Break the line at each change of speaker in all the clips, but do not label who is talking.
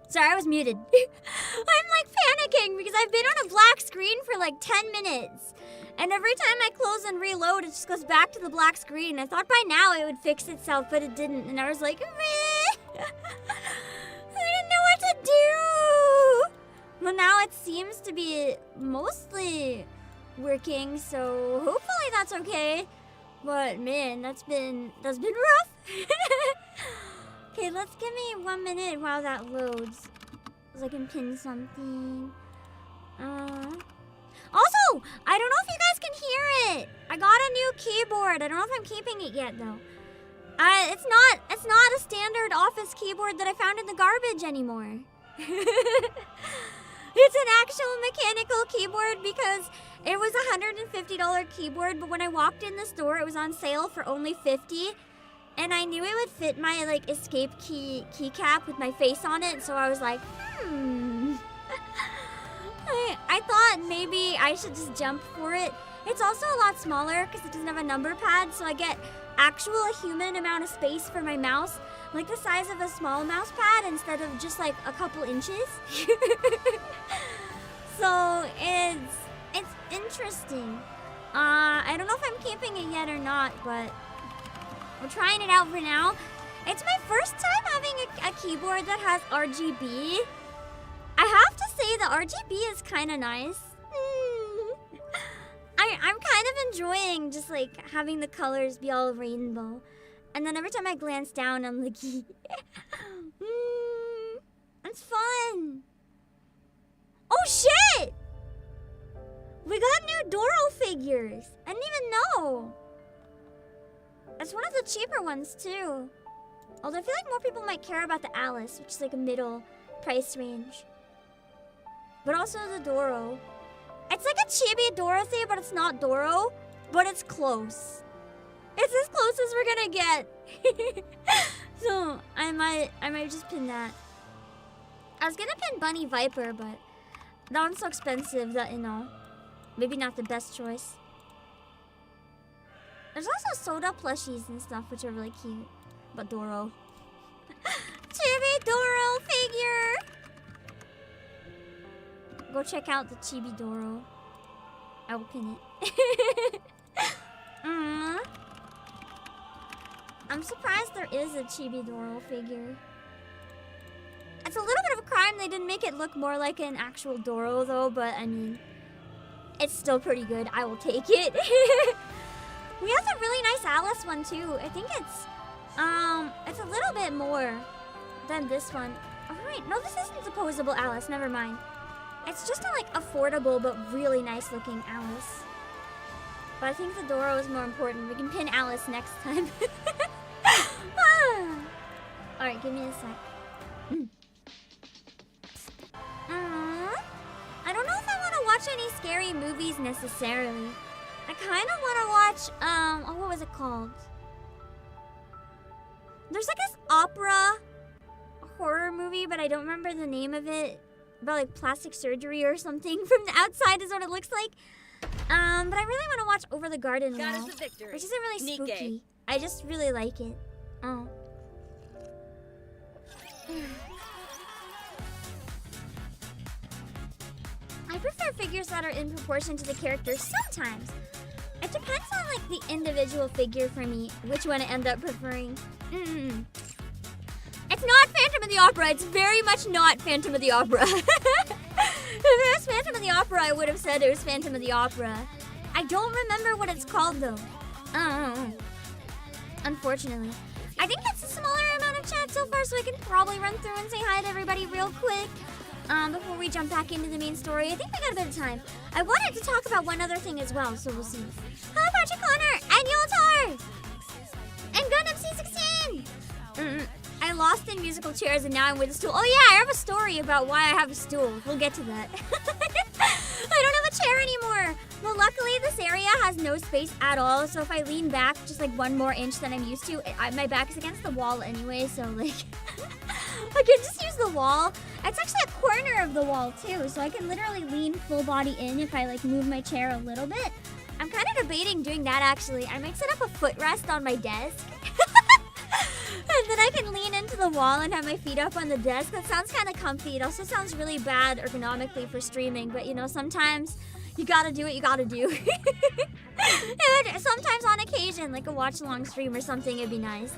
Sorry, I was muted. I'm like panicking because I've been on a black screen for like 10 minutes. And every time I close and reload, it just goes back to the black screen. I thought by now it would fix itself, but it didn't. And I was like, meh. I didn't know what to do. Well, now it seems to be mostly working, so hopefully that's okay. But man, that's been rough. Okay, let's give me 1 minute while that loads, so I can pin something. Also, I don't know if you guys can hear it. I got a new keyboard. I don't know if I'm keeping it yet though. It's not a standard office keyboard that I found in the garbage anymore. It's an actual mechanical keyboard because it was a $150 keyboard, but when I walked in the store, it was on sale for only $50. And I knew it would fit my like escape keycap with my face on it, so I was like, I thought maybe I should just jump for it. It's also a lot smaller because it doesn't have a number pad, so I get actual human amount of space for my mouse, like the size of a small mouse pad instead of just like a couple inches. So it's interesting. I don't know if I'm keeping it yet or not, but we're trying it out for now. It's my first time having a keyboard that has RGB. I have to say the RGB is kind of nice. I'm kind of enjoying just like having the colors be all rainbow. And then every time I glance down, I'm like, it's fun. Oh shit! We got new Doro figures. I didn't even know. It's one of the cheaper ones too. Although I feel like more people might care about the Alice, which is like a middle price range. But also the Doro. It's like a chibi Dorothy, but it's not Doro. But it's close. It's as close as we're gonna get. So I might just pin that. I was gonna pin Bunny Viper, but that one's so expensive that, you know, maybe not the best choice. There's also soda plushies and stuff, which are really cute. But Doro. Chibi Doro figure! Go check out the Chibi Doro. I will pin it. I'm surprised there is a Chibi Doro figure. It's a little bit of a crime they didn't make it look more like an actual Doro though, but I mean, it's still pretty good. I will take it. We have a really nice Alice one too. I think it's a little bit more than this one. Oh wait, no, this isn't the posable Alice, never mind. It's just a like affordable but really nice looking Alice. But I think the Doro is more important. We can pin Alice next time. Alright, give me a sec. I don't know if I want to watch any scary movies necessarily. I kind of want to watch, what was it called? There's like this opera horror movie, but I don't remember the name of it. About like plastic surgery or something. From the outside is what it looks like. But I really want to watch Over the Garden Wall, which isn't really spooky.
NIKKE.
I just really like it. Oh. I prefer figures that are in proportion to the characters sometimes. It depends on like the individual figure for me, which one I end up preferring. It's not Phantom of the Opera. It's very much not Phantom of the Opera. If it was Phantom of the Opera, I would have said it was Phantom of the Opera. I don't remember what it's called though. Unfortunately. I think it's a smaller amount of chat so far, so I can probably run through and say hi to everybody real quick. Before we jump back into the main story. I think we got a bit of time. I wanted to talk about one other thing as well, so we'll see. Hello, Patrick Connor! And Yoltar! And Gundam C16! I lost in musical chairs and now I'm with a stool. Oh yeah, I have a story about why I have a stool. We'll get to that. I don't have a chair anymore. Well, luckily this area has no space at all, so if I lean back just like 1 more inch than I'm used to, my back is against the wall anyway, so like I can just use the wall. It's actually a corner of the wall too, so I can literally lean full body in if I like move my chair a little bit. I'm kind of debating doing that actually. I might set up a footrest on my desk. And then I can lean into the wall and have my feet up on the desk. That sounds kind of comfy. It also sounds really bad ergonomically for streaming, but you know, sometimes you gotta do what you gotta do. And sometimes on occasion, like a watch-along stream or something, it'd be nice.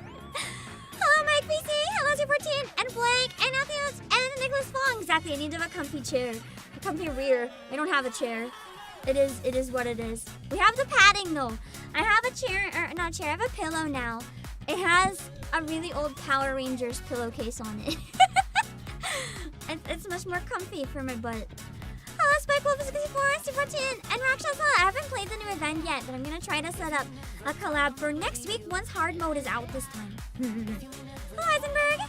Hello, Mike PC. Hello, 214 and Blake and Matthews and Nicholas Fong. Exactly, I need to have a comfy chair, a comfy rear. I don't have a chair. It is what it is. We have the padding though. I have a chair, or not a chair, I have a pillow now. It has a really old Power Rangers pillowcase on it. It's much more comfy for my butt. Hello, Spike Wolf 64, C14, and Rakshasa. I haven't played the new event yet, but I'm gonna try to set up a collab for next week once hard mode is out this time. Hello, Eisenberg.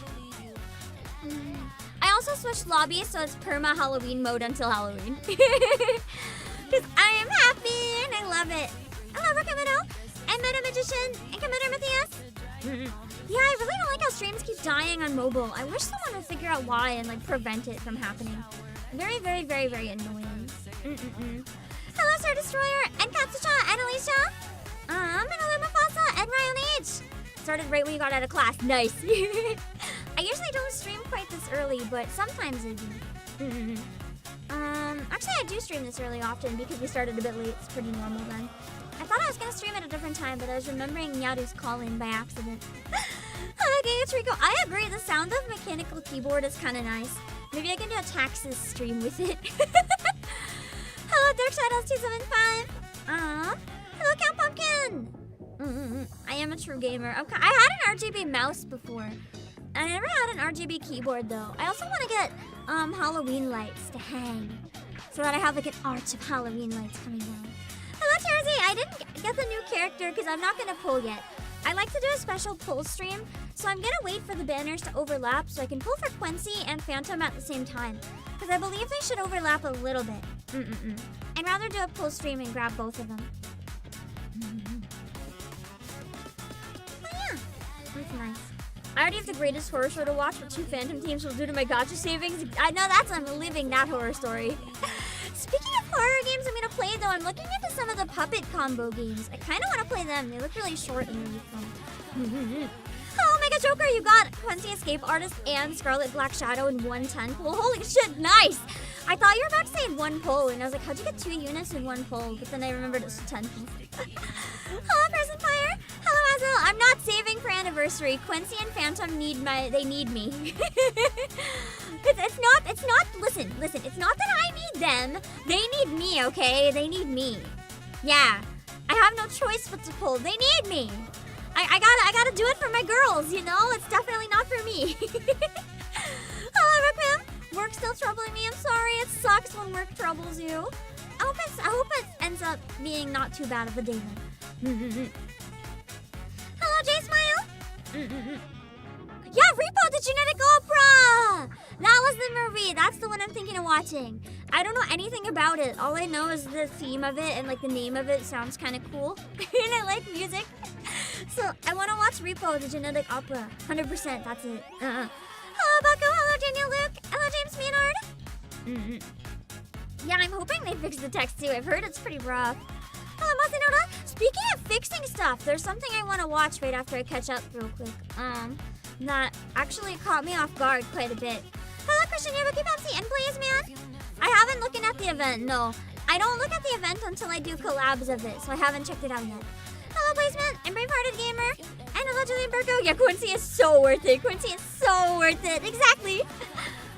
I also switched lobbies, so it's perma Halloween mode until Halloween. Because I am happy and I love it. Hello, Rakamido, and Meta Magician, and Commander Matthias. Yeah, I really don't like how streams keep dying on mobile. I wish someone would figure out why and like prevent it from happening. Very, very, very, very annoying. Hello, Star Destroyer, and Katsucha, and Alicia. And hello, Mufasa, and Ryan H. Started right when you got out of class. Nice. I usually don't stream quite this early, but sometimes I do. Actually, I do stream this early often because we started a bit late. It's pretty normal then. I thought I was gonna stream at a different time, but I was remembering Nyaru's call-in by accident. Hello, Gay Rico. I agree. The sound of mechanical keyboard is kind of nice. Maybe I can do a Taxes stream with it. Hello, Dark Shadows 275. Hello, Count Pumpkin. I am a true gamer. Okay, I had an RGB mouse before. I never had an RGB keyboard though. I also want to get Halloween lights to hang, so that I have like an arch of Halloween lights coming down. Hello, Terzy. I didn't get the new character because I'm not gonna pull yet. I like to do a special pull stream, so I'm gonna wait for the banners to overlap so I can pull for Quincy and Phantom at the same time. Because I believe they should overlap a little bit. I'd rather do a pull stream and grab both of them. Oh yeah, that's nice. I already have the greatest horror show to watch what 2 Phantom teams will do to my Gacha savings. I know I'm living that horror story. Speaking of horror games I'm gonna play though, I'm looking into some of the puppet combo games. I kinda wanna play them. They look really short and really fun. Oh, Mega Joker, you got Quincy Escape Artist and Scarlet Black Shadow in 110 pull. Holy shit, nice! I thought you were about to say in 1 pull, and I was like, how'd you get 2 units in 1 pull? But then I remembered it was 10 pulls. Hello, Present Fire. Hello, Azil. I'm not saving for anniversary. Quincy and Phantom need me. It's not, listen, it's not that I need them. They need me, okay? They need me. Yeah, I have no choice but to pull. They need me. I gotta do it for my girls, you know? It's definitely not for me. Hello, Requiem. Work still troubling me. I'm sorry. It sucks when work troubles you. I hope it ends up being not too bad of a day then. Hello, J Smile. Yeah, Repo the Genetic Opera! That was the movie. That's the one I'm thinking of watching. I don't know anything about it. All I know is the theme of it and like the name of it sounds kind of cool. And I like music. So I want to watch Repo the Genetic Opera. 100%, that's it. Hello, Bucko. Hello, Daniel Luke. Hello, James Maynard. Yeah, I'm hoping they fix the text too. I've heard it's pretty rough. Hello, Masinoda. Speaking of fixing stuff, there's something I want to watch right after I catch up real quick. That actually caught me off guard quite a bit. Hello, Christian Yabuki Pepsi and Blaze Man. I haven't looked at the event, no. I don't look at the event until I do collabs of it, so I haven't checked it out yet. Hello, Blaze Man and Bravehearted Gamer. And hello, Julian Burko. Yeah, Quincy is so worth it. Quincy is so worth it. Exactly.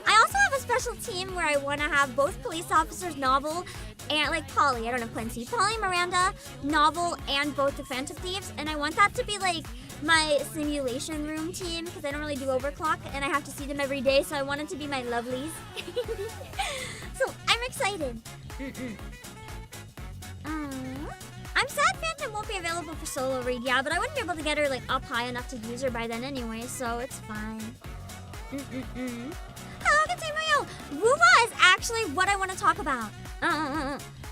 I also have a special team where I want to have both police officers, Novel, and like Polly, I don't know, Quincy, Polly, Miranda, Novel, and both the Phantom Thieves. And I want that to be like my simulation room team because I don't really do overclock and I have to see them every day, so I want it to be my lovelies. So I'm excited. I'm sad Phantom won't be available for solo raid, yeah, but I wouldn't be able to get her like up high enough to use her by then anyway, so it's fine. Hello, Katsumoyo! Wuwa is actually what I want to talk about.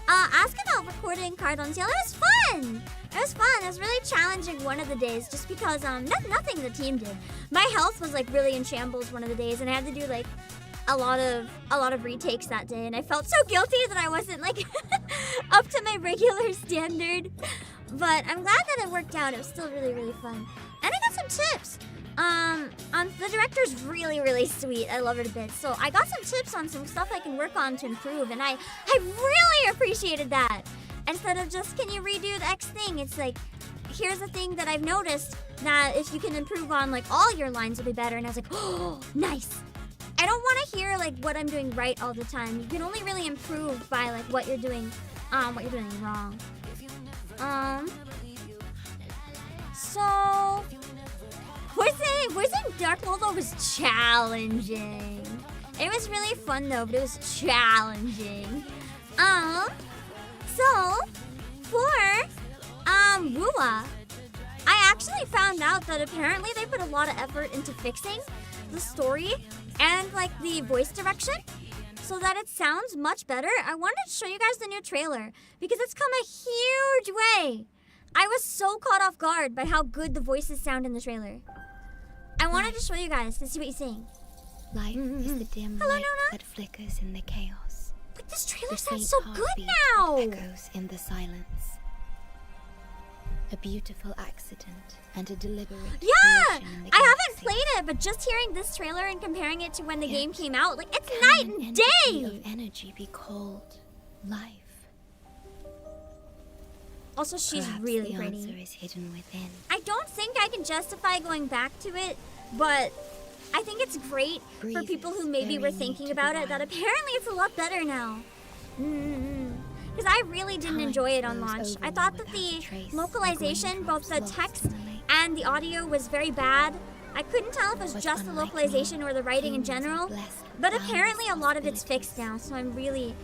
Ask about recording card on sale. It was fun! It was fun. It was really challenging one of the days just because nothing the team did. My health was like really in shambles one of the days and I had to do like a lot of retakes that day and I felt so guilty that I wasn't like up to my regular standard. But I'm glad that it worked out. It was still really, really fun. And I got some tips. The director's really, really sweet. I love it a bit. So I got some tips on some stuff I can work on to improve, and I really appreciated that. Instead of just, can you redo the X thing? It's like, here's a thing that I've noticed that if you can improve on, like, all your lines will be better. And I was like, oh, nice. I don't want to hear, like, what I'm doing right all the time. You can only really improve by, like, what you're doing wrong. So... Voicing Dark Moldo was challenging. It was really fun though, but it was challenging. So for Wua, I actually found out that apparently they put a lot of effort into fixing the story and like the voice direction so that it sounds much better. I wanted to show you guys the new trailer because it's come a huge way. I was so caught off guard by how good the voices sound in the trailer. I wanted to show you guys to see what you think.
Life is the dim light that flickers in the chaos.
But this trailer
The
sounds
faint
so good
heartbeat
now!
that echoes in the silence. A beautiful accident and a deliberate
Yeah!
creation in the
I haven't
galaxy.
played it, but just hearing this trailer and comparing it to when the
Yet,
game came out, like, it's
Can
night
an
and
entity
day!
of energy be called life?
Also, she's
Perhaps
really
the
pretty.
answer is hidden within.
I don't think I can justify going back to it, but I think it's great for
Breathe
people who
is
maybe were
very
thinking
neat to
about
the
it, that
wild.
apparently it's a lot better now. Because I really didn't
Time
enjoy it on
flows
launch.
over
I
me
thought that
without a
the
trace.
localization,
The
both the
raindrops
text
lost in the lake.
and the audio was very bad. I couldn't tell if it was
But
just the
unlike
localization
me,
or the writing in
humans are
general,
blessed with
but
boundless
apparently a lot of it's
possibilities.
fixed now, so I'm really,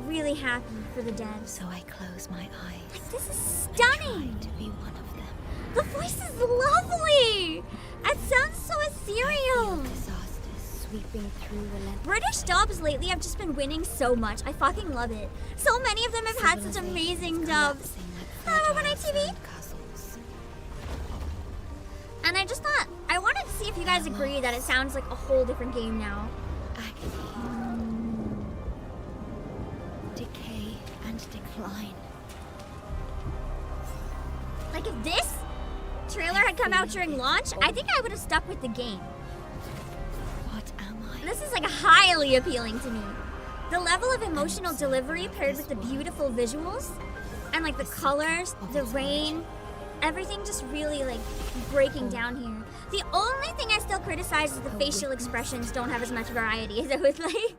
really happy for the devs.
So I close my eyes.
Like, this is
and try
stunning!
to be one of them.
The voice is lovely! It sounds so
I
ethereal!
feel disasters sweeping through relentless.
British dubs lately have just been winning so much. I fucking love it. So many of them have had such amazing dubs. Hello, Urban TV. And I just thought, I wanted to see if you guys agree that it sounds like a whole different game now.
Agony, decay, and decline.
Like if this trailer had come out during launch, I think I would have stuck with the game.
What am I?
This is like highly appealing to me. The level of emotional delivery paired with the beautiful visuals and like the colors, the rain, everything just really like breaking down here. The only thing I still criticize is the facial expressions don't have as much variety as I would like.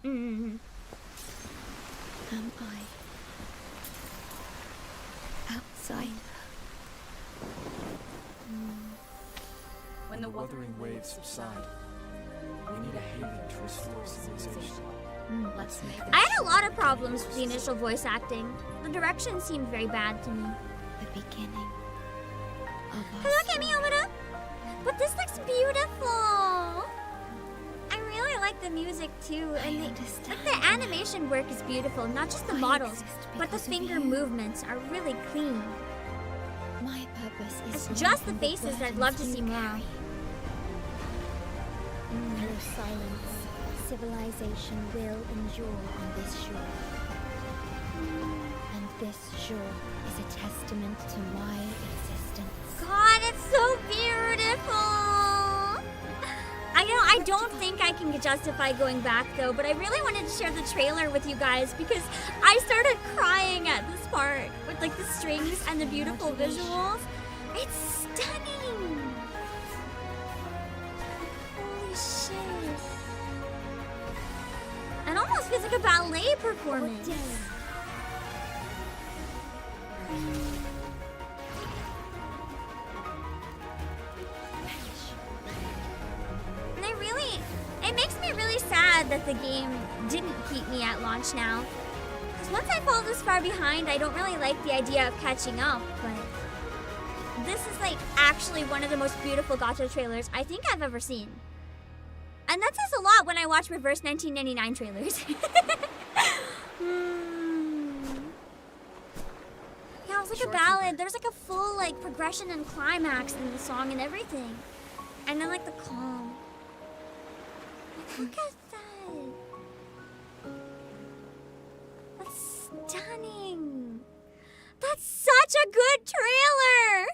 Am I outside?
When the wuthering waves subside, we need a haven to restore civilization.
Let's make
I had a lot of problems with the initial voice acting. The direction seemed very bad to me.
the beginning of
Hello,
our
Kemi
story.
Omura. But this looks beautiful. I really like the music too, and the animation work is beautiful. Not just the
I
models,
exist
but the
because of
finger
you.
movements are really clean.
My purpose is
It's just the
lighten
faces that I'd love to
burdens
see
you
more of.
carry. Through silence, civilization will endure on this shore. And this shore is a testament to my existence.
God, it's so beautiful. I don't think I can justify going back though, but I really wanted to share the trailer with you guys because I started crying at this part with like the strings and the beautiful visuals. It's stunning. Holy shit. It almost feels like a ballet performance. And it makes me really sad that the game didn't keep me at launch now. Because once I fall this far behind, I don't really like the idea of catching up, but this is like actually one of the most beautiful Gacha trailers I think I've ever seen. And that says a lot when I watch reverse 1999 trailers. Yeah, it was like a ballad. There's like a full like progression and climax in the song and everything. And then like the calm. Like, look at that. That's stunning. That's such a good trailer.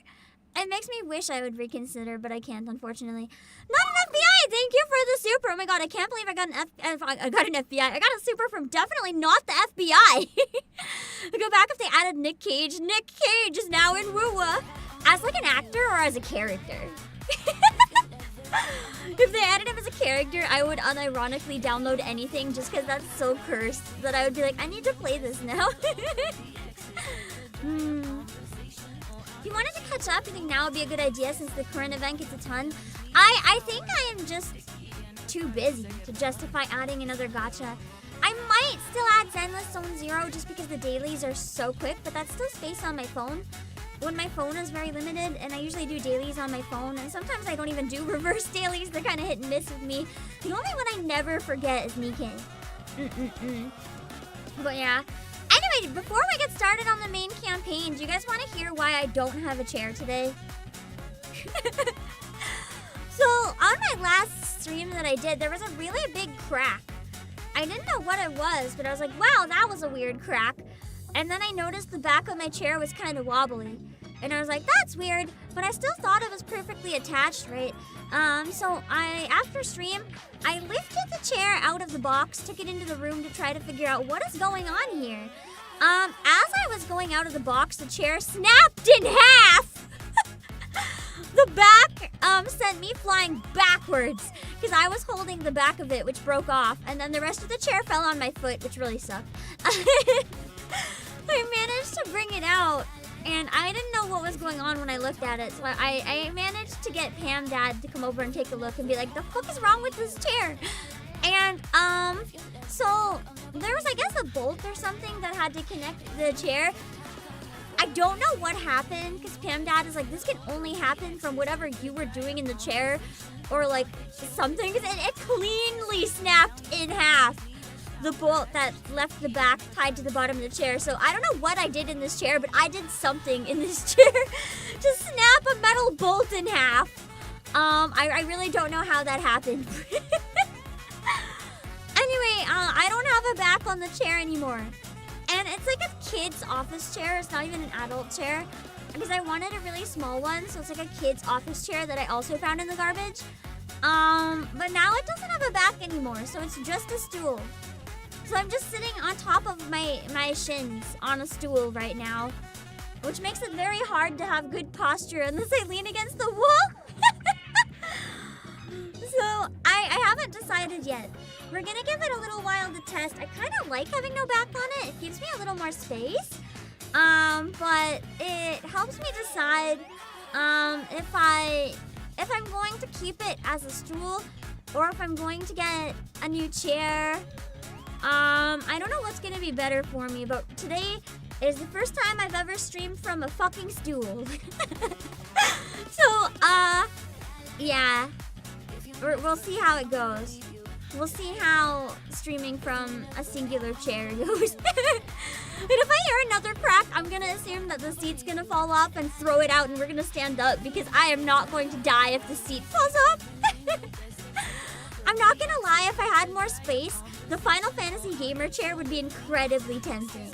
It makes me wish I would reconsider, but I can't, unfortunately. Not an FBI! Thank you for the super! Oh my god, I can't believe I got an FBI. I got a super from definitely not the FBI! Go back if they added Nick Cage. Nick Cage is now in WUWA. As like an actor or as a character? If they added him as a character, I would unironically download anything just because that's so cursed that I would be like, I need to play this now. If you wanted to catch up, you think now would be a good idea since the current event gets a ton? I think I am just too busy to justify adding another gacha. I might still add Zenless Zone Zero just because the dailies are so quick, but that's still space on my phone. When my phone is very limited, and I usually do dailies on my phone, and sometimes I don't even do reverse dailies. They're kind of hit and miss with me. The only one I never forget is NIKKE. But yeah. Anyway, before we get started on the main campaign, do you guys want to hear why I don't have a chair today? So, on my last stream that I did, there was a really big crack. I didn't know what it was, but I was like, wow, that was a weird crack. And then I noticed the back of my chair was kind of wobbly. And I was like, that's weird, but I still thought it was perfectly attached, right? So after stream, I lifted the chair out of the box, took it into the room to try to figure out what is going on here. As I was going out of the box, the chair snapped in half! The back sent me flying backwards because I was holding the back of it, which broke off, and then the rest of the chair fell on my foot, which really sucked. I managed to bring it out, and I didn't know what was going on when I looked at it, so I managed to get Pam Dad to come over and take a look and be like, the fuck is wrong with this chair? And, so there was, I guess, a bolt or something that had to connect the chair. I don't know what happened, because Pam Dad is like, this can only happen from whatever you were doing in the chair, or like something, because it cleanly snapped in half. The bolt that left the back tied to the bottom of the chair. So I don't know what I did in this chair, but I did something in this chair to snap a metal bolt in half. I really don't know how that happened. Anyway, I don't have a back on the chair anymore. And it's like a kid's office chair. It's not even an adult chair. Because I wanted a really small one, so it's like a kid's office chair that I also found in the garbage. But now it doesn't have a back anymore, so it's just a stool. So I'm just sitting on top of my shins on a stool right now, which makes it very hard to have good posture unless I lean against the wall. So I haven't decided yet. We're gonna give it a little while to test. I kind of like having no back on it. It gives me a little more space. But it helps me decide if I'm going to keep it as a stool or if I'm going to get a new chair. I don't know what's gonna be better for me, but today is the first time I've ever streamed from a fucking stool. So, yeah. We'll see how it goes. We'll see how streaming from a singular chair goes. But if I hear another crack, I'm gonna assume that the seat's gonna fall off and throw it out and we're gonna stand up because I am not going to die if the seat falls off. I'm not gonna lie, if I had more space, the Final Fantasy gamer chair would be incredibly tempting.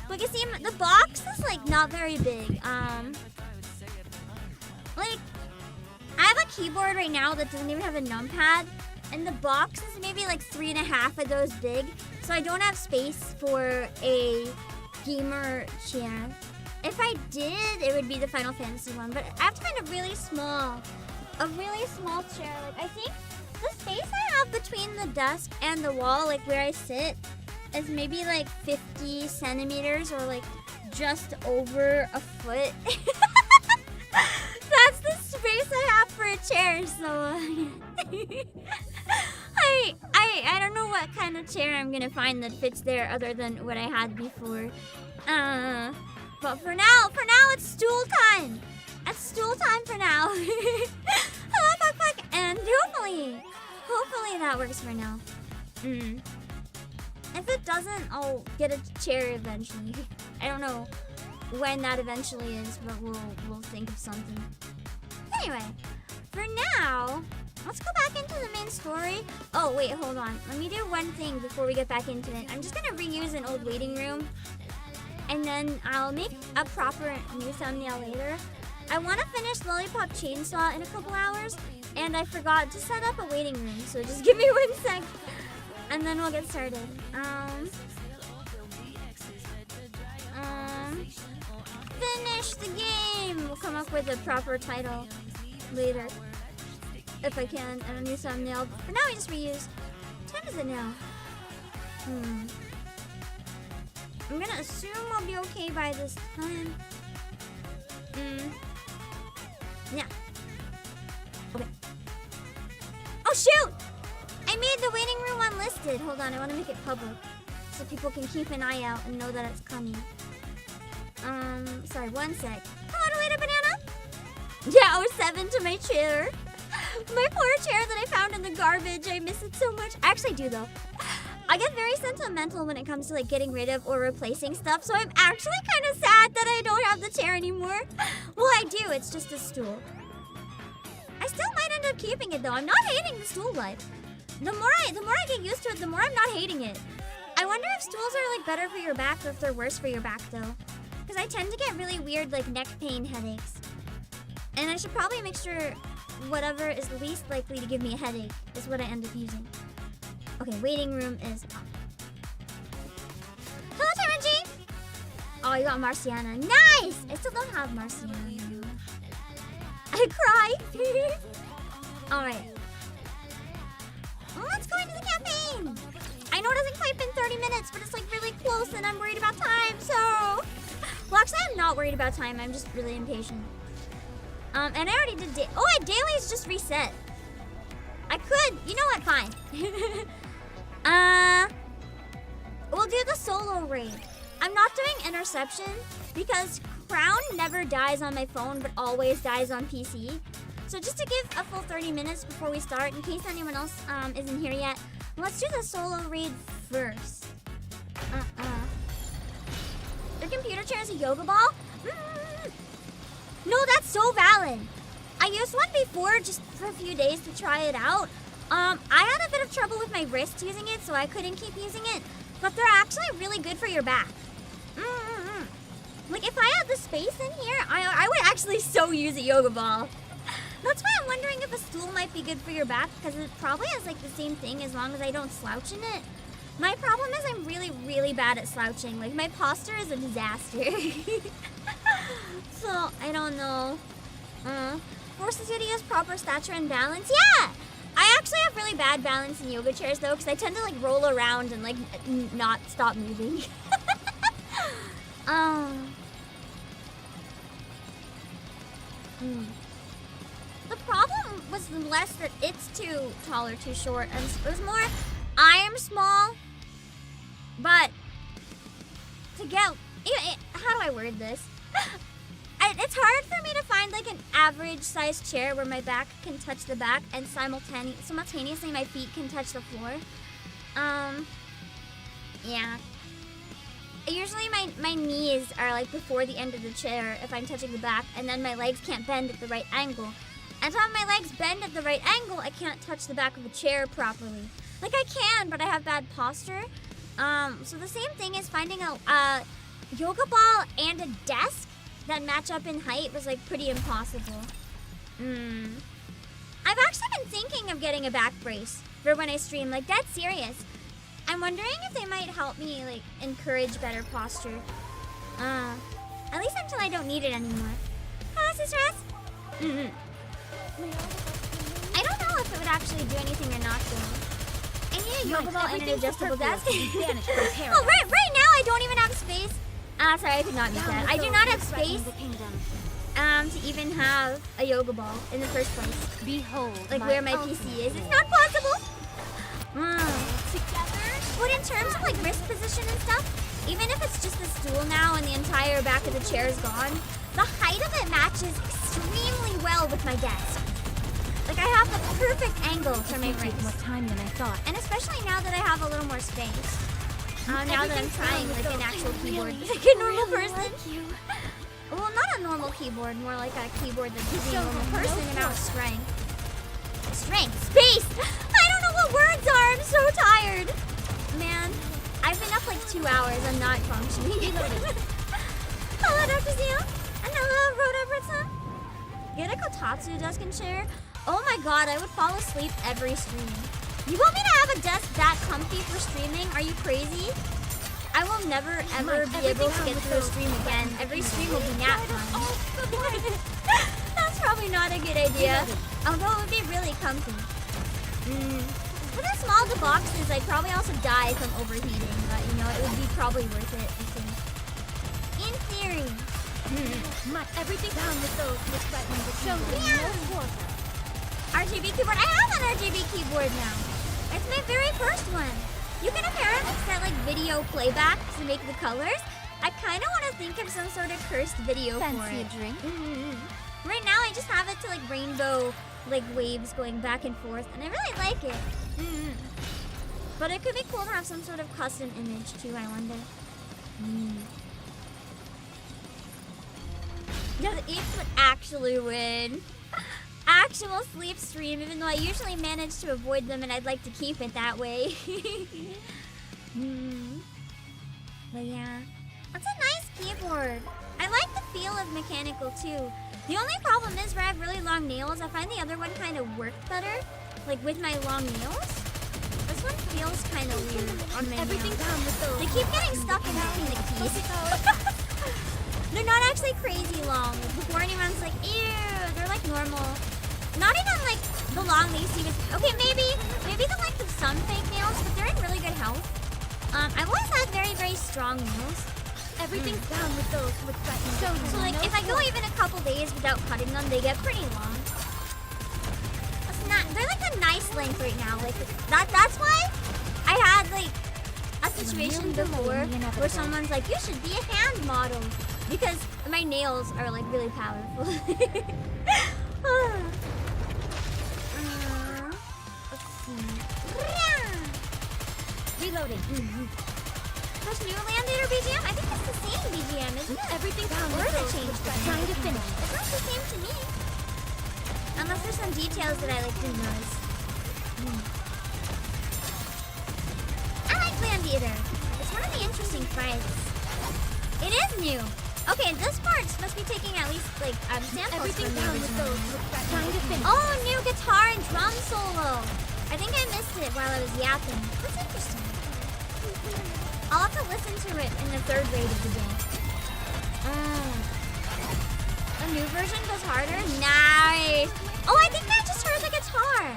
But you see, the box is like not very big. Like, I have a keyboard right now that doesn't even have a numpad, and the box is maybe like 3.5 of those big, so I don't have space for a gamer chair. If I did, it would be the Final Fantasy one, but I have to find a really small chair. Like, I think the space I have between the desk and the wall, like where I sit, is maybe like 50 centimeters or like just over a foot. That's the space I have for a chair, so I don't know what kind of chair I'm gonna find that fits there other than what I had before. But for now it's stool time. It's stool time for now. And hopefully that works for now. If it doesn't, I'll get a chair eventually. I don't know when that eventually is, but we'll think of something. Anyway, for now, let's go back into the main story. Oh, wait, hold on. Let me do one thing before we get back into it. I'm just gonna reuse an old waiting room, and then I'll make a proper new thumbnail later. I want to finish Lollipop Chainsaw in a couple hours, and I forgot to set up a waiting room, so just give me 1 sec, and then we'll get started. Finish the game! We'll come up with a proper title later, if I can, and a new thumbnail. For now, we just reuse. What time is it now? I'm gonna assume I'll be okay by this time. Yeah. Okay. Oh shoot! I made the waiting room unlisted. Hold on, I want to make it public so people can keep an eye out and know that it's coming. Sorry, 1 sec. Hello, Tomato Banana. Yeah, or 7 to my chair. My poor chair that I found in the garbage. I miss it so much. I actually do though. I get very sentimental when it comes to like getting rid of or replacing stuff, so I'm actually kind of sad that I don't have the chair anymore. Well, I do, it's just a stool. I still might end up keeping it though. I'm not hating the stool life. The more I get used to it, the more I'm not hating it. I wonder if stools are like better for your back or if they're worse for your back though. Because I tend to get really weird like neck pain headaches. And I should probably make sure whatever is least likely to give me a headache is what I end up using. Okay, waiting room is on. Hello, Terrangy! Oh, you got Marciana. Nice! I still don't have Marciana. I cry. Alright. Let's go into the campaign! I know it doesn't quite been 30 minutes, but it's like really close and I'm worried about time, so... Well, actually, I'm not worried about time. I'm just really impatient. And I already did dailies just reset. I could. You know what? Fine. We'll do the solo raid. I'm not doing interception because Crown never dies on my phone, but always dies on PC. So just to give a full 30 minutes before we start, in case anyone else isn't here yet, let's do the solo raid first. The computer chair is a yoga ball? No, that's so valid. I used one before just for a few days to try it out. I had a bit of trouble with my wrist using it, so I couldn't keep using it. But they're actually really good for your back. Like, if I had the space in here, I would actually so use a yoga ball. That's why I'm wondering if a stool might be good for your back, because it probably has, like, the same thing as long as I don't slouch in it. My problem is I'm really, really bad at slouching. Like, my posture is a disaster. So, I don't know. Forces you to use proper stature and balance? Yeah! I actually have really bad balance in yoga chairs, though, because I tend to, like, roll around and, like, not stop moving. The problem was less that it's too tall or too short, and it was more, I am small, but to get, how do I word this? It's hard for me to find like an average sized chair where my back can touch the back and simultaneously my feet can touch the floor. Yeah. Usually my knees are like before the end of the chair if I'm touching the back, and then my legs can't bend at the right angle. And when my legs bend at the right angle, I can't touch the back of the chair properly. Like I can, but I have bad posture. So the same thing is finding a yoga ball and a desk that match up in height was like pretty impossible. I've actually been thinking of getting a back brace for when I stream, like that's serious. I'm wondering if they might help me like encourage better posture. At least until I don't need it anymore. Hello, Sister S. I don't know if it would actually do anything or not though. I need a yoga ball and an adjustable desk. Oh, right now I don't even have space. Sorry, I could not make that. I do not have space to even have a yoga ball in the first place.
Behold,
like where my PC is. It's not possible. But in terms of like wrist position and stuff, even if it's just the stool now and the entire back of the chair is gone, the height of it matches extremely well with my desk. Like I have the perfect angle for my wrist.
More time than I thought.
And especially now that I have a little more space. Now that I'm trying like an actual keyboard, like a normal person. Well, not a normal keyboard, more like a keyboard that's using a normal person amount of strength. Space! I don't know what words are, I'm so tired. Man, I've been up like 2 hours, I'm not functioning. Hello, Dr. Zio. And hello, Rhoda Britson. Get a kotatsu desk and chair. Oh my god, I would fall asleep every stream. You want me to have a desk that comfy for streaming? Are you crazy? I will never ever be able to get through a stream again. Every stream will be nap time. That's probably not a good idea. Although it would be really comfy. For the small boxes, I'd probably also die from overheating. But you know, it would be probably worth it, I think. In theory.
Everything down with those with threatening to show
RGB keyboard. I have an RGB keyboard now. It's my very first one. You can apparently set like video playback to make the colors. I kind of want to think of some sort of cursed video for
fancy
it.
a drink.
Right now, I just have it to like rainbow like waves going back and forth, and I really like it. But it could be cool to have some sort of custom image too. I wonder. Yeah, the apes would actually win. Actual sleep stream, even though I usually manage to avoid them and I'd like to keep it that way. But yeah, that's a nice keyboard. I like the feel of mechanical too. The only problem is where I have really long nails, I find the other one kind of worked better. Like with my long nails. This one feels kind of weird on my nails.
Down with those.
They keep getting stuck in between the keys. They're not actually crazy long. Before anyone's like, ew, they're like normal. Not even like the long they see with, okay, maybe the length of some fake nails, but they're in really good health. I've always had very, very strong nails.
Everything's down with those with threatening.
So like if I go even a couple days without cutting them, they get pretty long. That's not, they're like a nice length right now. Like that's why I had like a situation before where someone's like, you should be a hand model. Because my nails are like really powerful. Let's see.
Reloading.
There's new Land Eater BGM? I think it's the same BGM, isn't it?
Everything down
Or
with
is it
those.
changed?
Trying to finish.
It sounds the same to me. Unless there's some details that I like didn't notice. I like Land Eater. It's one of the interesting fights. It is new. Okay, this part must be taking at least like samples
Everything
from the
down with
original.
those. Trying to finish.
Oh, new guitar and drum solo. I think I missed it while I was yapping. That's interesting. I'll have to listen to it in the third grade of the day. A new version goes harder? Nice. Oh, I think I just heard the guitar.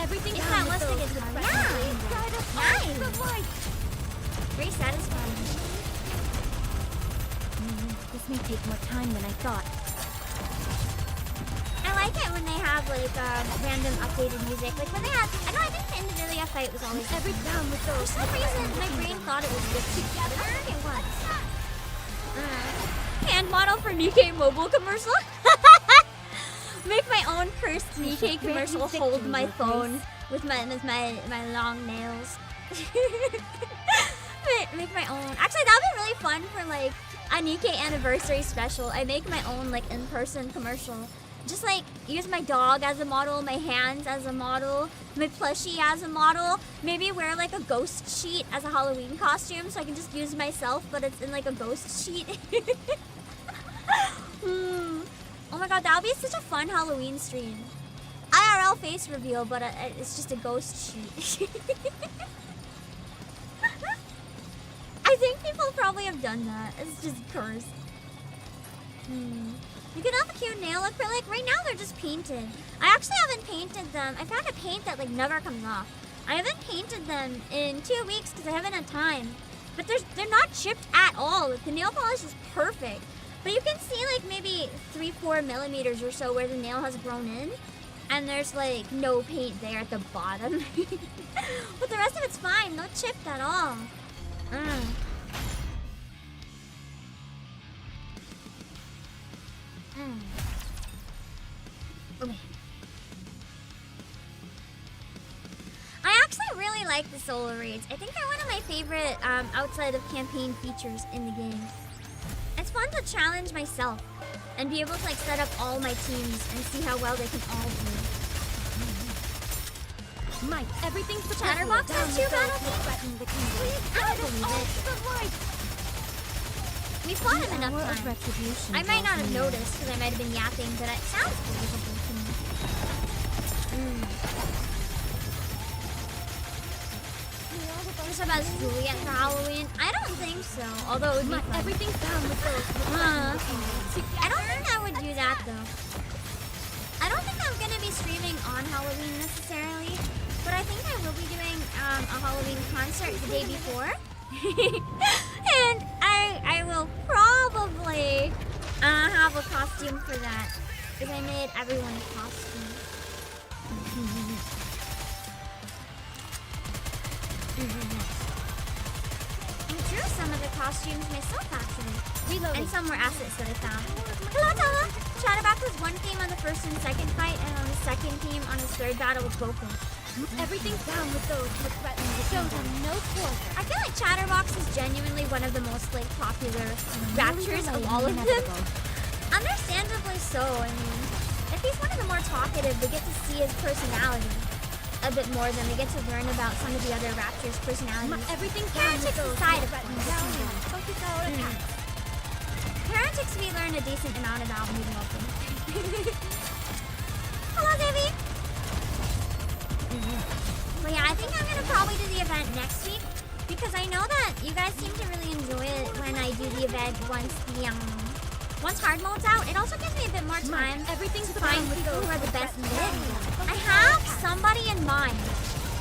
Everything
If
down
that was
with
the
those.
guitar.
Nice.
Nice. Very satisfying.
This may take more time than I thought.
I like it when they have like random updated music. Like when they had, I know I think the Individual fight was always
Every down with
for
those.
some reason my brain thought it was good together. I think it was. Hand model for NIKKE mobile commercial. Make my own cursed NIKKE commercial. Hold my phone with my long nails. Make my own. Actually, that would be really fun for like a NIKKE anniversary special. I make my own like in-person commercial. Just like use my dog as a model, my hands as a model, my plushie as a model. Maybe wear like a ghost sheet as a Halloween costume so I can just use myself, but it's in like a ghost sheet. Oh my god, that would be such a fun Halloween stream. IRL face reveal, but it's just a ghost sheet. I think people probably have done that. It's just cursed. You can have a cute nail acrylic. Right now they're just painted. I actually haven't painted them. I found a paint that like never comes off. I haven't painted them in 2 weeks because I haven't had time. But they're not chipped at all. Like, the nail polish is perfect. But you can see like maybe 3-4 millimeters or so where the nail has grown in. And there's like no paint there at the bottom. But the rest of it's fine. Not chipped at all. Okay. I actually really like the solo raids. I think they're one of my favorite outside of campaign features in the game. It's fun to challenge myself and be able to like set up all my teams and see how well they can all do.
Mike, everything's the
Chatterbox has 2 battle teams?
threatening the
I don't believe it. We fought him enough
Hour of
times.
retribution
I might not
draws
have
near.
noticed because I might have been yapping, but it sounds believable to me. What's about Juliet for Halloween? I don't think so. Although it would be fun.
Everything's down with those.
I don't think I would do that though. I don't think I'm gonna be streaming on Halloween necessarily, but I think I will be doing a Halloween concert the day before, and I will probably have a costume for that because I made everyone a costume. I drew some of the costumes myself actually. And some were assets that I found. Hello, Tala! Chatterbox was one team on the first and second fight, and on the second team on his third battle with Goku.
Everything's down with those who threaten to show them no quarter.
I feel like Chatterbox is genuinely one of the most like popular raptors of all of them. Understandably so. I mean, if he's one of the more talkative, they get to see his personality a bit more than they get to learn about some of the other raptors' personalities.
Everything's down with
Heretics
those
aside,
who
of
threaten
course.
to see them. Focus our attacks.
Heretics we learn a decent amount about moving open. Hello, Davey. But yeah, I think I'm gonna probably do the event next week because I know that you guys seem to really enjoy it when I do the event once hard mode's out. It also gives me a bit more time to find people who are the best fit. I have somebody in mind,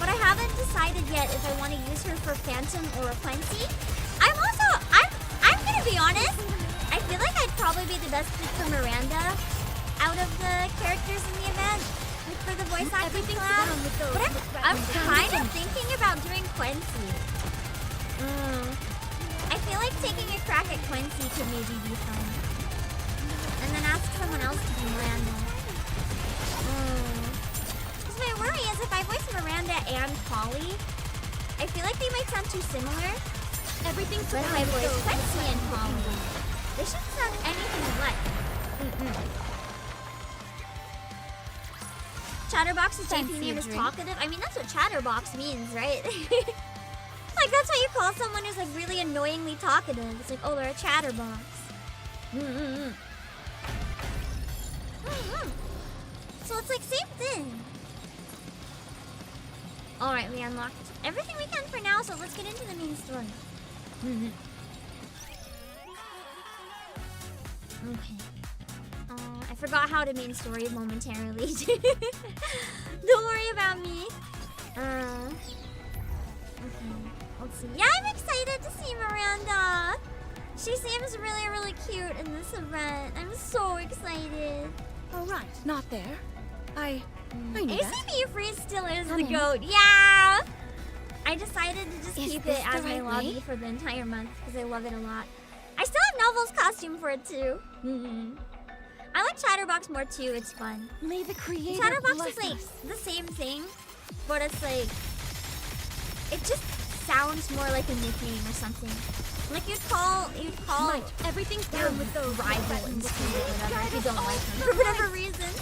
but I haven't decided yet if I want to use her for Phantom or a Quincy. I'm gonna be honest. I feel like I'd probably be the best fit for Miranda out of the characters in the event, like for the voice acting collab. But I'm kind of thinking about doing Quincy. I feel like taking a crack at Quincy could maybe be fun. And then ask someone else to be Miranda. Because my worry is if I voice Miranda and Polly, I feel like they might sound too similar. But if I voice Quincy and Polly, they shouldn't sound anything alike. Chatterbox's JP name is talkative. I mean, that's what Chatterbox means, right? Like, that's how you call someone who's like really annoyingly talkative. It's like, oh, they're a Chatterbox. So it's like same thing. Alright, we unlocked everything we can for now, so let's get into the main story. Okay. I forgot how to main story momentarily. Don't worry about me. Okay. Let's see. Yeah, I'm excited to see Miranda. She seems really, really cute in this event. I'm so excited.
All right, not there. I knew that.
ACB Freeze still is
Come
the
in.
goat. Yeah. I decided to just
Is
keep
this
it
the
as my
right
lobby
way?
for the entire month because I love it a lot. I still have Novel's costume for it too. I like Chatterbox more too. It's fun.
May the creator
Chatterbox
bless
is like
us.
the same thing, but it's like it just sounds more like a nickname or something. Like you'd call
Everything's
your
down with those
rival in school or whatever if you don't like them
the
for whatever reason.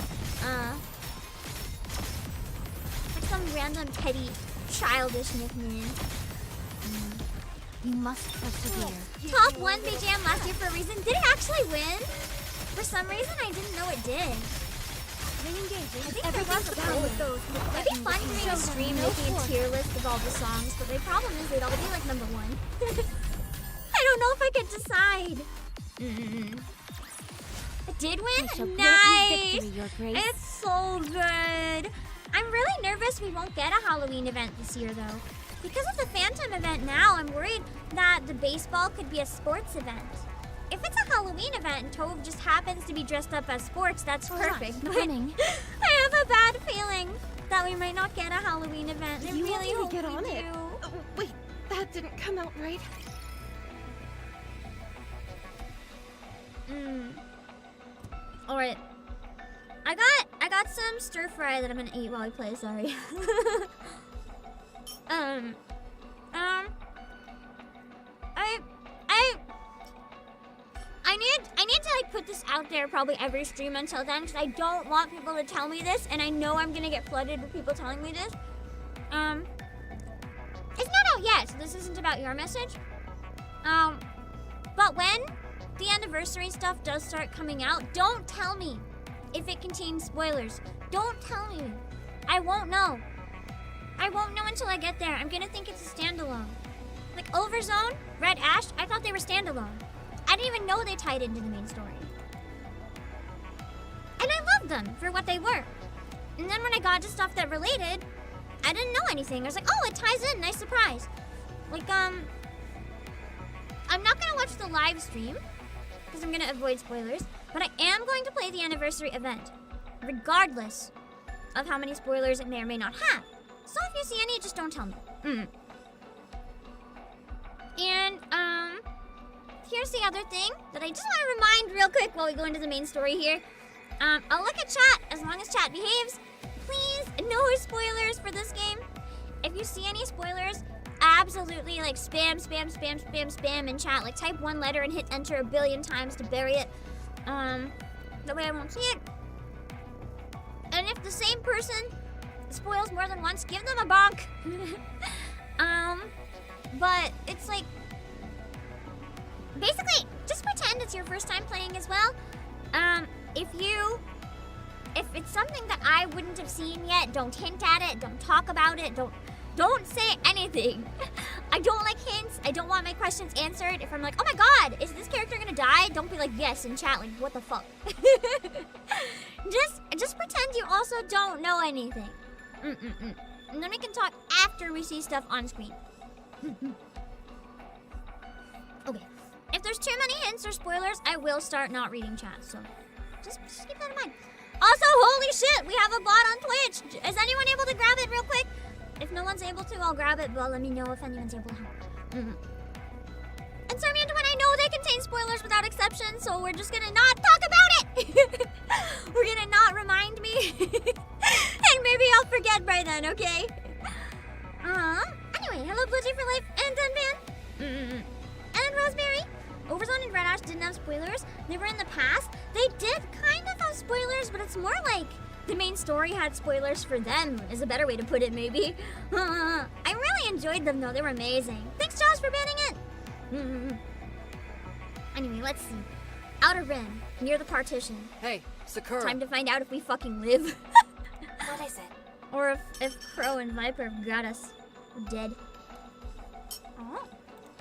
Like some random petty childish nickname.
You must persevere.
Top 1 BGM last year for a reason. Did it actually win? For some reason I didn't know it did. I think there was a poll. It'd be fun doing a stream making a tier list of all the songs, but the problem is they'd all be like number 1. I don't know if I could decide. It did win? Nice!
Victory, Your Grace.
It's so good. I'm really nervous we won't get a Halloween event this year though. Because of the Phantom event now, I'm worried that the baseball could be a sports event. If it's a Halloween event and Tove just happens to be dressed up as sports, that's perfect. But
Running.
I have a bad feeling that we might not get a Halloween event. I
You
really
want me to
hope
get
we
on
do.
it? Oh, wait, that didn't come out right.
Alright. I got some stir fry that I'm gonna eat while we play, sorry. I need to like put this out there probably every stream until then because I don't want people to tell me this and I know I'm gonna get flooded with people telling me this. It's not out yet, so this isn't about your message. But when the anniversary stuff does start coming out, don't tell me if it contains spoilers. Don't tell me. I won't know. I won't know until I get there. I'm gonna think it's a standalone. Like Overzone, Red Ash, I thought they were standalone. I didn't even know they tied into the main story. And I loved them for what they were. And then when I got to stuff that related, I didn't know anything. I was like, oh, it ties in, nice surprise. Like, I'm not gonna watch the live stream, because I'm gonna avoid spoilers, but I am going to play the anniversary event, regardless of how many spoilers it may or may not have. So if you see any, just don't tell me. And, here's the other thing that I just want to remind real quick while we go into the main story here. I'll look at chat as long as chat behaves. Please, no spoilers for this game. If you see any spoilers, absolutely like spam in chat. Like type one letter and hit enter a billion times to bury it. That way I won't see it. And if the same person spoils more than once, give them a bonk. But it's like, basically, just pretend it's your first time playing as well. If it's something that I wouldn't have seen yet, don't hint at it, don't talk about it, don't say anything. I don't like hints. I don't want my questions answered. If I'm like, oh my god, is this character gonna die? Don't be like, yes, in chat, like, what the fuck? Just pretend you also don't know anything. And then we can talk after we see stuff on screen. Okay. If there's too many hints or spoilers, I will start not reading chat, so just keep that in mind. Also, holy shit, we have a bot on Twitch. Is anyone able to grab it real quick? If no one's able to, I'll grab it, but let me know if anyone's able to help. And Sarmiento, when I know they contain spoilers without exception, so we're just gonna not talk about it. We're gonna not remind me. And maybe I'll forget by then, okay? Anyway, hello Bludgy for Life and Dunban. And Rosemary. Overzone and Red Ash didn't have spoilers. They were in the past. They did kind of have spoilers, but it's more like the main story had spoilers for them, is a better way to put it, maybe. I really enjoyed them, though. They were amazing. Thanks, Josh, for banning it. Anyway, let's see. Outer Rim, near the partition.
Hey, Sakura.
Time to find out if we fucking live.
What is it?
Or if Crow and Viper have got us dead. Oh.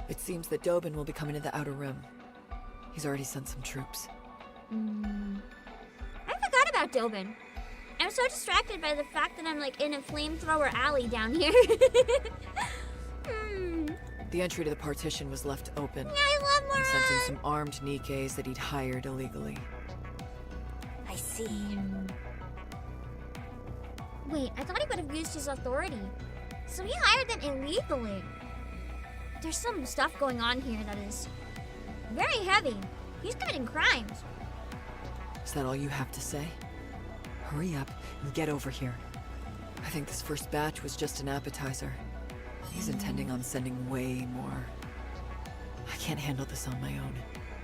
It seems that Dobin will be coming to the Outer Rim. He's already sent some troops.
I forgot about Dobin. I'm so distracted by the fact that I'm like in a flamethrower alley down here.
The entry to the partition was left open.
Yeah, I love
And sent in
Moran.
some armed NIKKEs that he'd hired illegally.
I see.
Wait, I thought he would have used his authority. So he hired them illegally. There's some stuff going on here that is very heavy. He's committing crimes.
Is that all you have to say? Hurry up and get over here. I think this first batch was just an appetizer. He's intending on sending way more. I can't handle this on my own.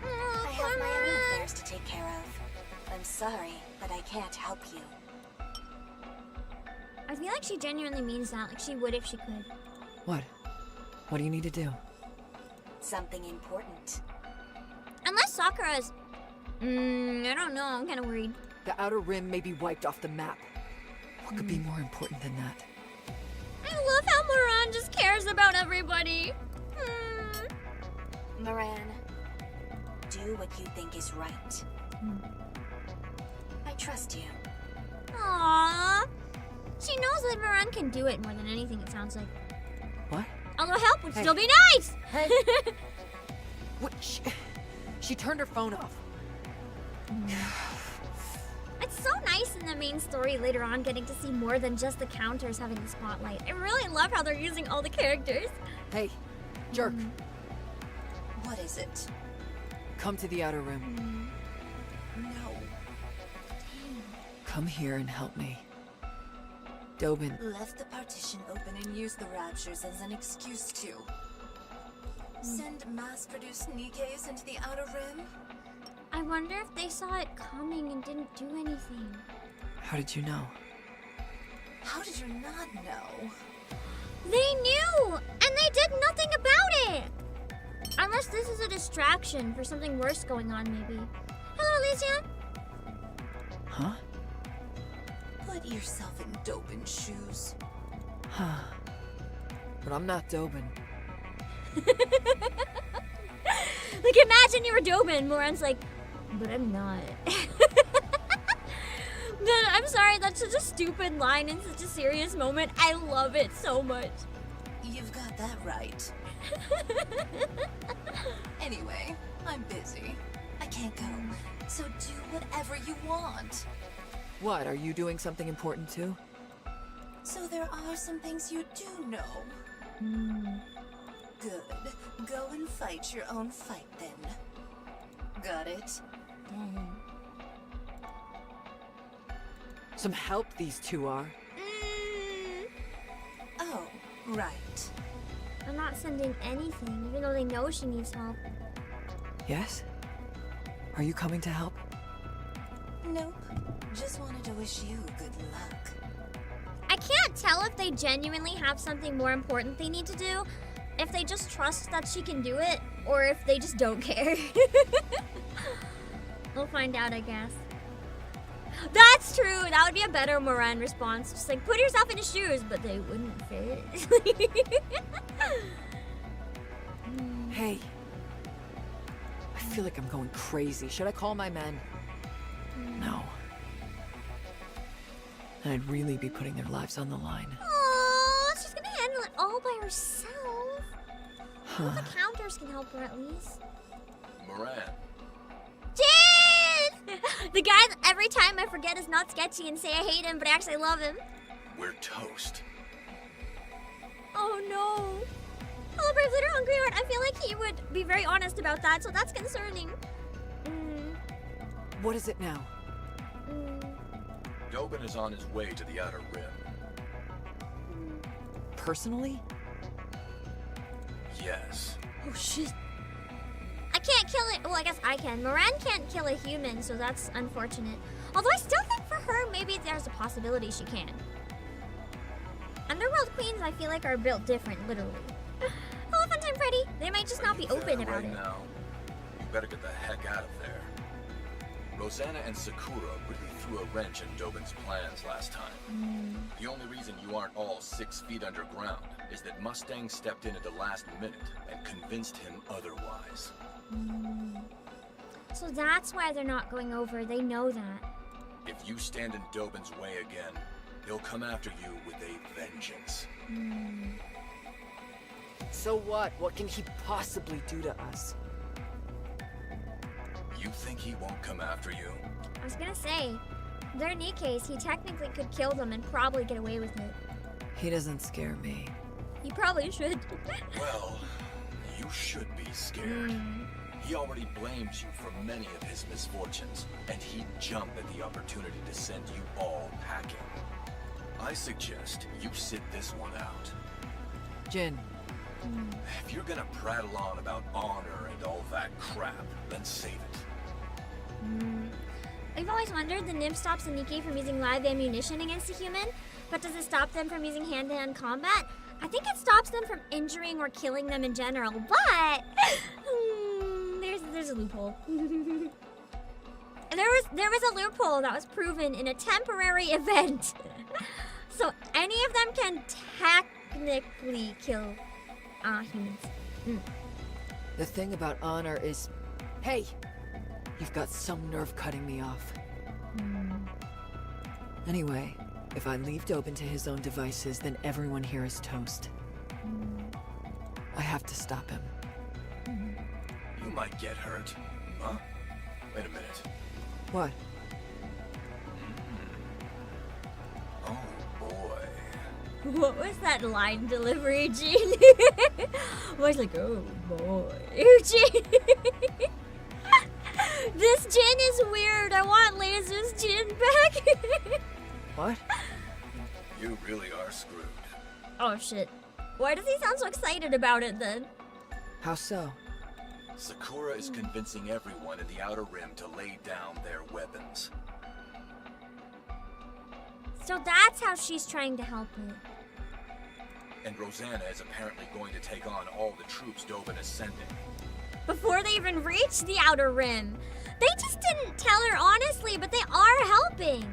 Oh,
I have my own affairs to take care of. I'm sorry, but I can't help you.
I feel like she genuinely means that. Like she would if she could.
What? What do you need to do?
Something important.
Unless Sakura's... I don't know. I'm kind of worried.
The Outer Rim may be wiped off the map. What could be more important than that?
I love how Moran just cares about everybody.
Moran, do what you think is right. I trust you.
Aww. She knows that Moran can do it more than anything, it sounds like.
What?
Although help would
Hey.
still be nice!
Hey! What? She turned her phone off.
It's so nice in the main story later on getting to see more than just the counters having the spotlight. I really love how they're using all the characters.
Hey, jerk.
What is it?
Come to the Outer Rim.
No.
Come here and help me. Dobin,
Left the partition open and used the raptures as an excuse to send mass-produced NIKKEs into the Outer Rim?
I wonder if they saw it coming and didn't do anything.
how did you know?
How did you not know?
They knew! And they did nothing about it! Unless this is a distraction for something worse going on, maybe. Hello, Alicia.
Huh?
Put yourself in Dobin's shoes.
Huh. But I'm not Dobin.
Like, imagine you were Dobin. Moran's like, but I'm not. No, I'm sorry, that's such a stupid line in such a serious moment. I love it so much.
You've got that right. Anyway, I'm busy. I can't go. So do whatever you want.
What, are you doing something important too?
So there are some things you do know. Good. Go and fight your own fight then. Got it?
Some help these two are.
Oh, right.
I'm not sending anything, even though they know she needs help.
Yes? Are you coming to help?
Nope. Just wanted to wish you good luck.
I can't tell if they genuinely have something more important they need to do, if they just trust that she can do it, or if they just don't care. We'll find out, I guess. That's true. That would be a better Moran response. Just like, put yourself in his shoes, but they wouldn't fit.
Hey. I feel like I'm going crazy. Should I call my men? No. And I'd really be putting their lives on the line.
Aww, she's gonna handle it all by herself. Well,
Huh.
the counters can help her at least.
Moran.
Jin! The guy that every time I forget is not sketchy and say I hate him, but I actually love him.
We're toast.
Oh no. Hello, Brave Leader Hungry Heart. I feel like he would be very honest about that, so that's concerning.
What is it now?
Dobin is on his way to the Outer Rim.
Personally?
Yes.
Oh shit. I can't kill it. Well, I guess I can. Moran can't kill a human, so that's unfortunate. Although I still think for her, maybe there's a possibility she can. Underworld queens, I feel like, are built different, literally. Hello, Funtime Freddy. They might just not be open about it.
Now, you better get the heck out of there. Rosanna and Sakura really threw a wrench in Dobin's plans last time. The only reason you aren't all 6 feet underground is that Mustang stepped in at the last minute and convinced him otherwise.
So that's why they're not going over. They know that.
If you stand in Dobin's way again, he'll come after you with a vengeance.
So what? What can he possibly do to us?
You think he won't come after you?
I was gonna say, they're NIKKEs. He technically could kill them and probably get away with it.
He doesn't scare me.
He probably should.
Well, you should be scared. He already blames you for many of his misfortunes, and he'd jump at the opportunity to send you all packing. I suggest you sit this one out.
Jin.
If you're gonna prattle on about honor and all that crap, then save it.
I've always wondered, the nymph stops a NIKKE from using live ammunition against a human, but does it stop them from using hand-to-hand combat? I think it stops them from injuring or killing them in general, but there's a loophole. There was a loophole that was proven in a temporary event. So any of them can technically kill humans.
The thing about honor is... Hey! You've got some nerve cutting me off. Anyway, if I leave Dobin to his own devices, then everyone here is toast. I have to stop him.
You might get hurt. Huh? Wait a minute.
What?
Oh boy.
What was that line delivery, Jean? I was like, oh boy. Jean. This Jin is weird. I want Lasers Jin back.
What?
You really are screwed.
Oh shit. Why does he sound so excited about it then?
How so?
Sakura is convincing everyone in the Outer Rim to lay down their weapons.
So that's how she's trying to help me.
And Rosanna is apparently going to take on all the troops Dobin is sending.
before they even reach the outer rim. They just didn't tell her honestly, but they are helping.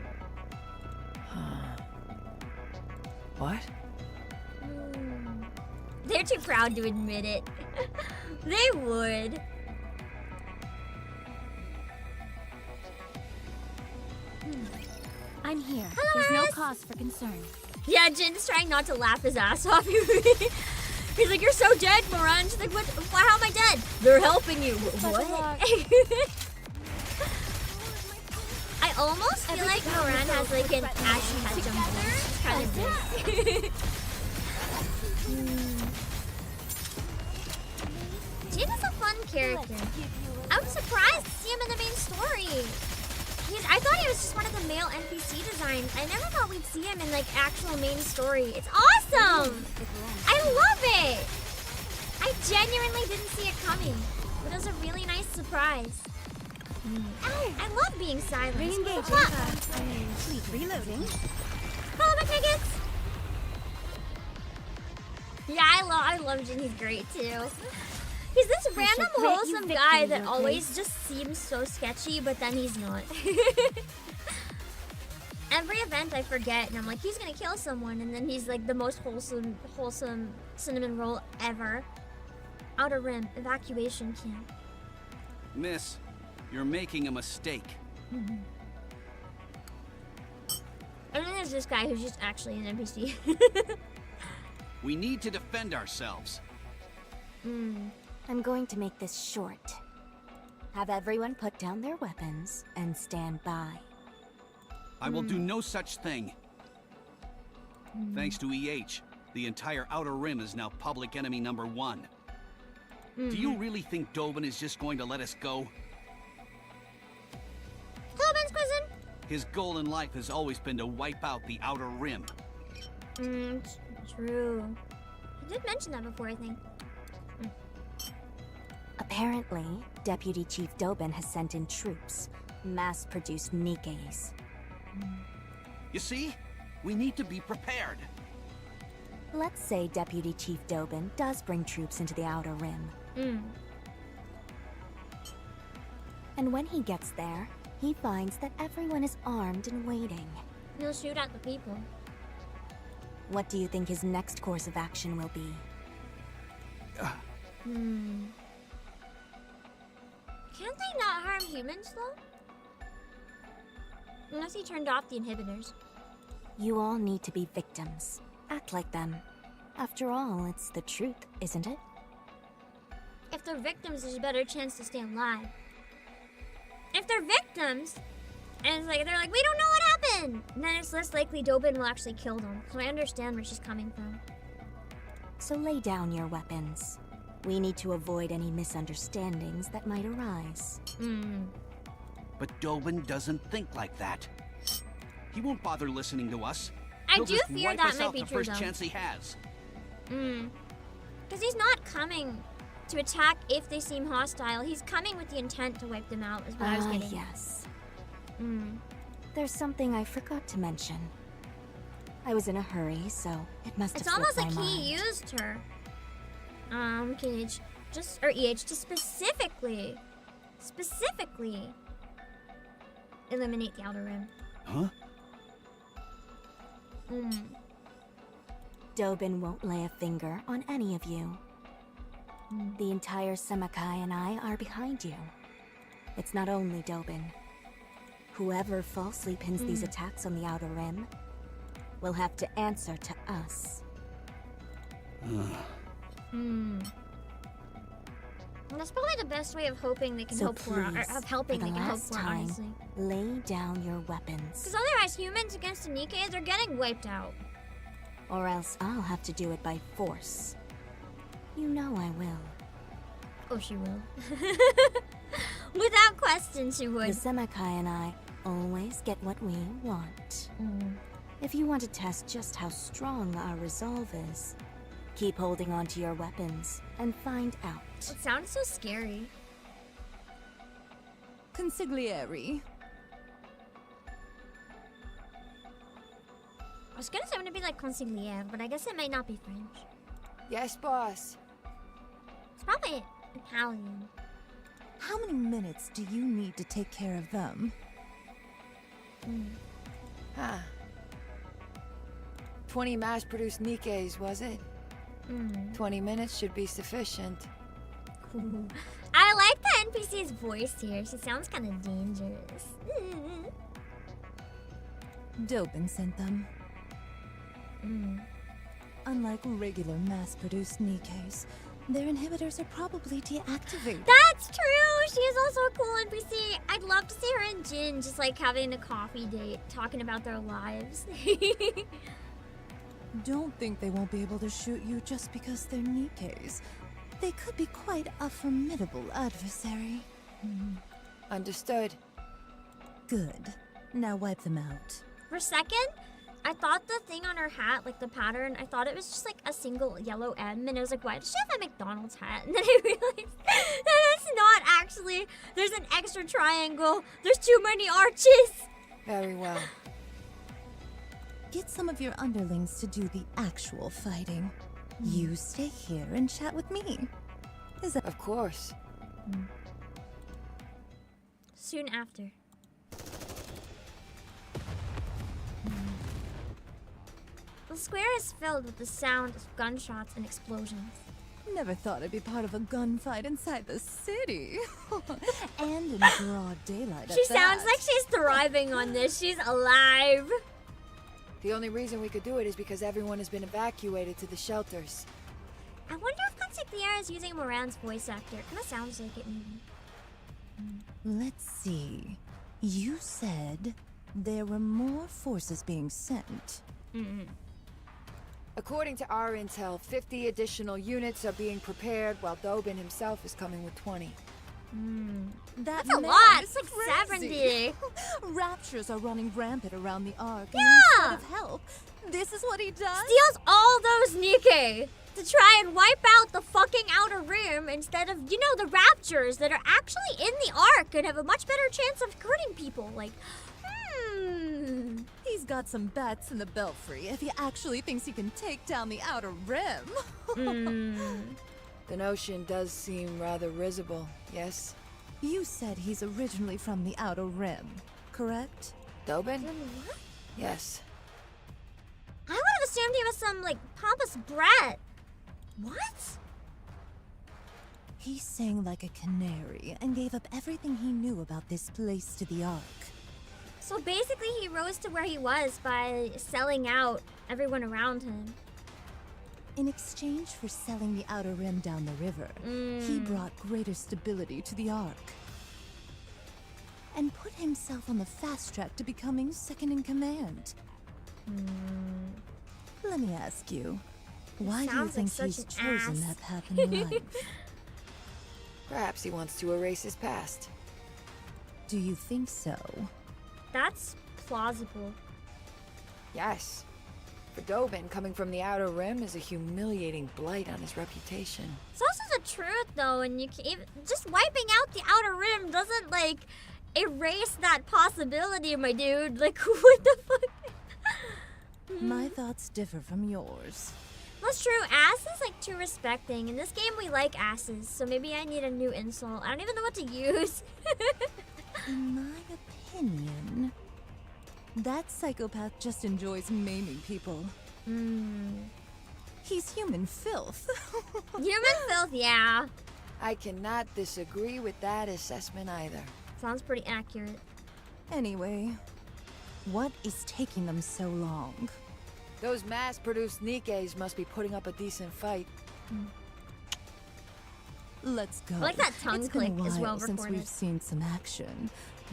What?
They're too proud to admit it. They would.
I'm here.
Hello,
There's no
Iris.
cause for concern.
Yeah, Jin's trying not to laugh his ass off. He's like, you're so dead, Moran. She's like, what? How am I dead? They're helping you. What? I almost feel like Moran has like an Ashy Ketchum voice. Kind of Jin is a fun character. I was surprised to see him in the main story. I thought he was just one of the male NPC designs. I never thought we'd see him in like actual main story. It's awesome! I love it! I genuinely didn't see it coming. But it was a really nice surprise. I love being silent.
Re-engaging. Reloading.
Hello, my tickets! Yeah, I love Jin. He's great too. He's this random
grant you
wholesome
victory,
guy that
your
always
grace.
just seems so sketchy, but then he's not. Every event I forget, and I'm like, he's gonna kill someone, and then he's like the most wholesome cinnamon roll ever. Outer Rim, evacuation camp.
Miss, you're making a mistake.
And then there's this guy who's just actually an NPC.
We need to defend ourselves.
I'm going to make this short. Have everyone put down their weapons and stand by.
I will do no such thing. Thanks to EH, the entire Outer Rim is now public enemy number 1. Do you really think Dobin is just going to let us go?
Hello, Ben's cousin.
His goal in life has always been to wipe out the Outer Rim.
True. He did mention that before, I think.
Apparently, Deputy Chief Dobin has sent in troops, mass-produced NIKKEs.
You see? We need to be prepared.
Let's say Deputy Chief Dobin does bring troops into the Outer Rim. And when he gets there, he finds that everyone is armed and waiting.
He'll shoot at the people.
What do you think his next course of action will be?
Can't they not harm humans, though? Unless he turned off the inhibitors.
You all need to be victims. Act like them. After all, it's the truth, isn't it?
If they're victims, there's a better chance to stay alive. If they're victims, and it's like they're like, we don't know what happened, then it's less likely Dobin will actually kill them. So I understand where she's coming from.
So lay down your weapons. We need to avoid any misunderstandings that might arise.
But Dobin doesn't think like that. He won't bother listening to us.
I
He'll
do
just
fear
wipe
that
us
might
out
be
the
true,
first
though.
chance he has.
Because he's not coming to attack if they seem hostile. He's coming with the intent to wipe them out, is what I was getting.
Yes. There's something I forgot to mention. I was in a hurry, so it must
It's
have
almost
slipped
like
my
he
mind.
used her. EH, to specifically eliminate the Outer Rim.
Huh?
Dobin won't lay a finger on any of you. The entire Semakai and I are behind you. It's not only Dobin. Whoever falsely pins these attacks on the Outer Rim will have to answer to us.
That's probably the best way of hoping they can
So
hope for, or
please,
of helping
for
they
the
can hope
last
for,
time,
honestly.
lay down your weapons.
Because otherwise, humans against the NIKKE, they're getting wiped out.
Or else I'll have to do it by force. You know I will.
Oh, she will. Without question, she
The
would.
Semakai and I always get what we want. If you want to test just how strong our resolve is, keep holding on to your weapons and find out.
It sounds so scary.
Consigliere.
I was gonna say I'm gonna be like consigliere, but I guess it might not be French.
Yes, boss.
It's probably Italian.
How many minutes do you need to take care of them?
Huh. 20 mass-produced NIKKEs, was it? 20 minutes should be sufficient.
I like the NPC's voice here. She sounds kind of dangerous.
Dobin sent them. Unlike regular mass-produced NIKKEs, their inhibitors are probably deactivated.
That's true. She is also a cool NPC. I'd love to see her and Jin just like having a coffee date, talking about their lives.
Don't think they won't be able to shoot you just because they're NIKKEs. They could be quite a formidable adversary.
Understood.
Good. Now wipe them out.
For a second, I thought the thing on her hat, like the pattern, I thought it was just like a single yellow M, and I was like, why does she have a McDonald's hat? And then I realized that it's not actually. There's an extra triangle. There's too many arches.
Very well.
Get some of your underlings to do the actual fighting. You stay here and chat with me. Is that...
Of course.
Soon after. The square is filled with the sound of gunshots and explosions.
Never thought I'd be part of a gunfight inside the city. And in broad daylight at
She sounds
that.
like she's thriving on this. She's alive.
The only reason we could do it is because everyone has been evacuated to the shelters.
I wonder if Consigliere is using Moran's voice actor. It kind of sounds like it, maybe.
Let's see. You said there were more forces being sent.
According to our intel, 50 additional units are being prepared, while Dobin himself is coming with 20.
That's
a lot. It's like 70.
Raptures are running rampant around the Ark.
Yeah.
And instead of help, this is what he does?
Steals all those NIKKE to try and wipe out the fucking outer rim instead of, you know, the Raptures that are actually in the Ark and have a much better chance of hurting people. Like,
He's got some bats in the belfry if he actually thinks he can take down the outer rim.
The notion does seem rather risible, yes?
You said he's originally from the outer rim, correct?
Dobin?
What?
Yes.
I would have assumed he was some, like, pompous brat. What?
He sang like a canary and gave up everything he knew about this place to the Ark.
So basically he rose to where he was by selling out everyone around him.
In exchange for selling the outer rim down the river, he brought greater stability to the Ark. And put himself on the fast track to becoming second in command. Let me ask you, why do you
sounds like
think
such
he's
an
chosen
ass.
that path in life?
Perhaps he wants to erase his past.
Do you think so?
That's plausible.
Yes. For Dobin, coming from the Outer Rim is a humiliating blight on his reputation.
It's also the truth, though, and you can even, just wiping out the outer rim doesn't, like, erase that possibility, my dude. Like, what the fuck?
My thoughts differ from yours.
That's true. Ass is, like, too respecting. In this game, we like asses, so maybe I need a new insult. I don't even know what to use.
In my opinion, that psychopath just enjoys maiming people. He's human filth.
Human filth, yeah.
I cannot disagree with that assessment either.
Sounds pretty accurate.
Anyway, what is taking them so long?
Those mass-produced NIKKEs must be putting up a decent fight.
Let's go.
I like that tongue
It's been a
click is well
while since
recorded.
we've seen some action.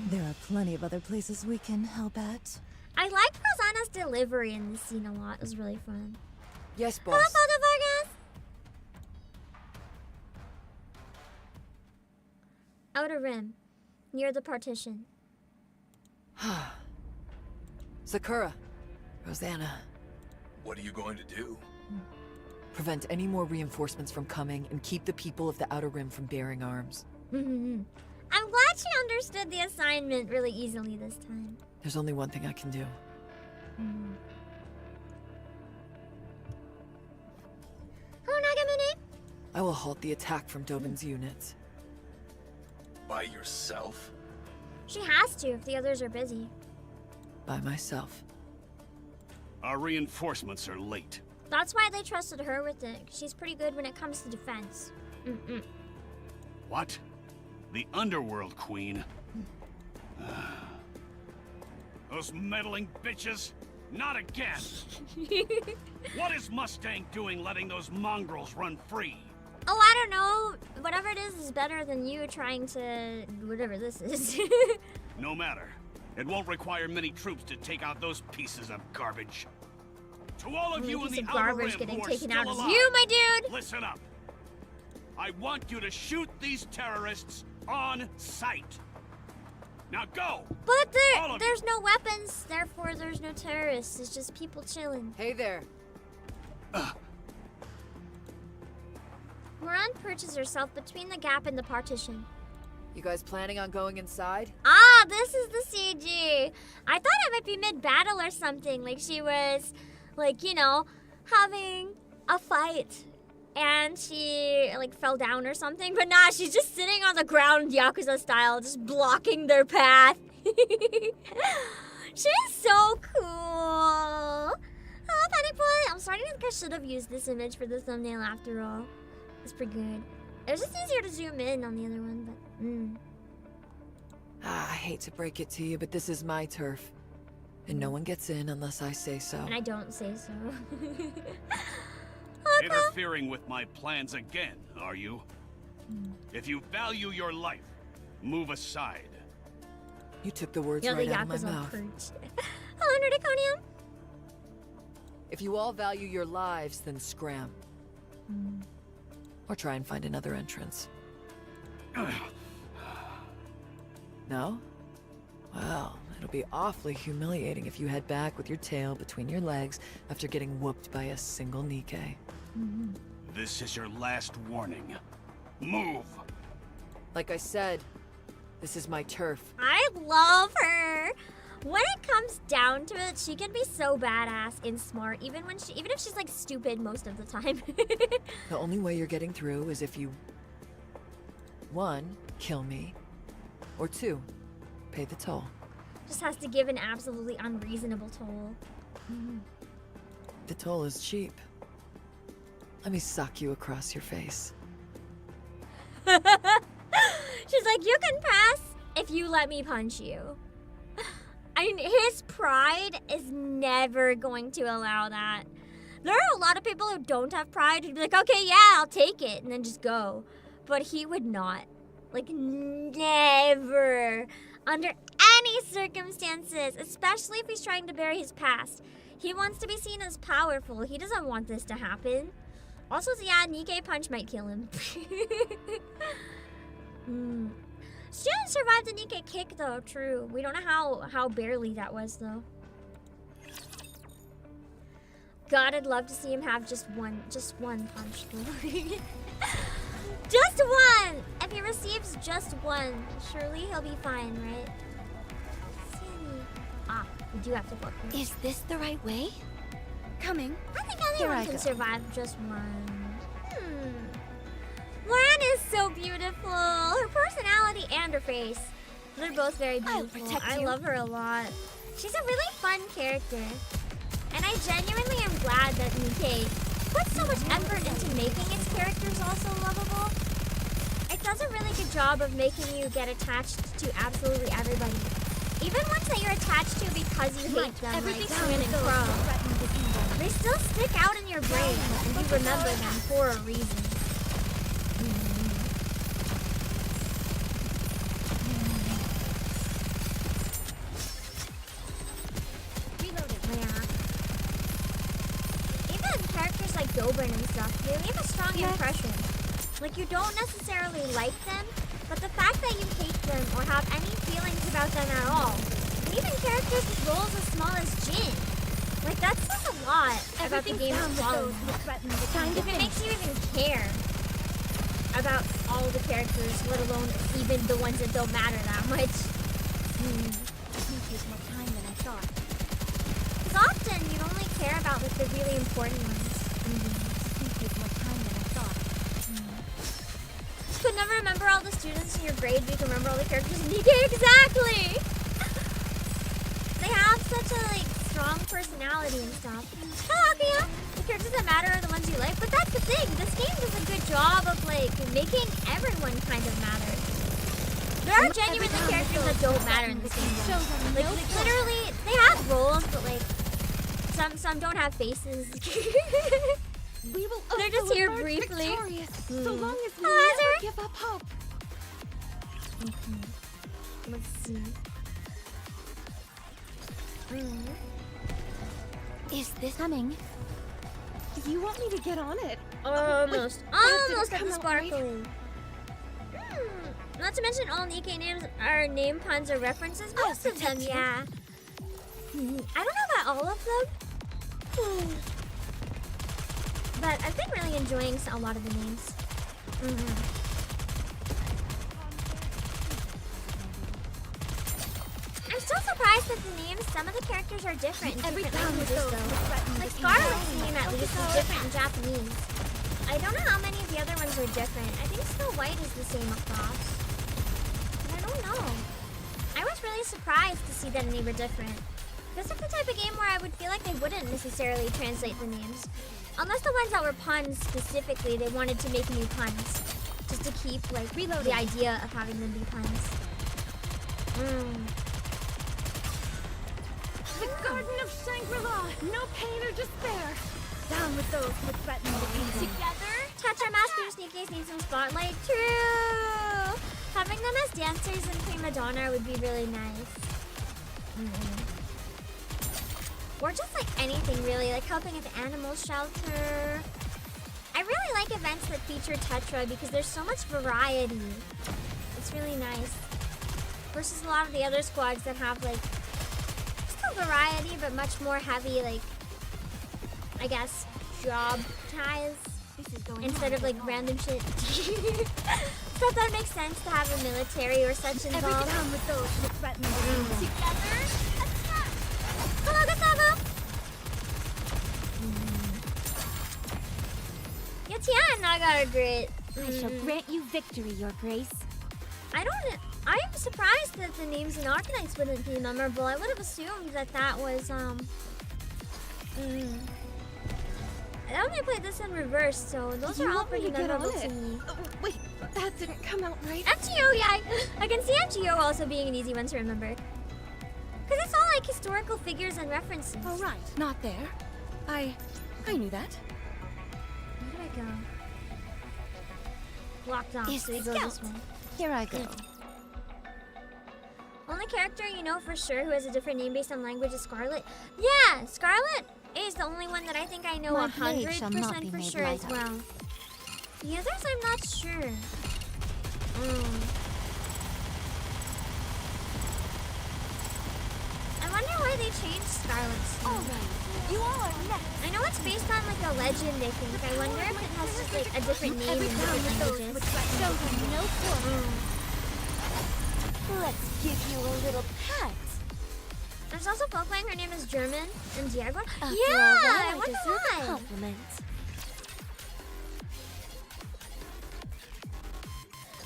There are plenty of other places we can help at.
I liked Rosanna's delivery in this scene a lot. It was really fun.
Yes,
Hello,
boss.
Photo Vargas! Outer rim, near the partition.
Sakura. Rosanna.
What are you going to do?
Prevent any more reinforcements from coming and keep the people of the Outer Rim from bearing arms.
I'm glad she understood the assignment really easily this time.
There's only one thing I can do.
Oh, Nagamune?
I will halt the attack from Dobin's units.
By yourself?
She has to if the others are busy.
By myself.
Our reinforcements are late.
That's why they trusted her with it. She's pretty good when it comes to defense.
What? The Underworld Queen? Those meddling bitches? Not again! What is Mustang doing letting those mongrels run free?
Oh, I don't know. Whatever it is better than you trying to... whatever this is.
No matter. It won't require many troops to take out those pieces of garbage. To all of you in the Outer Rim
getting
who are
taken
still
out is
alive,
you, my dude!
listen up. I want you to shoot these terrorists on sight. Now go!
But
All of
there's no weapons, therefore there's no terrorists. It's just people chilling.
Hey there.
Moran perches herself between the gap and the partition.
You guys planning on going inside?
Ah, this is the CG. I thought it might be mid-battle or something. Like she was, like, you know, having a fight. And she, like, fell down or something. But nah, she's just sitting on the ground, Yakuza style, just blocking their path. She's so cool. Oh, Panic Boy. I'm starting to think I should have used this image for the thumbnail after all. It's pretty good. It was just easier to zoom in on the other one, but...
I hate to break it to you, but this is my turf. And no one gets in unless I say so.
And I don't say so.
Interfering with my plans again, are you? If you value your life, move aside.
You took the words
Yo, the
right out of my
Yakuza
mouth.
perch. Hello, Nerdiconium.
If you all value your lives, then scram. Or try and find another entrance. No? Well, it'll be awfully humiliating if you head back with your tail between your legs after getting whooped by a single NIKKE.
This is your last warning. Move!
Like I said, this is my turf.
I love her. When it comes down to it, she can be so badass and smart, even if she's like stupid most of the time.
The only way you're getting through is if you 1, kill me, or 2, pay the toll.
Just has to give an absolutely unreasonable toll.
The toll is cheap. Let me sock you across your face.
She's like, you can pass if you let me punch you. I mean, his pride is never going to allow that. There are a lot of people who don't have pride who'd be like, okay, yeah, I'll take it, and then just go. But he would not. Like, never. Under any circumstances, especially if he's trying to bury his past. He wants to be seen as powerful. He doesn't want this to happen. Also, yeah, NIKKE punch might kill him. She didn't survive the NIKKE kick, though. True. We don't know how barely that was, though. God, I'd love to see him have just one punch, though. Just one! If he receives just one, surely he'll be fine, right? Ah, we do have to look.
Is this the right way? Coming.
I think
Here
anyone
I
can
go.
survive just one. Moran is so beautiful. Her personality and her face. They're both very
I'll
beautiful.
protect
I
you.
love her a lot. She's a really fun character. And I genuinely am glad that NIKKE put so much effort into making its characters also lovable. It does a really good job of making you get attached to absolutely everybody. Even ones that you're attached to because you hate them, like Quinn and Crow. They still stick out in your brain, and you remember them for a reason. Yeah. Even characters like Dobin and stuff, they leave a strong impression. Like, you don't necessarily like them, but the fact that you hate them or have any feelings about them at all, and even characters with roles as small as Jin, like, that says a lot about the game's quality. If it makes you even care about all the characters, let alone even the ones that don't matter that much.
This may take more time than I thought.
Because often you only care about like the really important ones.
This may take more time than I thought.
could never remember all the students in your grade, but you can remember all the characters in NIKKE. Exactly! They have such a like strong personality and stuff. Hello, Akio! The characters that matter are the ones you like, but that's the thing. This game does a good job of like making everyone kind of matter. There are genuinely characters that don't matter in this game. Like literally, they have roles, but like some don't have faces.
We will
They're just here briefly.
So long as we
Hello,
never
Azure.
give up hope.
Let's see.
Is this coming? You want me to get on it?
Almost
didn't
at
come
the
out right.
sparkling. Not to mention all NIKKE names are name puns or references. Most of them, yeah. I don't know about all of them. But I've been really enjoying a lot of the names. I'm still surprised that the names, some of the characters are different in different languages though. Like Scarlet's name at least is different in Japanese. I don't know how many of the other ones are different. I think Snow White is the same across. But I don't know. I was really surprised to see that they were different. This is the type of game where I would feel like they wouldn't necessarily translate the names. Unless the ones that were puns specifically, they wanted to make new puns. Just to keep like the idea of having them be puns.
The Garden of Shangri-La! No pain or despair! Down with those who threaten the peace.
Together, Chacha Master's NIKKE's need some spotlight. True! Having them as dancers in Prima Donna would be really nice. Or just like anything really, like helping at the animal shelter. I really like events that feature Tetra because there's so much variety. It's really nice. Versus a lot of the other squads that have like still variety but much more heavy like I guess job ties instead of like random shit. Stuff that makes sense to have a military or such involved.
Down with those who threaten the peace.
Together, attack! Hello, Gustavo! Yatian, I got a grit.
I shall grant you victory, Your Grace.
I am surprised that the names in Arcanites wouldn't be memorable. I would have assumed that that was, I only played this in reverse, so those are all pretty memorable to me.
Wait, that didn't come out right.
MTO, yeah, I can see MTO also being an easy one to remember. Because it's all like historical figures and references.
Oh, right. Not there. I knew that.
Where do I go? Blocked off,
Is
so you
the
go this
scout.
way.
Here I go.
Only character you know for sure who has a different name based on language is Scarlet. Yeah, Scarlet is the only one that I think I know
My blade shall not
100%
be
for
made
sure as
light of.
well. The others I'm not sure. I wonder why they changed Scarlet's name.
Alright, you all are next.
I know it's based on like a legend, I think. I wonder if it has just like a different name in different languages.
Show them no quarter. Let's give you a little pat.
There's also Folklang, her name is German, and Diego.
After all
Yeah,
that,
I wonder
deserve a
why.
compliment.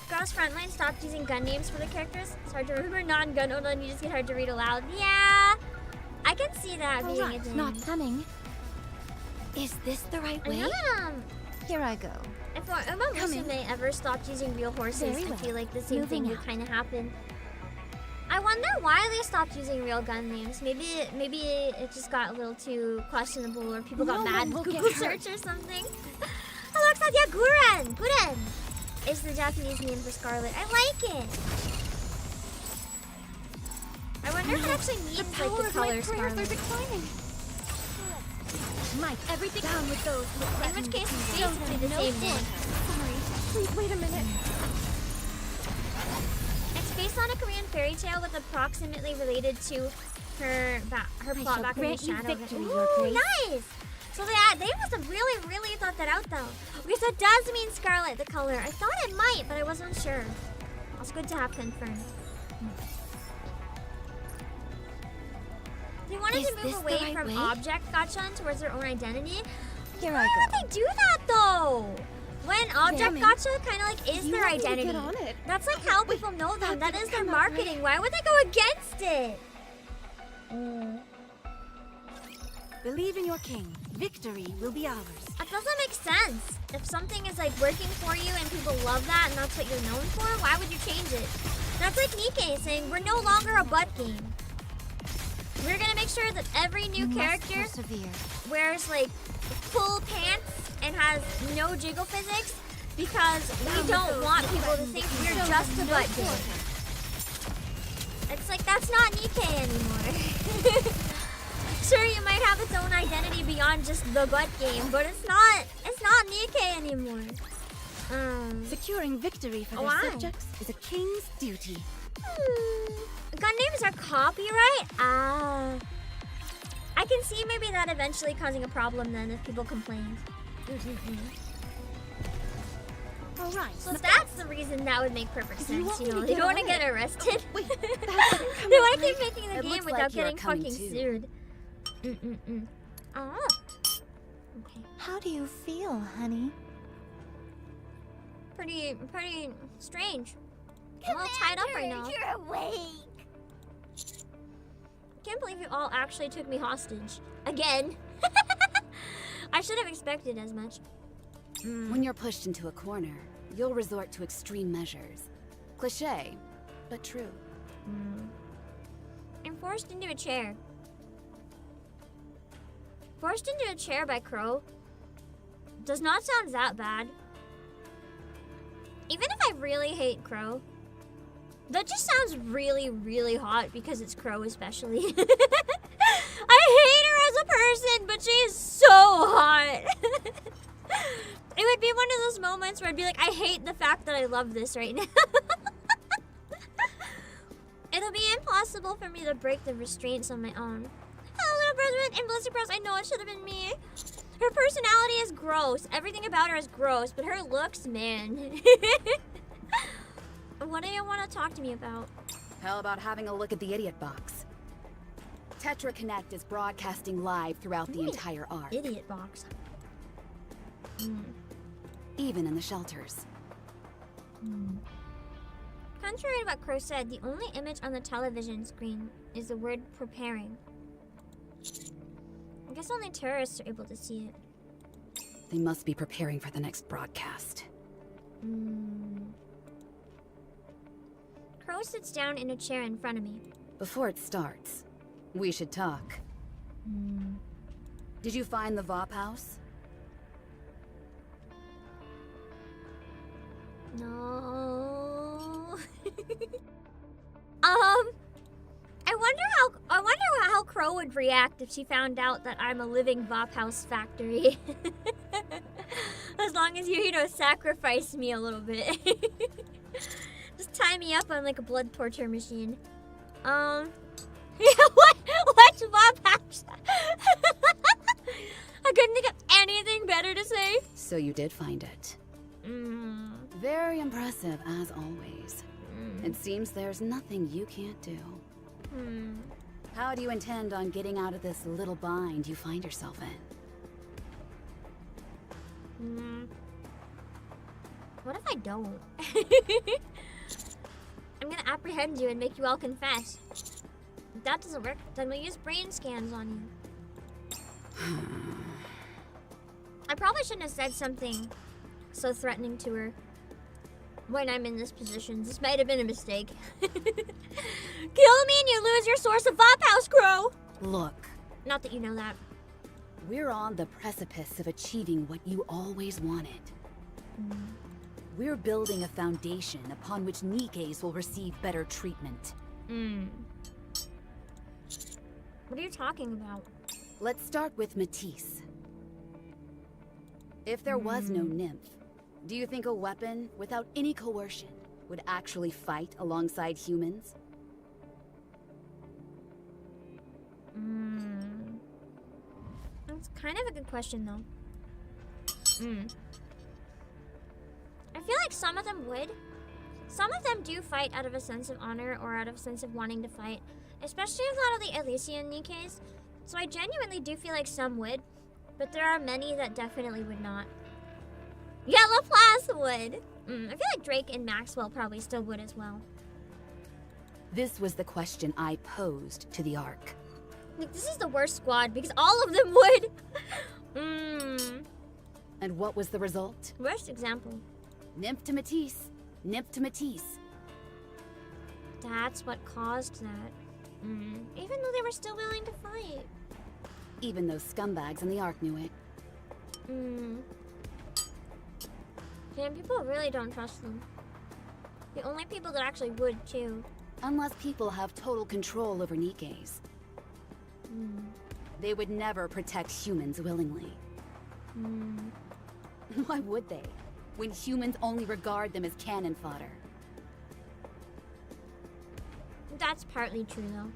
Girls Frontline stopped using gun names for the characters. It's hard to remember non-gun old and you just get hard to read aloud. Yeah, I can see that being a
Alright,
thing.
not coming. Is this the right
I
way?
know that,
Here I go.
if Uma
Coming.
Musume ever stopped using real horses,
Very
I
well.
feel like the same
Moving
thing would
out.
kind of happen. I wonder why they stopped using real gun names. Maybe it just got a little too questionable, or people got
No
mad
one will
with
get
Google
hurt.
search or something. Hello, yeah, Guren! Guren is the Japanese name for Scarlet. I like it. I wonder if it actually means
The
like
power
the
of my
color
prayers are
Scarlet.
declining. Mike, everything down with those who
In
threaten
which case,
the
it's
peace.
basically the
No
same name.
quarter. Sorry, please wait a minute.
It's based on a Korean fairy tale with approximately related to her
I
plot
shall
back in the
grant you
shadow.
victory,
Ooh,
Your Grace.
nice! So they must have really thought that out though. Okay, so it does mean Scarlet, the color. I thought it might, but I wasn't sure. It's good to have confirmed. They wanted
Is
to
this
move
the
away
right
from
way?
object gotcha towards their own identity.
Here
Why
I
would
go.
they do that though? When object
Damn it.
gacha kind of like is
You
their
want me to
identity.
get on it?
That's like how people know them. That is their
come out right.
marketing. Why would they go against it?
Believe in your king. Victory will be ours.
That doesn't make sense. If something is like working for you and people love that and that's what you're known for, why would you change it? That's like NIKKE saying we're no longer a butt game. We're gonna make sure that every new character
Persevere.
wears like full pants and has no jiggle physics because we don't want people to think we're just a butt game. It's like that's not NIKKE anymore. Sure, you might have its own identity beyond just the butt game, but it's not NIKKE anymore.
Securing victory for
Why?
their subjects is a king's duty.
Gun names are copyright? I can see maybe that eventually causing a problem then if people complain.
All right.
So that's the reason that would make perfect sense,
want
you
me
know?
to
They
get
don't want to
on
get
it?
arrested.
Wait,
They want to keep making the
It
game
looks
without
like you're
getting
coming
fucking
too.
sued. Oh. Okay.
How do you feel, honey?
Pretty strange. I'm a little tied up right now.
You're awake.
Can't believe you all actually took me hostage. Again. I should have expected as much.
When you're pushed into a corner, you'll resort to extreme measures. Cliché, but true.
I'm forced into a chair. Forced into a chair by Crow. Does not sound that bad. Even if I really hate Crow. That just sounds really, really hot because it's Crow especially. I hate her as a person, but she is so hot. It would be one of those moments where I'd be like, I hate the fact that I love this right now. It'll be impossible for me to break the restraints on my own. Hello, little brethren and Blizzard Bros. I know it should have been me. Her personality is gross. Everything about her is gross, but her looks, man. What do you want to talk to me about?
How about having a look at the idiot box? Tetra Connect is broadcasting live throughout the entire arc,
Idiot box.
even in the shelters.
Contrary to what Crow said, the only image on the television screen is the word preparing. I guess only terrorists are able to see it.
They must be preparing for the next broadcast.
Crow sits down in a chair in front of me.
Before it starts, we should talk. Did you find the VOP house?
No. I wonder how Crow would react if she found out that I'm a living VOP house factory. As long as you sacrifice me a little bit. Just tie me up on like a blood torture machine. Yeah, what's VOP house? I couldn't think of anything better to say.
So you did find it. Very impressive, as always. It seems there's nothing you can't do. How do you intend on getting out of this little bind you find yourself in?
What if I don't? I'm gonna apprehend you and make you all confess. If that doesn't work, then we'll use brain scans on you. I probably shouldn't have said something so threatening to her when I'm in this position. This might have been a mistake. Kill me and you lose your source of VOP house, Crow!
Look,
Not that you know that.
we're on the precipice of achieving what you always wanted. We're building a foundation upon which NIKKEs will receive better treatment.
What are you talking about?
Let's start with Matisse. If there was no nymph, do you think a weapon without any coercion would actually fight alongside humans?
That's kind of a good question, though. I feel like some of them would. Some of them do fight out of a sense of honor or out of a sense of wanting to fight, especially a lot of the Elysian NIKKEs. So I genuinely do feel like some would, but there are many that definitely would not. Yeah, Laplace would. I feel like Drake and Maxwell probably still would as well.
This was the question I posed to the Ark.
Like, this is the worst squad because all of them would.
And what was the result?
Worst example.
Nymph to Matisse. Nymph to Matisse.
That's what caused that. Even though they were still willing to fight.
Even those scumbags in the Ark knew it.
Damn, people really don't trust them. The only people that actually would, too.
Unless people have total control over NIKKEs. They would never protect humans willingly. Why would they? When humans only regard them as cannon fodder.
That's partly true, though.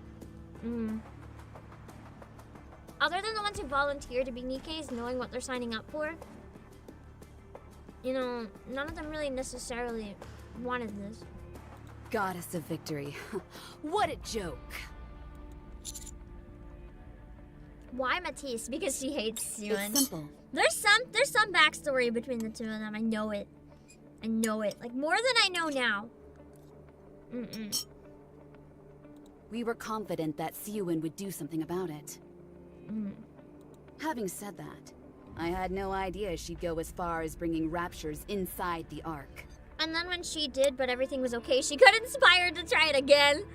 Other than the ones who volunteer to be NIKKEs, knowing what they're signing up for, you know, none of them really necessarily wanted this.
Goddess of victory. What a joke.
Why Matisse? Because she hates Suan.
It's simple.
There's some backstory between the two of them. I know it. I know it. Like, more than I know now.
We were confident that Siwon would do something about it. Having said that, I had no idea she'd go as far as bringing raptures inside the Ark.
And then when she did, but everything was okay, she got inspired to try it again.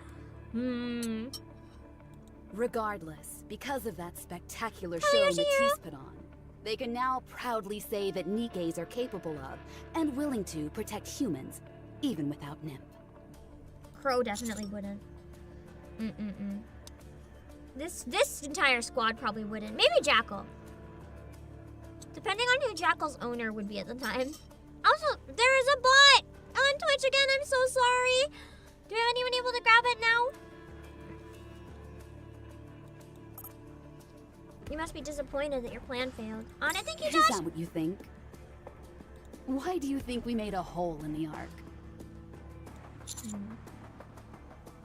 Regardless, because of that spectacular show Matisse put on, they can now proudly say that NIKKEs are capable of and willing to protect humans, even without Nymph.
Crow definitely wouldn't. This entire squad probably wouldn't. Maybe Jackal. Depending on who Jackal's owner would be at the time. Also, there is a bot on Twitch again. I'm so sorry. Do we have anyone able to grab it now? You must be disappointed that your plan failed. On it, thank you, Josh.
Is that what you think? Why do you think we made a hole in the Ark?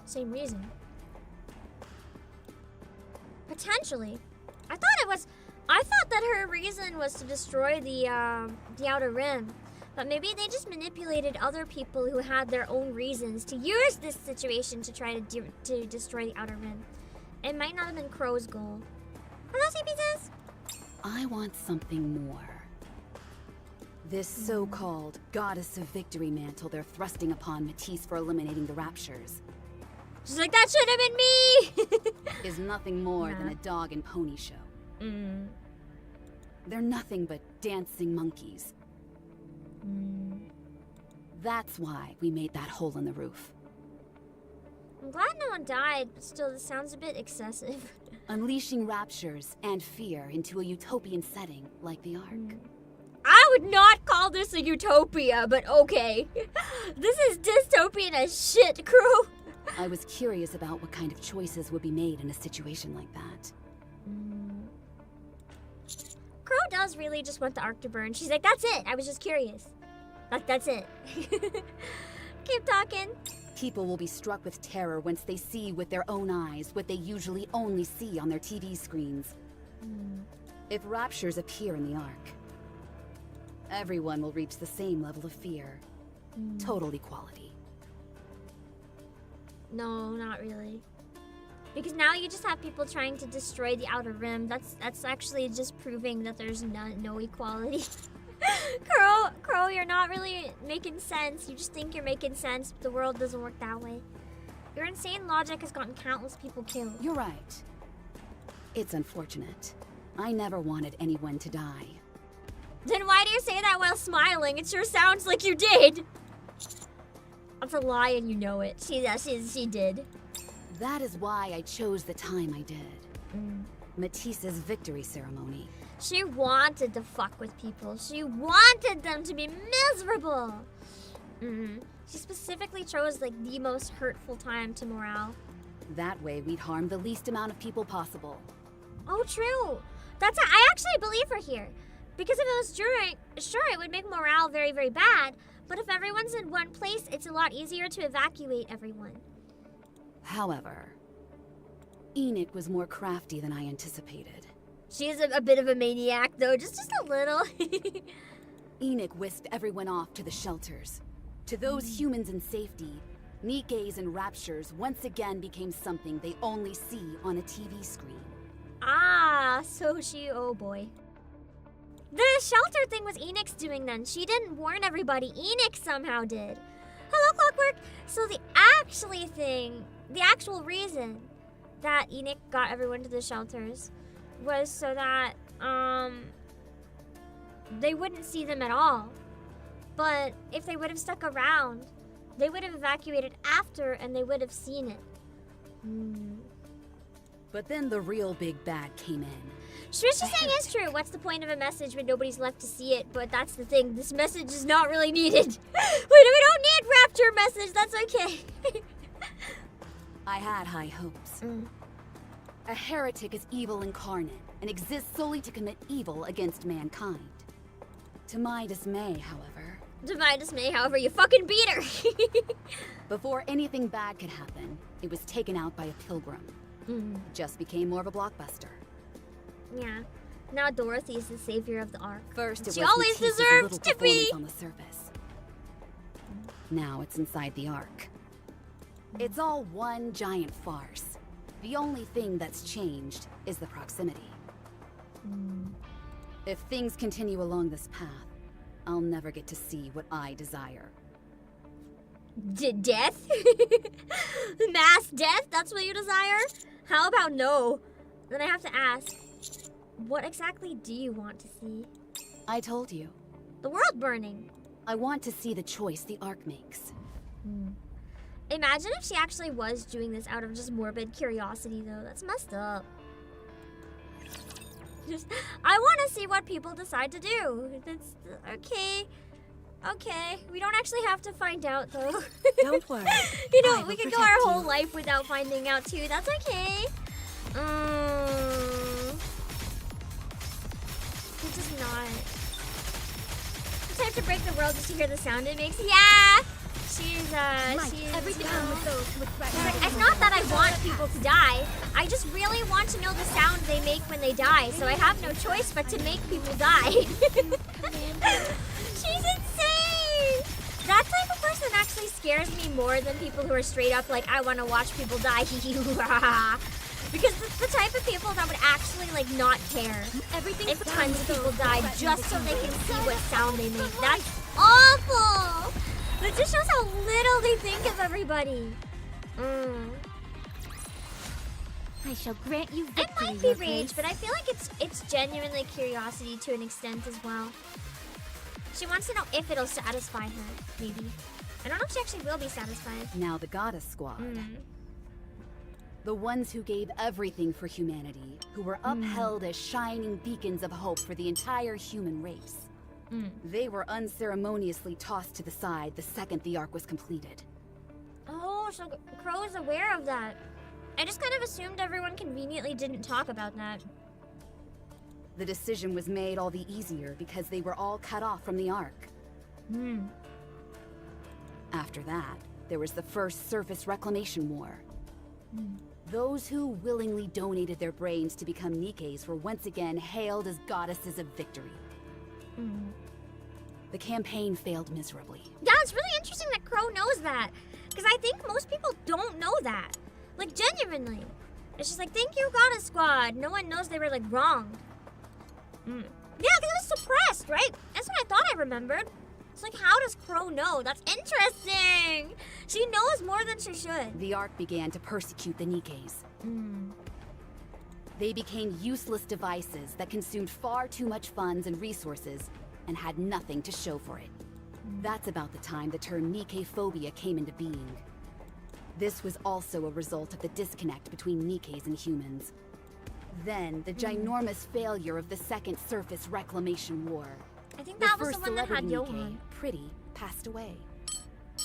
Same reason. Potentially. I thought that her reason was to destroy the Outer Rim. But maybe they just manipulated other people who had their own reasons to use this situation to try to destroy the Outer Rim. It might not have been Crow's goal. Hello, CP's.
I want something more. This so-called Goddess of Victory mantle they're thrusting upon Matisse for eliminating the raptures.
She's like, that should have been me!
Is nothing more than a dog and pony show. They're nothing but dancing monkeys. That's why we made that hole in the roof.
I'm glad no one died, but still, this sounds a bit excessive.
Unleashing raptures and fear into a utopian setting like the Ark.
I would not call this a utopia, but okay. This is dystopian as shit, Crew.
I was curious about what kind of choices would be made in a situation like that.
Crow does really just want the Ark to burn. She's like, that's it. I was just curious. That's it. Keep talking.
People will be struck with terror once they see with their own eyes what they usually only see on their TV screens. If raptures appear in the Ark, everyone will reach the same level of fear. Total equality.
No, not really. Because now you just have people trying to destroy the Outer Rim. That's actually just proving that there's no equality. Crow, you're not really making sense. You just think you're making sense, but the world doesn't work that way. Your insane logic has gotten countless people killed.
You're right. It's unfortunate. I never wanted anyone to die.
Then why do you say that while smiling? It sure sounds like you did. That's a lie and you know it. She did.
That is why I chose the time I did. Matisse's victory ceremony.
She wanted to fuck with people. She wanted them to be miserable. She specifically chose like the most hurtful time to morale.
That way we'd harm the least amount of people possible.
Oh, true. I actually believe her here. Because if it was during, sure, it would make morale very, very bad. But if everyone's in one place, it's a lot easier to evacuate everyone.
However, Enoch was more crafty than I anticipated.
She is a bit of a maniac, though, just a little.
ETIQUETTE whisked everyone off to the shelters. To those humans in safety, Nikke's and raptures once again became something they only see on a TV screen.
Ah, so oh boy. The shelter thing was ETIQUETTE's doing then. She didn't warn everybody. ETIQUETTE somehow did. Hello, Clockwork. So the actual reason that ETIQUETTE got everyone to the shelters was so that, they wouldn't see them at all. But if they would have stuck around, they would have evacuated after and they would have seen it.
But then the real big bad came in.
What she's saying is true. What's the point of a message when nobody's left to see it? But that's the thing. This message is not really needed. We don't need rapture message. That's okay.
I had high hopes. A heretic is evil incarnate and exists solely to commit evil against mankind. To my dismay, however...
To my dismay, however, you fucking beat her.
Before anything bad could happen, it was taken out by a pilgrim. Just became more of a blockbuster.
Yeah. Now Dorothy's the savior of the Ark.
First, it
she
was
always
Matisse's
deserved
little
to be.
performance on the surface. Now it's inside the Ark. It's all one giant farce. The only thing that's changed is the proximity. If things continue along this path, I'll never get to see what I desire.
Death? Mass death? That's what you desire? How about no? Then I have to ask, what exactly do you want to see?
I told you.
The world burning.
I want to see the choice the Ark makes.
Imagine if she actually was doing this out of just morbid curiosity, though. That's messed up. I want to see what people decide to do. That's okay. Okay, we don't actually have to find out, though.
Don't worry.
You know,
I
we
will
could go our
protect
whole
you.
life without finding out, too. That's okay. It's just not. The type to break the world just to hear the sound it makes. Yeah! She's
Everything done with those with
It's not that I want people to die. I just really want to know the sound they make when they die, so I have no choice but to make people die. She's insane! That type of person actually scares me more than people who are straight up like, I want to watch people die. Because it's the type of people that would actually like not care if tons of people died just so they can see what sound they make. That's awful! That just shows how little they think of everybody.
I shall grant you
It
victory,
might be
Your
rage,
Grace.
but I feel like it's genuinely curiosity to an extent as well. She wants to know if it'll satisfy her, maybe. I don't know if she actually will be satisfied.
Now the Goddess Squad. The ones who gave everything for humanity, who were upheld as shining beacons of hope for the entire human race. They were unceremoniously tossed to the side the second the Ark was completed.
Oh, so Crow is aware of that. I just kind of assumed everyone conveniently didn't talk about that.
The decision was made all the easier because they were all cut off from the Ark. After that, there was the first surface reclamation war. Those who willingly donated their brains to become Nikkes were once again hailed as goddesses of victory. The campaign failed miserably.
Yeah, it's really interesting that Crow knows that. Because I think most people don't know that. Like, genuinely. It's just like, thank you, Goddess Squad. No one knows they were, like, wronged. Yeah, because it was suppressed, right? That's what I thought I remembered. It's like, how does Crow know? That's interesting. She knows more than she should.
The Ark began to persecute the Nikkes. They became useless devices that consumed far too much funds and resources and had nothing to show for it. That's about the time the term Nikke-phobia came into being. This was also a result of the disconnect between Nikkes and humans. Then, the ginormous failure of the Second Surface Reclamation War.
I think
The
that was
first
the one that had
celebrity Nikke,
Johan.
Pretty, passed away.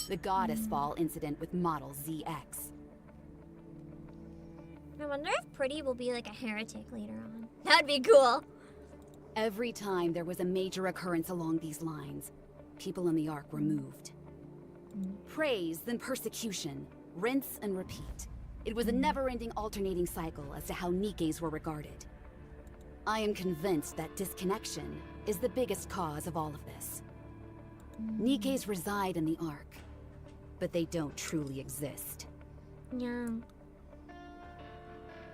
The Goddess Fall incident with Model ZX.
I wonder if Pretty will be like a heretic later on. That'd be cool.
Every time there was a major occurrence along these lines, people in the Ark were moved. Praise, then persecution, rinse and repeat. It was a never-ending alternating cycle as to how Nikkes were regarded. I am convinced that disconnection, is the biggest cause of all of this. Nikkes reside in the Ark, but they don't truly exist.
Yeah.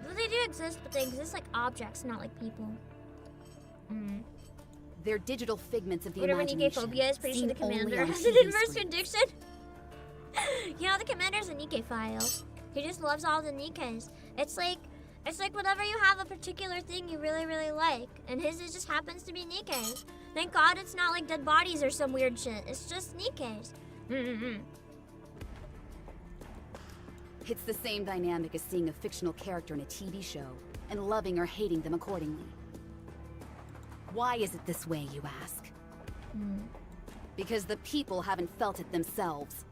Well, they do exist, but they exist like objects, not like people.
They're digital figments of the
Whatever
imagination.
Nikke phobia is, pretty sure the
seen only
commander
on
has an
TV
inverse
screens.
addiction. You know, the commander's a Nikke file. He just loves all the Nikkes. It's like whenever you have a particular thing you really, really like, and his just happens to be Nikkes. Thank God it's not like dead bodies or some weird shit. It's just Nikkes.
It's the same dynamic as seeing a fictional character in a TV show and loving or hating them accordingly. Why is it this way, you ask? Because the people haven't felt it themselves.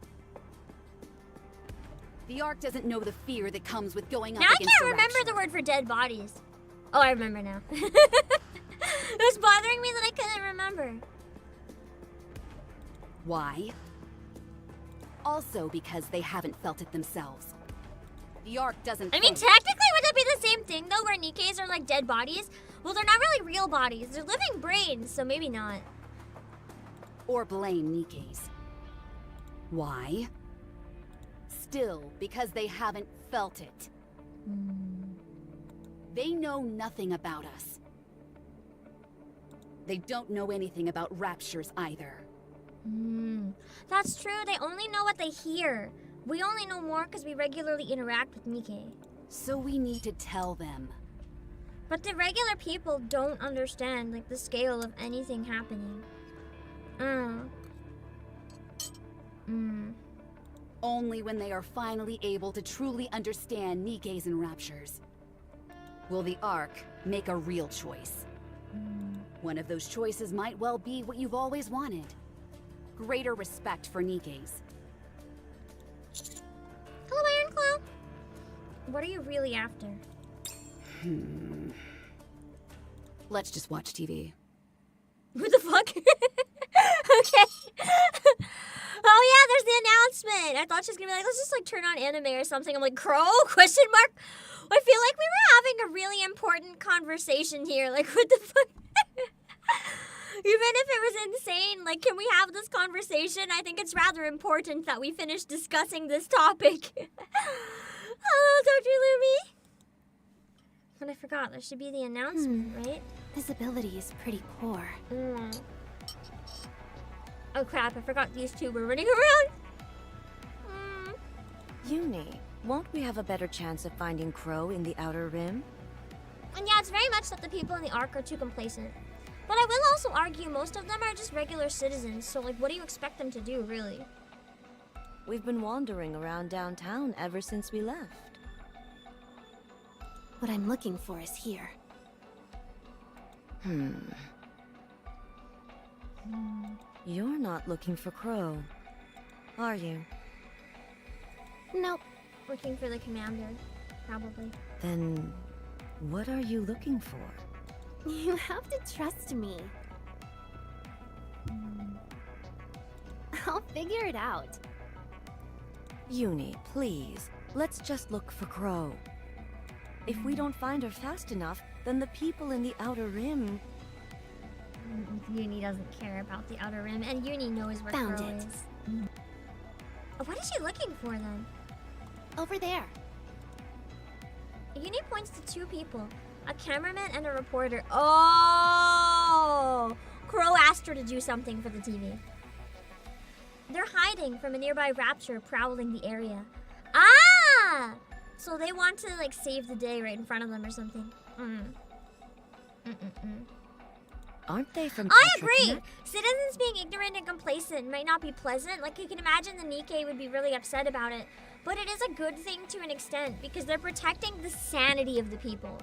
The Ark doesn't know the fear that comes with going up
Now I
against
can't remember
Rapture.
the word for dead bodies. Oh, I remember now. It was bothering me that I couldn't remember.
Why? Also because they haven't felt it themselves. The Ark doesn't
I mean,
think.
technically, would that be the same thing, though, where Nikkes are like dead bodies? Well, they're not really real bodies. They're living brains, so maybe not.
Or blame Nikkes. Why? Still, because they haven't felt it. They know nothing about us. They don't know anything about raptures either.
That's true. They only know what they hear. We only know more because we regularly interact with Nikke.
So we need to tell them.
But the regular people don't understand, like, the scale of anything happening.
Only when they are finally able to truly understand Nikkes and raptures will the Ark make a real choice. One of those choices might well be what you've always wanted. Greater respect for Nikkes.
Hello, Ironclaw. What are you really after?
Let's just watch TV.
What the fuck? Okay. Oh yeah, there's the announcement. I thought she was gonna be like, let's just like turn on anime or something. I'm like, Crow? Question mark? I feel like we were having a really important conversation here. Like, what the fuck? Even if it was insane, like, can we have this conversation? I think it's rather important that we finish discussing this topic. Hello, Dr. Lumi. But I forgot, there should be the announcement, right?
Visibility is pretty poor.
Oh crap, I forgot these two were running around.
Uni, won't we have a better chance of finding Crow in the Outer Rim?
And yeah, it's very much that the people in the Ark are too complacent. But I will also argue most of them are just regular citizens, so like, what do you expect them to do, really?
We've been wandering around downtown ever since we left. What I'm looking for is here. You're not looking for Crow, are you?
Nope. Looking for the commander, probably.
Then, what are you looking for?
You have to trust me. I'll figure it out.
Uni, please, let's just look for Crow. If we don't find her fast enough, then the people in the Outer Rim...
Uni doesn't care about the Outer Rim, and Uni knows where
Found
Crow
it.
is. What is she looking for, then?
Over there.
Uni points to two people. A cameraman and a reporter. Oh! Crow asked her to do something for the TV. They're hiding from a nearby rapture prowling the area. Ah! So they want to, like, save the day right in front of them or something.
Aren't they from
I agree!
Chatterbox?
Citizens being ignorant and complacent might not be pleasant. Like, you can imagine the Nikke would be really upset about it. But it is a good thing to an extent, because they're protecting the sanity of the people.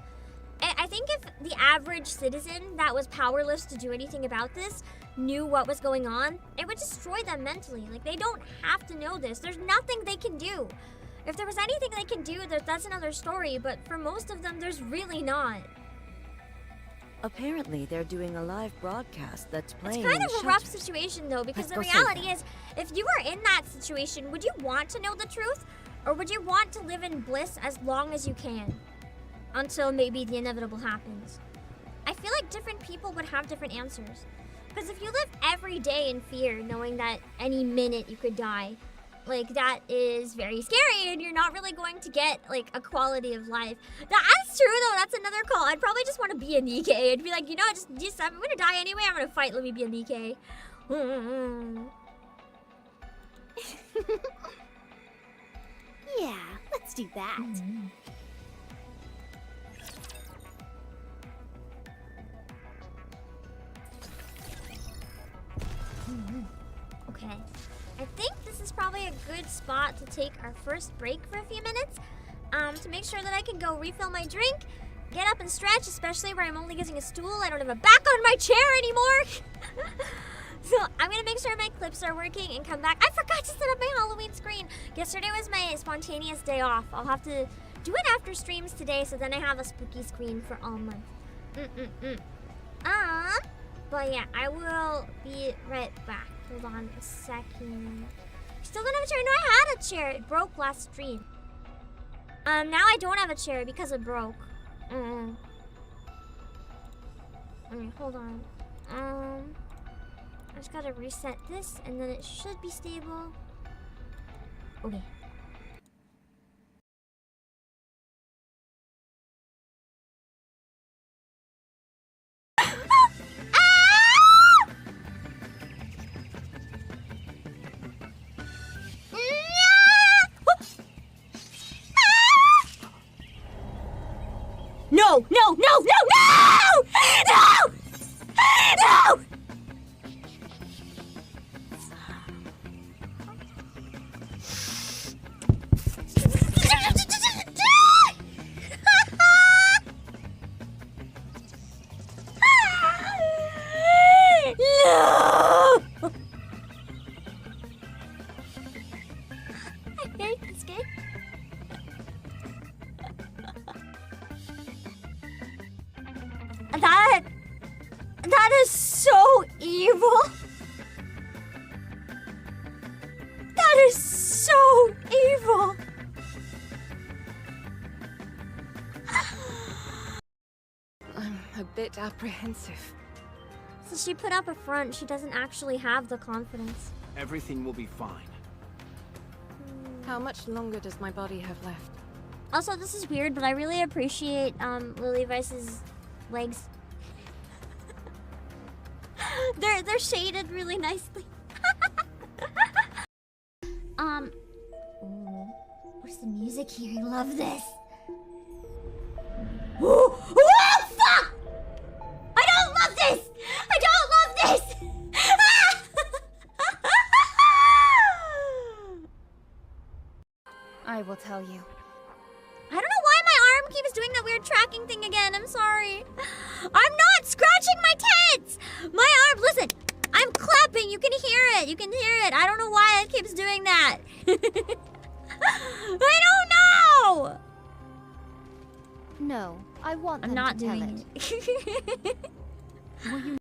I think if the average citizen that was powerless to do anything about this knew what was going on, it would destroy them mentally. Like, they don't have to know this. There's nothing they can do. If there was anything they can do, that's another story, but for most of them, there's really not.
Apparently, they're doing a live broadcast that's playing
It's kind
in
of a
the
rough
shelter.
situation, though, because
Let's
the
go save
reality
them.
is, if you were in that situation, would you want to know the truth? Or would you want to live in bliss as long as you can? Until maybe the inevitable happens. I feel like different people would have different answers. Because if you live every day in fear, knowing that any minute you could die, like, that is very scary, and you're not really going to get, like, a quality of life. That's true, though. That's another call. I'd probably just want to be a NIKKE. I'd be like, you know, just I'm going to die anyway. I'm going to fight. Let me be a NIKKE.
Yeah, let's do that.
Okay. I think this is probably a good spot to take our first break for a few minutes. To make sure that I can go refill my drink, get up and stretch, especially where I'm only using a stool. I don't have a back on my chair anymore. So I'm gonna make sure my clips are working and come back. I forgot to set up my Halloween screen. Yesterday was my spontaneous day off. I'll have to do it after streams today, so then I have a spooky screen for all month. But yeah, I will be right back. Hold on a second. Still don't have a chair. No, I had a chair. It broke last stream. Now I don't have a chair because it broke. Okay, hold on. I just gotta reset this and then it should be stable. Okay. No, no, no, no, no! No! No! No! I hate this game. That is so evil. That is so evil.
I'm a bit apprehensive.
So she put up a front. She doesn't actually have the confidence.
Everything will be fine.
How much longer does my body have left?
Also, this is weird, but I really appreciate Lily Vice's legs. They're shaded really nicely. Ooh, where's the music here? I love this. Ooh, fuck! I don't love this! I don't love this!
I will tell you.
I don't know why my arm keeps doing that weird tracking thing again. I'm sorry. I'm not scratching my tits! My arm, listen, I'm clapping. You can hear it. You can hear it. I don't know why it keeps doing that. I don't know!
No, I want them
I'm not
to tell
doing
it.
it.
Will you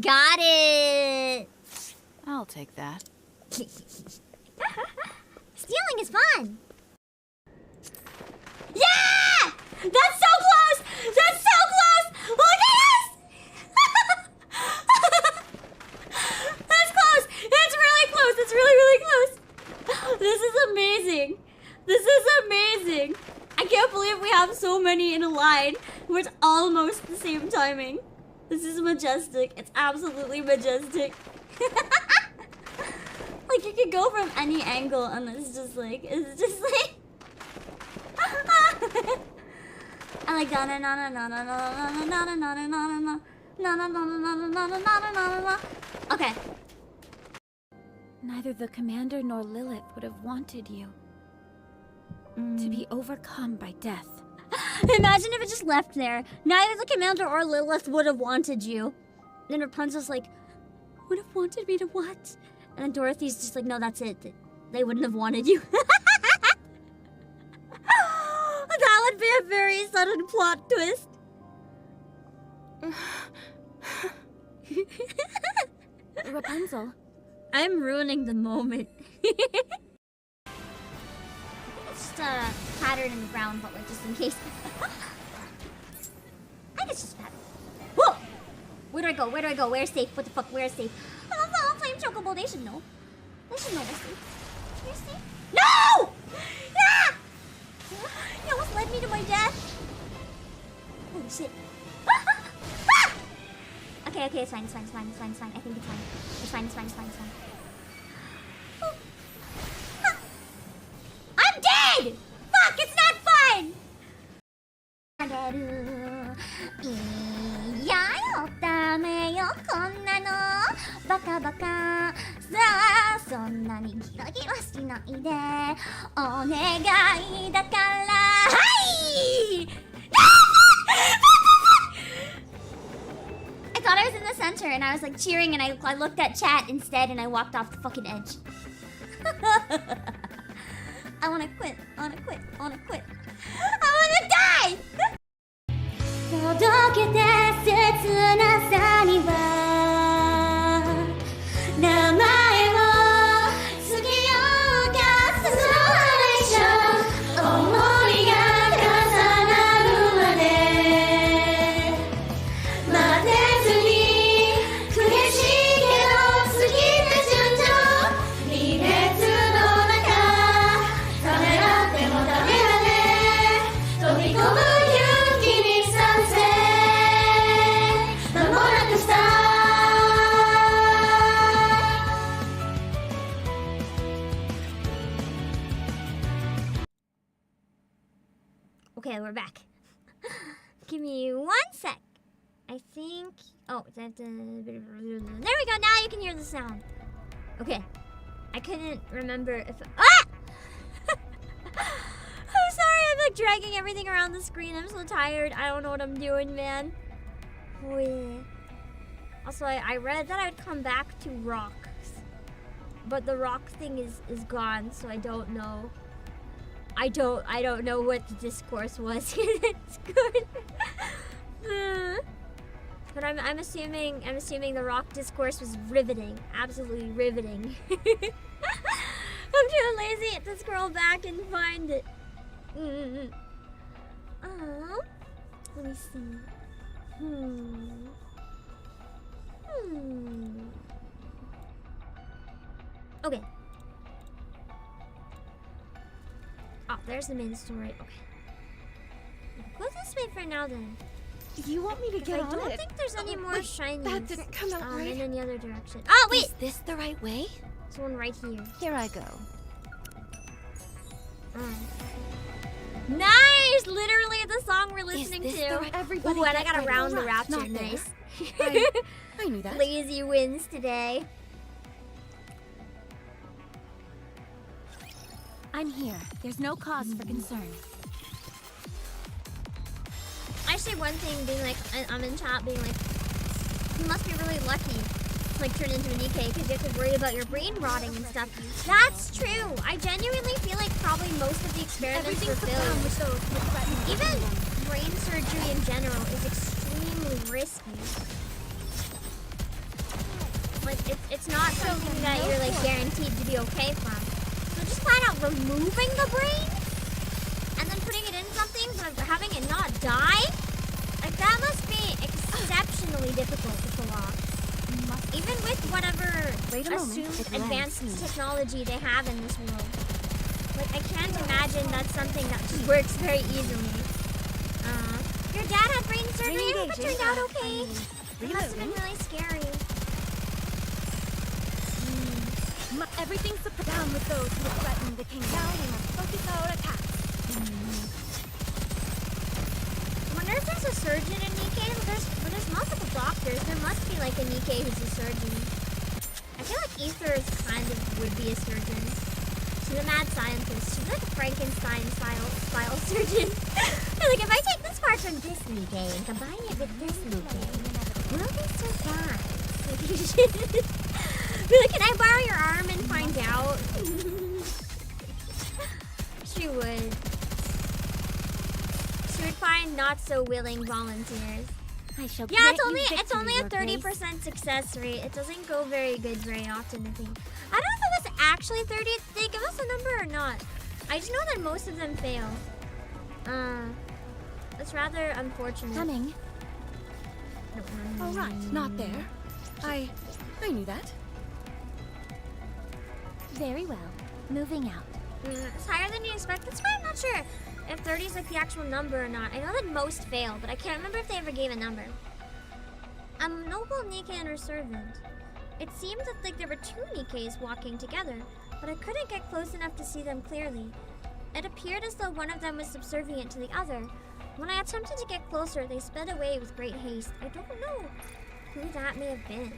Got it!
I'll take that.
Stealing is fun! Yeah! That's so close! That's so close! Look at this! That's close! It's really close! It's really, really close! This is amazing! This is amazing! I can't believe we have so many in a line where it's almost the same timing. This is majestic. It's absolutely majestic. Like, you could go from any angle and it's just like... I like that. Okay.
Neither the commander nor Lilith would have wanted you to be overcome by death.
Imagine if it just left there. Neither the commander or Lilith would have wanted you. Then Rapunzel's like, would have wanted me to what? And then Dorothy's just like, no, that's it. They wouldn't have wanted you. That would be a very sudden plot twist.
Rapunzel.
I'm ruining the moment. Just pattern in the ground, but like just in case. I think it's just pattern. Whoa! Where do I go? Where do I go? Where's safe? What the fuck? Where's safe? Oh, Flame Chocobo. They should know. They should know where's safe. Where's safe? No! Ah! You almost led me to my death. Holy shit. Okay, it's fine. I think it's fine. It's fine. Oh. Ah. I'm dead! Fuck, it's not fun! I thought I was in the center and I was like cheering and I looked at chat instead and I walked off the fucking edge. I wanna quit. I wanna die! 届けて切なさには名前を告げようかスローレーション思いが重なるまで待てずに苦しいけど過ぎて順調離別の中ためらってもダメだね飛び込む勇気に賛成間もなくさOkay, we're back. Give me 1 sec. I think... Oh, there we go. Now you can hear the sound. Okay. I couldn't remember if... Ah! I'm sorry. I'm like dragging everything around the screen. I'm so tired. I don't know what I'm doing, man. Oh, yeah. Also, I read that I would come back to rocks. But the rock thing is gone, so I don't know. I don't know what the discourse was. It's good. But I'm assuming the rock discourse was riveting. Absolutely riveting. I'm too lazy to scroll back and find it. Let me see. Okay. Oh, there's the main story. Okay. Go this way for now then.
You want me to get on it?
I don't think there's any more shinies.
That didn't come out right.
In any other direction. Oh, wait!
Is this the right way?
There's one right here.
Here I go.
Nice! Literally the song we're listening
this
to.
the right-
Everybody
Ooh, and I
gets
got a
ready.
round the
Rock's
rapture.
not there.
Nice.
I knew that.
Lazy wins today.
I'm here. There's no cause for concern.
I say one thing being like, I'm in chat being like, you must be really lucky to like turn into a NIKKE because you have to worry about your brain rotting and stuff. That's true. I genuinely feel like probably most of the experiments were failures.
with those with threatened
Even brain surgery in general is extremely risky. Like, it's not something that you're like guaranteed to be okay from. So just flat out removing the brain and then putting it in something but having it not die, like that must be exceptionally difficult to pull off. Even with whatever assumed advanced technology they have in this world. Like, I can't imagine that's something that just works very easily. Your dad had brain surgery. I hope it turned out okay. It must have been really scary.
Everything's put down with those who threaten the king. Now we must focus our attacks.
sure if there's a surgeon in NIKKE, but there's multiple doctors. There must be like a NIKKE who's a surgeon. I feel like Aether's kind of would be a surgeon. She's a mad scientist. She's like a Frankenstein style surgeon. Like, if I take this part from this NIKKE and combine it with this NIKKE, will they survive? Be like, can I borrow your arm and find out? She would. She would find not so willing volunteers.
I shall
Yeah, it's
grant you
only a
victory, Your
30%
Grace.
success rate. It doesn't go very good very often, I think. I don't know if it was actually 30. Did they give us a number or not? I just know that most of them fail. That's rather unfortunate.
Coming.
All right, not there. I knew that.
Very well. Moving out.
It's higher than you expect. That's why I'm not sure if 30 is like the actual number or not. I know that most fail, but I can't remember if they ever gave a number. Noble NIKKE and her servant. It seemed that like there were two NIKKEs walking together, but I couldn't get close enough to see them clearly. It appeared as though one of them was subservient to the other. When I attempted to get closer, they sped away with great haste. I don't know who that may have been.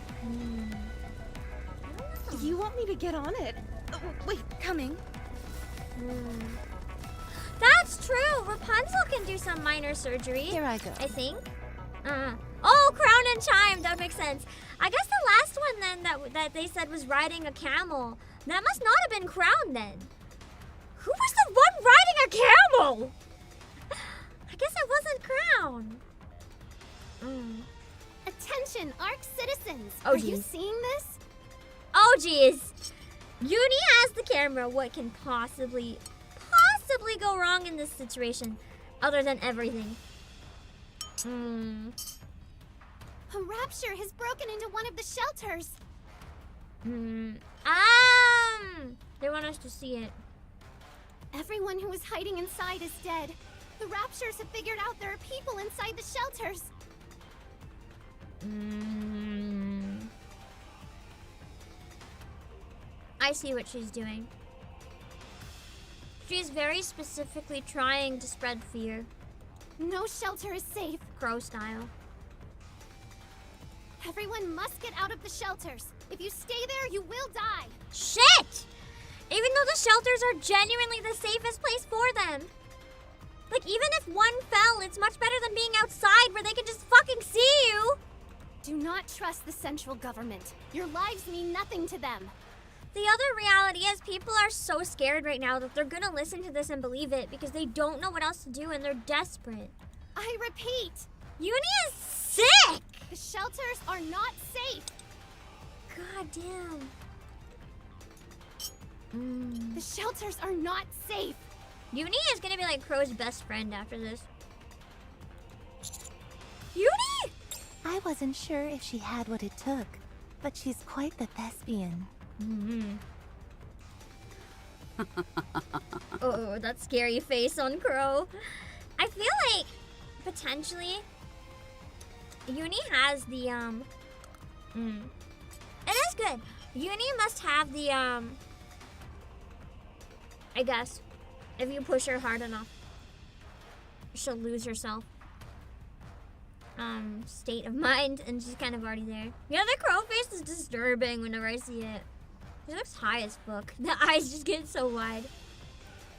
I don't know.
You want me to get on it? Wait, coming.
That's true. Rapunzel can do some minor surgery.
Here I go.
I think. Oh, crown and chime. That makes sense. I guess the last one then that they said was riding a camel. That must not have been crown then. Who was the one riding a camel? I guess it wasn't crown.
Attention, Ark citizens!
Oh,
Are you
geez.
seeing this?
Oh, geez. Uni has the camera. What can possibly go wrong in this situation? Other than everything.
A rapture has broken into one of the shelters.
They want us to see it.
Everyone who was hiding inside is dead. The raptures have figured out there are people inside the shelters.
I see what she's doing. She's very specifically trying to spread fear.
No shelter is safe.
Crow style.
Everyone must get out of the shelters. If you stay there, you will die.
Shit! Even though the shelters are genuinely the safest place for them. Like, even if one fell, it's much better than being outside where they can just fucking see you.
Do not trust the central government. Your lives mean nothing to them.
The other reality is people are so scared right now that they're gonna listen to this and believe it because they don't know what else to do and they're desperate.
I repeat,
Uni is sick!
the shelters are not safe.
God damn.
The shelters are not safe.
Uni is gonna be like Crow's best friend after this. Uni!
I wasn't sure if she had what it took, but she's quite the thespian.
Oh, that scary face on Crow. I feel like potentially Uni has the It is good. Uni must have the I guess if you push her hard enough, she'll lose herself. State of mind, and she's kind of already there. Yeah, the crow face is disturbing whenever I see it. She looks high as fuck. The eyes just get so wide.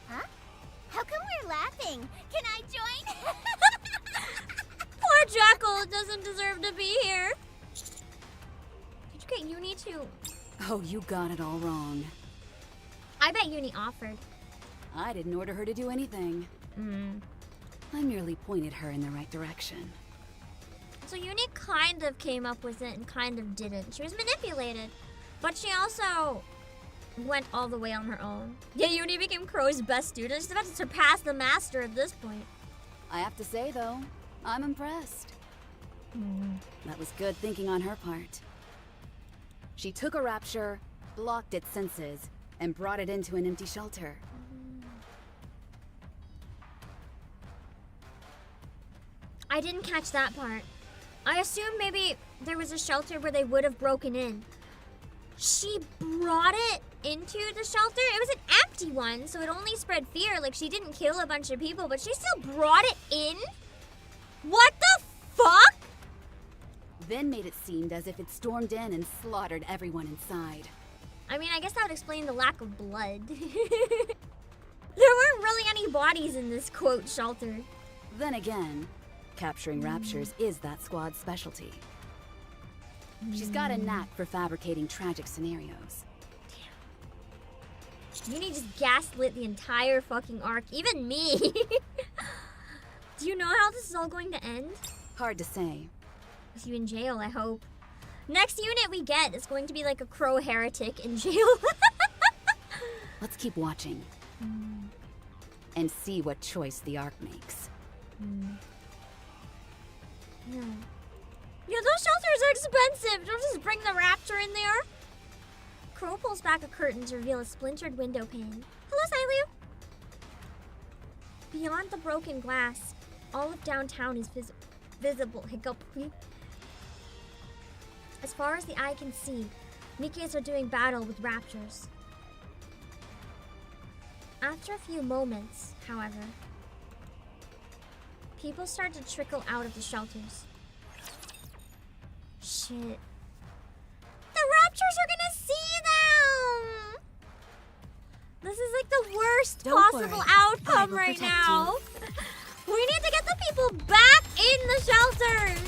Huh? How come we're laughing? Can I join?
Poor Jackal doesn't deserve to be here. Did you get Uni too?
Oh, you got it all wrong.
I bet Uni offered.
I didn't order her to do anything. I merely pointed her in the right direction.
So Uni kind of came up with it and kind of didn't. She was manipulated. But she also went all the way on her own. Yeah, Uni became Crow's best student. She's about to surpass the master at this point.
I have to say, though, I'm impressed. That was good thinking on her part. She took a rapture, blocked its senses, and brought it into an empty shelter.
I didn't catch that part. I assumed maybe there was a shelter where they would have broken in. she brought it into the shelter. It was an empty one, so it only spread fear. Like, she didn't kill a bunch of people, but she still brought it in? What the fuck?
Then made it seem as if it stormed in and slaughtered everyone inside.
I mean, I guess that would explain the lack of blood. There weren't really any bodies in this, quote, shelter.
Then again, capturing raptures is that squad's specialty. She's got a knack for fabricating tragic scenarios.
Uni just gaslit the entire fucking arc, even me. Do you know how this is all going to end?
Hard to say.
With you in jail, I hope. Next unit we get is going to be like a crow heretic in jail.
Let's keep watching. And see what choice the arc makes.
Yeah, those shelters are expensive. Don't just bring the raptor in there. Crow pulls back a curtain to reveal a splintered window pane. Hello, Silu. Beyond the broken glass, all of downtown is visible. Hiccup. As far as the eye can see, Nikkes are doing battle with raptors. After a few moments, however, people start to trickle out of the shelters. Shit. The raptors are gonna see them! This is like the worst possible outcome right now. We need to get the people back in the shelters!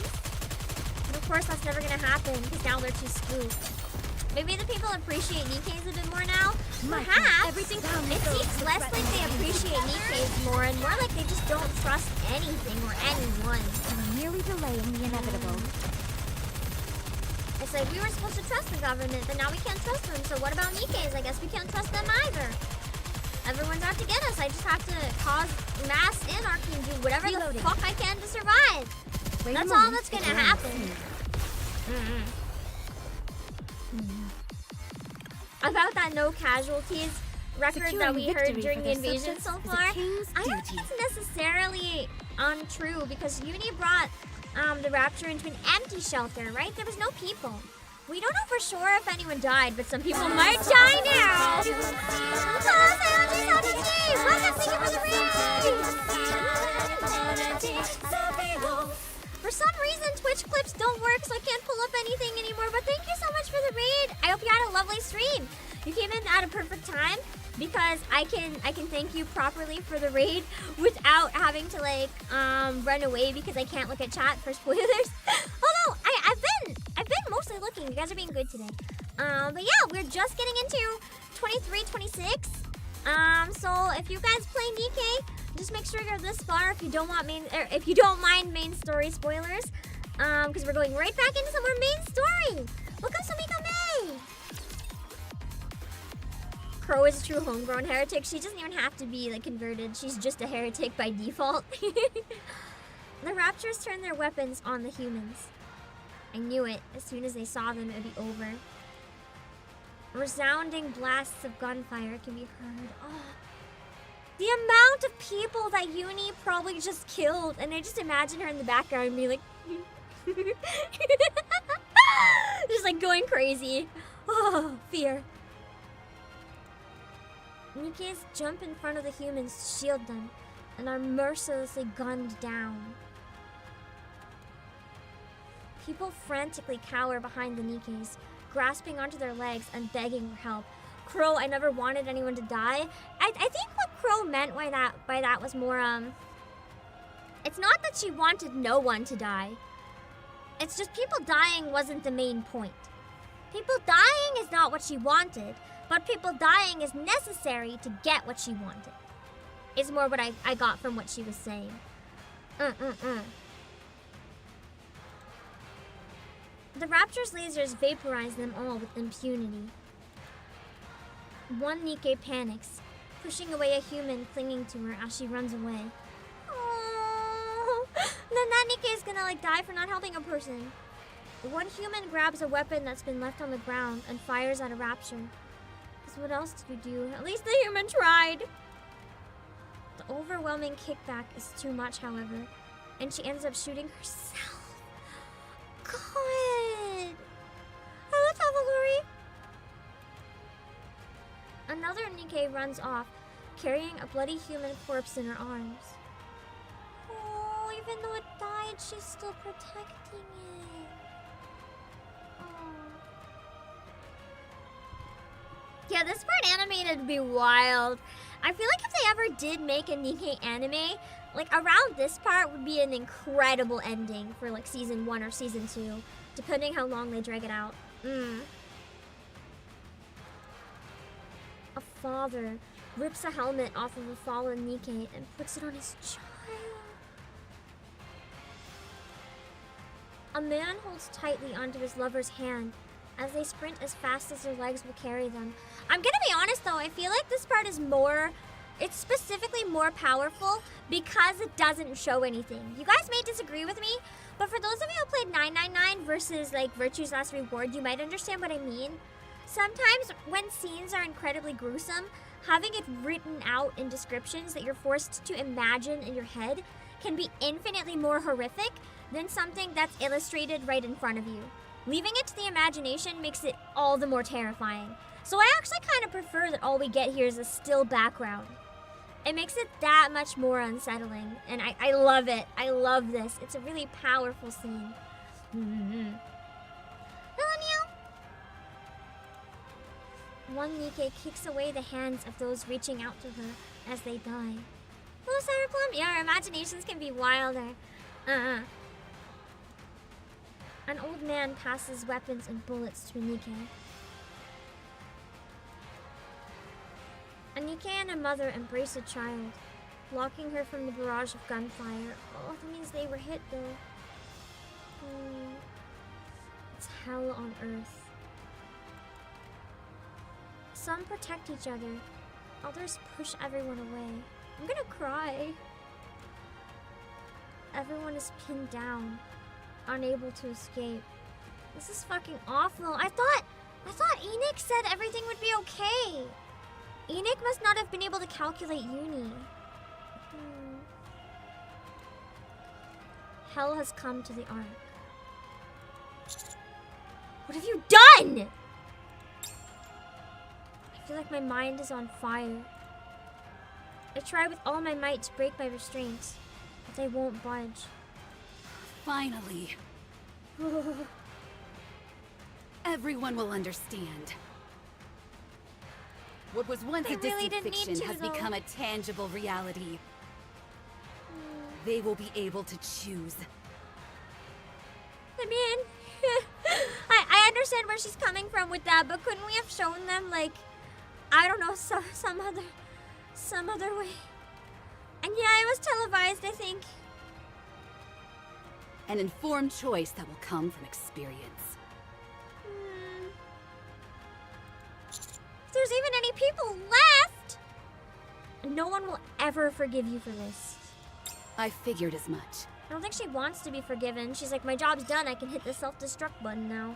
But of course that's never gonna happen because now they're too spooked. Maybe the people appreciate Nikkes a bit more now. Perhaps it seems less like they appreciate Nikkes more and more like they just don't trust anything or anyone.
Merely delaying the inevitable.
It's like we were supposed to trust the government, but now we can't trust them. So what about Nikkes? I guess we can't trust them either. Everyone's out to get us. I just have to cause mass anarchy and do whatever the fuck I can to survive. That's all that's gonna happen. About that no casualties record that we heard during the invasion so far, I don't think it's necessarily untrue because Uni brought the raptor into an empty shelter, right? There was no people. We don't know for sure if anyone died, but some people might die now. Welcome, thank you for the raid. For some reason, Twitch clips don't work, so I can't pull up anything anymore, but thank you so much for the raid. I hope you had a lovely stream. You came in at a perfect time because I can thank you properly for the raid without having to like run away because I can't look at chat for spoilers. Although I've been mostly looking. You guys are being good today. But yeah, we're just getting into 23-26. So if you guys play Nikke, just make sure you're this far if you don't want if you don't mind main story spoilers. Because we're going right back into some more main story. Welcome, Samiko May. Crow is a true homegrown heretic. She doesn't even have to be like converted. She's just a heretic by default. The raptors turn their weapons on the humans. I knew it. As soon as they saw them, it would be over. Resounding blasts of gunfire can be heard. Oh. The amount of people that Uni probably just killed, and I just imagine her in the background being like, just like going crazy. Oh, fear. Nikkes jump in front of the humans to shield them, and are mercilessly gunned down. People frantically cower behind the Nikkes, grasping onto their legs and begging for help. Crow, I never wanted anyone to die. I think what Crow meant by that was more, it's not that she wanted no one to die. It's just people dying wasn't the main point. People dying is not what she wanted, but people dying is necessary to get what she wanted. Is more what I got from what she was saying. The raptor's lasers vaporize them all with impunity. One Nikke panics, pushing away a human clinging to her as she runs away. Oh, then that Nikke is gonna like die for not helping a person. One human grabs a weapon that's been left on the ground and fires at a raptor. Because what else did we do? At least the human tried. The overwhelming kickback is too much, however, and she ends up shooting herself. God. Hello, Tavalori. NIKKE runs off, carrying a bloody human corpse in her arms. Oh, even though it died, she's still protecting it. Oh. Yeah, this part animated would be wild. I feel like if they ever did make a NIKKE anime, like around this part would be an incredible ending for like season 1 or season 2, depending how long they drag it out. A father rips a helmet off of a fallen NIKKE and puts it on his child. A man holds tightly onto his lover's hand as they sprint as fast as their legs will carry them. I'm gonna be honest though, I feel like this part is more, it's specifically more powerful because it doesn't show anything. You guys may disagree with me, but for those of you who played 999 versus like Virtue's Last Reward, you might understand what I mean. Sometimes when scenes are incredibly gruesome, having it written out in descriptions that you're forced to imagine in your head can be infinitely more horrific than something that's illustrated right in front of you. Leaving it to the imagination makes it all the more terrifying. So I actually kind of prefer that all we get here is a still background. It makes it that much more unsettling, and I love it. I love this. It's a really powerful scene. One NIKKE kicks away the hands of those reaching out to her as they die. Hello, Sour Plum. Yeah, our imaginations can be wilder. An old man passes weapons and bullets to a NIKKE. A NIKKE and a mother embrace a child, blocking her from the barrage of gunfire. Oh, that means they were hit though. It's hell on earth. Some protect each other, others push everyone away. I'm gonna cry. Everyone is pinned down, unable to escape. This is fucking awful. I thought ENIC said everything would be okay. ENIC must not have been able to calculate uni. Hell has come to the Ark. What have you done? I feel like my mind is on fire. I try with all my might to break my restraints, but they won't budge.
Finally. Everyone will understand. What was once a distant fiction has become a tangible reality. They will be able to choose.
I mean, I understand where she's coming from with that, but couldn't we have shown them, like, I don't know, some other way? And yeah, it was televised, I think.
An informed choice that will come from experience.
If there's even any people left, no one will ever forgive you for this.
I figured as much.
I don't think she wants to be forgiven. She's like, my job's done. I can hit the self-destruct button now.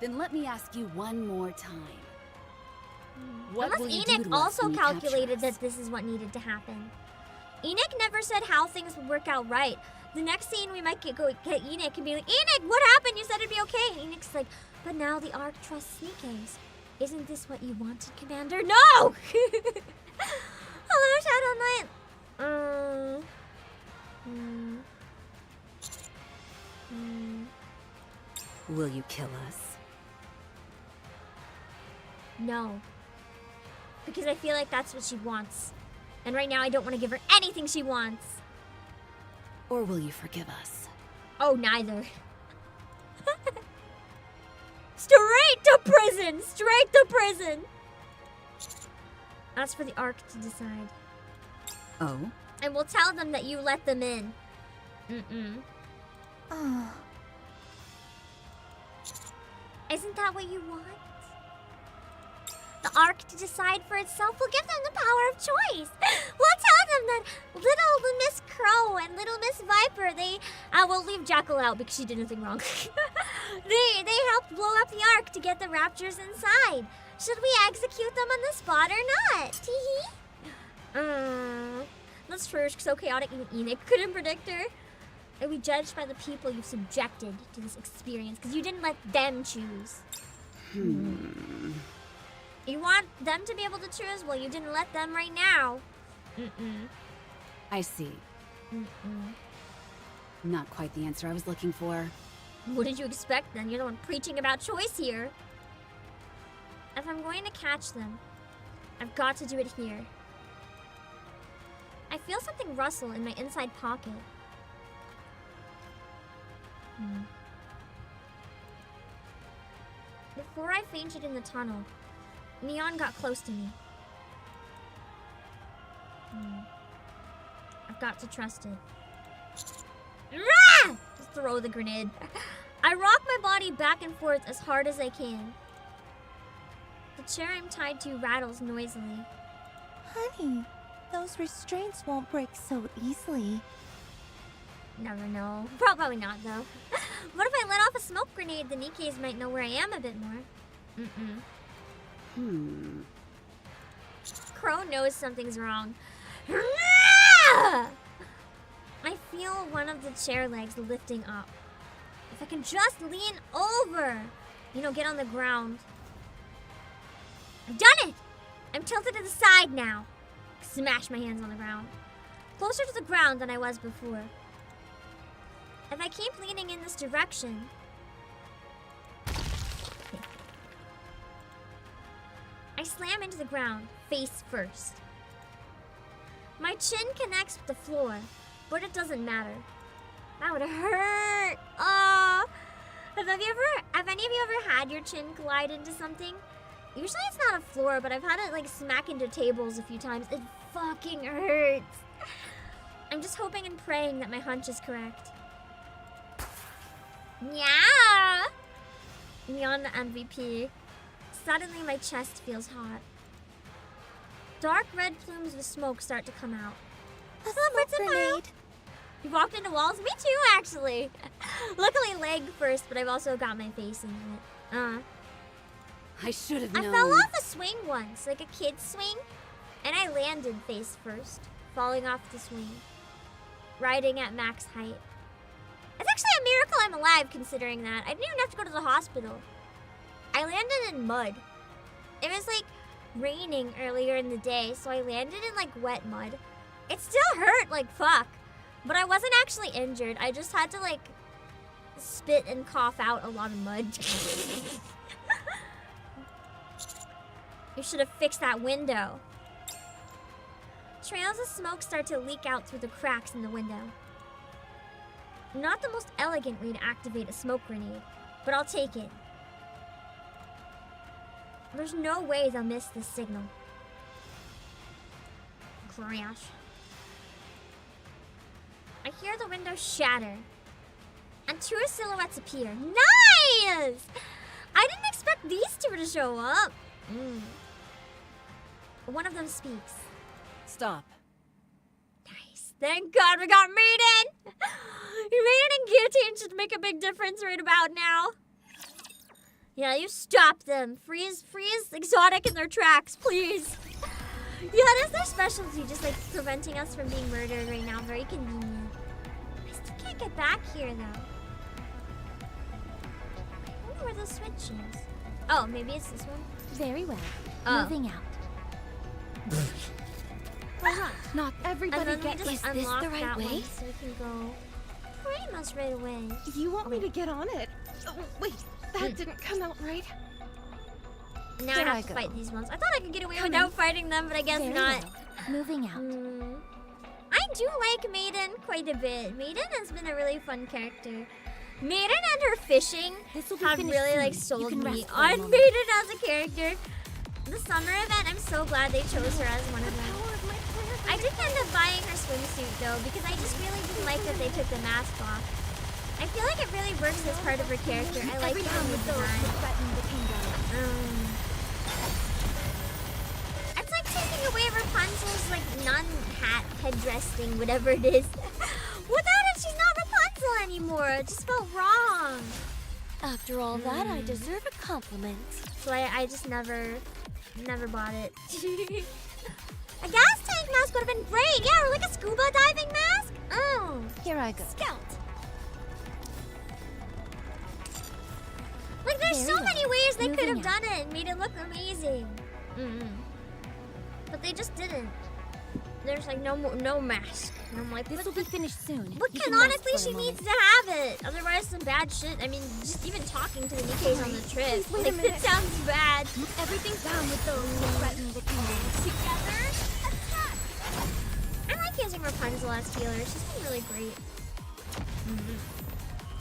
Then let me ask you one more time.
Unless ENIC also calculated that this is what needed to happen. ENIC never said how things would work out right. The next scene we might get ENIC and be like, ENIC, what happened? You said it'd be okay. And ENIC's like, but now the Ark trusts NIKKEs. Isn't this what you wanted, Commander? No! Hello, Shadow Knight.
Will you kill us?
No. Because I feel like that's what she wants. And right now I don't want to give her anything she wants.
Or will you forgive us?
Oh, neither. Straight to prison! Straight to prison! That's for the Ark to decide.
Oh?
And we'll tell them that you let them in. Isn't that what you want? The Ark to decide for itself will give them the power of choice. We'll tell them that little Miss Crow and little Miss Viper, they will leave Jackal out because she did nothing wrong. they helped blow up the Ark to get the Raptors inside. Should we execute them on the spot or not? Teehee. That's true. She's so chaotic even ENIC couldn't predict her. Are we judged by the people you've subjected to this experience? Because you didn't let them choose. You want them to be able to choose? Well, you didn't let them right now.
I see. Not quite the answer I was looking for.
What did you expect then? You're the one preaching about choice here. If I'm going to catch them, I've got to do it here. I feel something rustle in my inside pocket. Before I fainted in the tunnel, Neon got close to me. I've got to trust it. Rah! Just throw the grenade. I rock my body back and forth as hard as I can. The chair I'm tied to rattles noisily.
Honey, those restraints won't break so easily.
Never know. Probably not, though. What if I let off a smoke grenade? The Nikkes might know where I am a bit more. Crow knows something's wrong. I feel one of the chair legs lifting up. If I can just lean over, you know, get on the ground. I've done it! I'm tilted to the side now. Smash my hands on the ground. Closer to the ground than I was before. If I keep leaning in this direction, I slam into the ground, face first. My chin connects with the floor, but it doesn't matter. That would hurt. Oh, have any of you ever had your chin collide into something? Usually it's not a floor, but I've had it like smack into tables a few times. It fucking hurts. I'm just hoping and praying that my hunch is correct. Yeah! Neon the MVP. Suddenly my chest feels hot. Dark red plumes of smoke start to come out.
A smoke grenade.
You walked into walls? Me too, actually. Luckily leg first, but I've also got my face in it.
I should have known.
I fell off a swing once, like a kid's swing, and I landed face first, falling off the swing, riding at max height. It's actually a miracle I'm alive, considering that. I didn't even have to go to the hospital. I landed in mud. It was like raining earlier in the day, so I landed in like wet mud. It still hurt like fuck, but I wasn't actually injured. I just had to like spit and cough out a lot of mud. You should have fixed that window. Trails of smoke start to leak out through the cracks in the window. Not the most elegant way to activate a smoke grenade, but I'll take it. There's no way they'll miss this signal. Crash. I hear the window shatter, and two silhouettes appear. Nice! I didn't expect these two to show up. One of them speaks.
Stop.
Nice. Thank God we got Maiden! Maiden and Guillotine should make a big difference right about now. Yeah, you stop them. Freeze Exotic in their tracks, please. Yeah, that's their specialty, just like preventing us from being murdered right now. Very convenient. I still can't get back here, though. I wonder where the switch is. Oh, maybe it's this one?
Very well.
Oh.
Moving out.
Not everybody
And then we
gets
just
Is this
unlock
the right
that
way?
one so we can go pretty much right away.
You want me to get on it? Oh, wait, that didn't come out right.
Now
There
I
I
have to
go.
fight these ones. I thought I could get away without fighting them, but I guess
Very
not.
well. Moving out.
I do like Maiden quite a bit. Maiden has been a really fun character. Maiden and her fishing
This'll be
have
finished
really like
soon. You
sold
can
me
rest for a
on
moment.
Maiden as a character. The summer event, I'm so glad they chose her as one of them. I didn't end up buying her swimsuit though because I just really didn't like that they took the mask off. I feel like it really works as part of her character. I like the new design. It's like taking away Rapunzel's like nun hat headdress thing, whatever it is. Without it, she's not Rapunzel anymore. It just felt wrong.
After all that, I deserve a compliment.
So I just never bought it. A gas tank mask would have been great. Yeah, or like a scuba diving mask. Oh.
Here I go.
Scout. Like there's
Very
so
well.
many ways they could have
Moving
done it and made it look amazing. But they just didn't. There's like no mask. And I'm like,
This will be finished soon.
but
You can rest
canonically
for a
she
moment.
needs to have it. Otherwise some bad shit. I mean, just even talking to the Nikke's on the trip.
Please wait a
Like, it
minute.
sounds bad.
Everything's down with those who threaten the kingdom.
Together, attack! I like using Rapunzel as healer. She's been really great.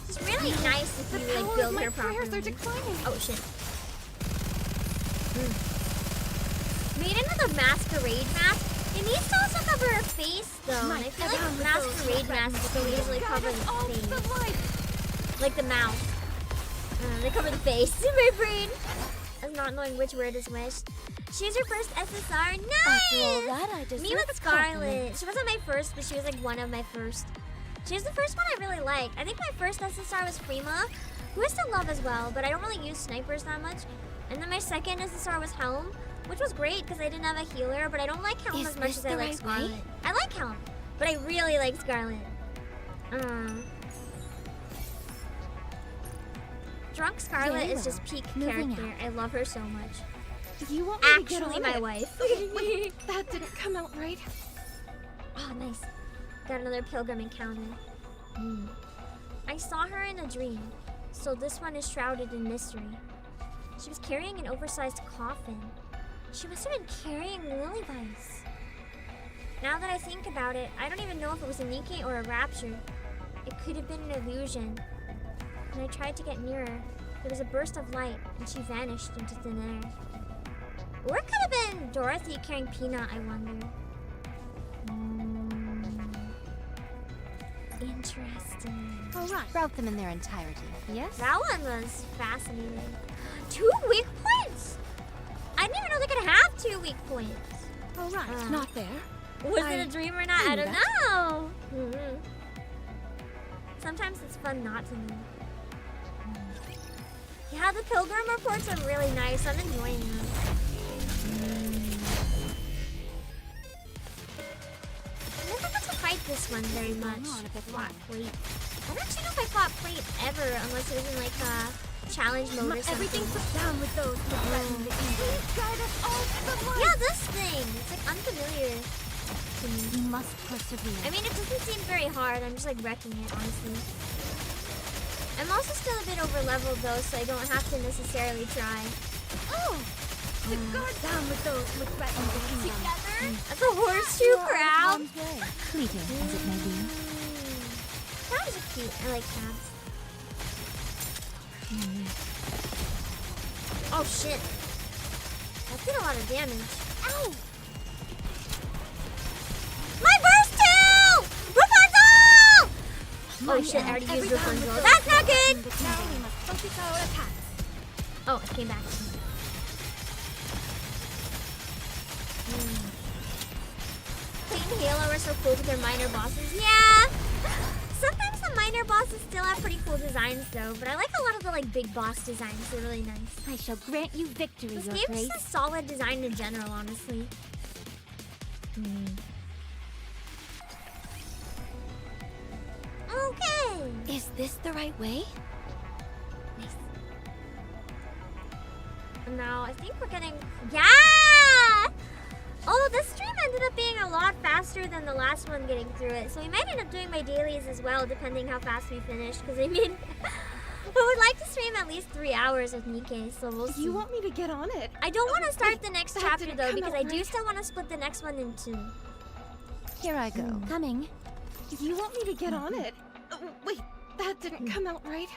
She's really nice if you like
Power
build
of my
her
prayers
properly.
are declining.
Oh shit. Made into the masquerade mask. It needs to also cover her face though. And I feel like masquerade masks don't usually cover the face. Like the mouth. They cover the face. My brain is not knowing which word is which. She's her first SSR. Nice!
After all that, I deserve
Me with
a
Scarlet.
compliment.
She wasn't my first, but she was like one of my first. She was the first one I really liked. I think my first SSR was Prima, who I still love as well, but I don't really use snipers that much. And then my second SSR was Helm, which was great because I didn't have a healer, but I don't like Helm
Is
as much
this
as I
the
like
right
Scarlet.
way?
I like Helm, but I really like Scarlet. Drunk Scarlet
Very
is just
well.
peak
Moving
character. I love her so much.
You want me to get
Actually,
on
my
it?
wife.
Wait, that didn't come out right.
Oh, nice. Got another pilgrim encounter. I saw her in a dream, so this one is shrouded in mystery. She was carrying an oversized coffin. She must have been carrying Lilyvice. Now that I think about it, I don't even know if it was a Nikke or a rapture. It could have been an illusion. When I tried to get nearer, there was a burst of light, and she vanished into thin air. Or it could have been Dorothy carrying Peanut, I wonder. Interesting.
All right. Route them in their entirety.
Yes? That one was fascinating. 2 weak points? I didn't even know they could have 2 weak points.
All right, not there.
Was it a dream or not? I don't
that.
know. Sometimes it's fun not to know. Yeah, the pilgrim reports are really nice. I'm enjoying them. I never got to fight this one very much. Fought plate. I don't actually know if I fought plate ever unless it was in like a challenge mode or something.
Everything's put down with those who threaten the kingdom. Guide us all to the light.
Yeah, this thing. It's like unfamiliar to me.
You must persevere.
I mean, it doesn't seem very hard. I'm just like wrecking it, honestly. I'm also still a bit over leveled though, so I don't have to necessarily try.
Oh! To guard down with those who threaten the kingdom.
Together? That's a horseshoe crowd.
Fleeting as it may be.
Crabs are cute. I like crabs. Oh shit. That did a lot of damage. Ow! My burst too! Rapunzel! Oh shit, I already used Rapunzel. That's not good!
Now we must focus our attacks.
Oh, it came back. Fate and Halo are so cool with their minor bosses. Yeah! Sometimes the minor bosses still have pretty cool designs though, but I like a lot of the like big boss designs. They're really nice.
I shall grant you victory,
This
Your
game's
Grace.
just a solid design in general, honestly. Okay.
Is this the right way?
Nice. Now I think we're getting. Yeah! Oh, this stream ended up being a lot faster than the last one getting through it. So we might end up doing my dailies as well, depending how fast we finish. Because I mean, I would like to stream at least 3 hours with Nikke, so we'll see.
You want me to get on it?
I don't want to start the next
that
chapter
didn't
though,
come
because
out
I do
right.
still want to split the next one in 2.
Here I go.
Coming.
You want me to get on it? Wait, that didn't come out right.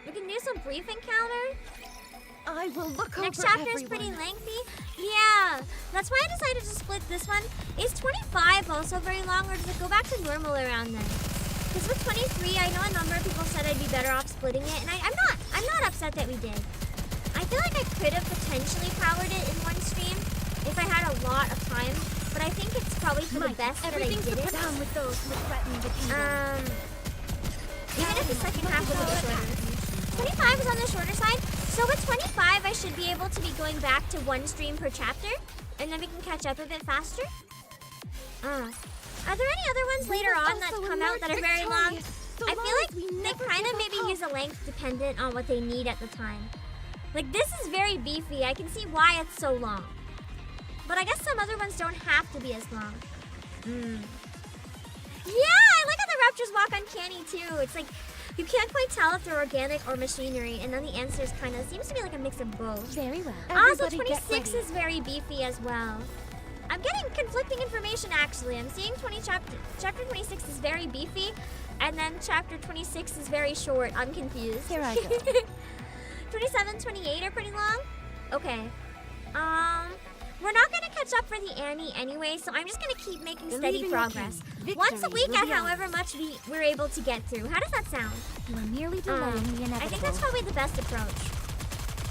We can do some brief encounter.
I will look
Next
over
chapter
everyone.
is pretty lengthy. Yeah, that's why I decided to split this one. Is 25 also very long, or does it go back to normal around then? Because with 23, I know a number of people said I'd be better off splitting it, and I'm not upset that we did. I feel like I could have potentially powered it in one stream if I had a lot of time, but I think it's probably for the best that I
Everything's
did
put
it.
down with those who threaten the kingdom.
Even if the second half was a bit shorter. 25 is on the shorter side, so with 25 I should be able to be going back to 1 stream per chapter, and then we can catch up a bit faster. Are there any other ones later on that come out that are very long? I feel like they kind of maybe use a length dependent on what they need at the time. Like, this is very beefy. I can see why it's so long. But I guess some other ones don't have to be as long. Yeah, I like how the raptors walk uncanny too. It's like, you can't quite tell if they're organic or machinery, and then the answer is kind of seems to be like a mix of both.
Very well.
Also,
Everybody get
26
ready.
is very beefy as well. I'm getting conflicting information actually. I'm seeing chapter 26 is very beefy, and then chapter 26 is very short. I'm confused.
Here I go.
27, 28 are pretty long. Okay. We're not gonna catch up for the Annie anyway, so I'm just gonna keep making steady
Believe in your
progress.
king.
Once a
Victory
week
will
at
be
however
ours.
much we're able to get through. How does that sound?
You are merely delaying the inevitable.
I think that's probably the best approach.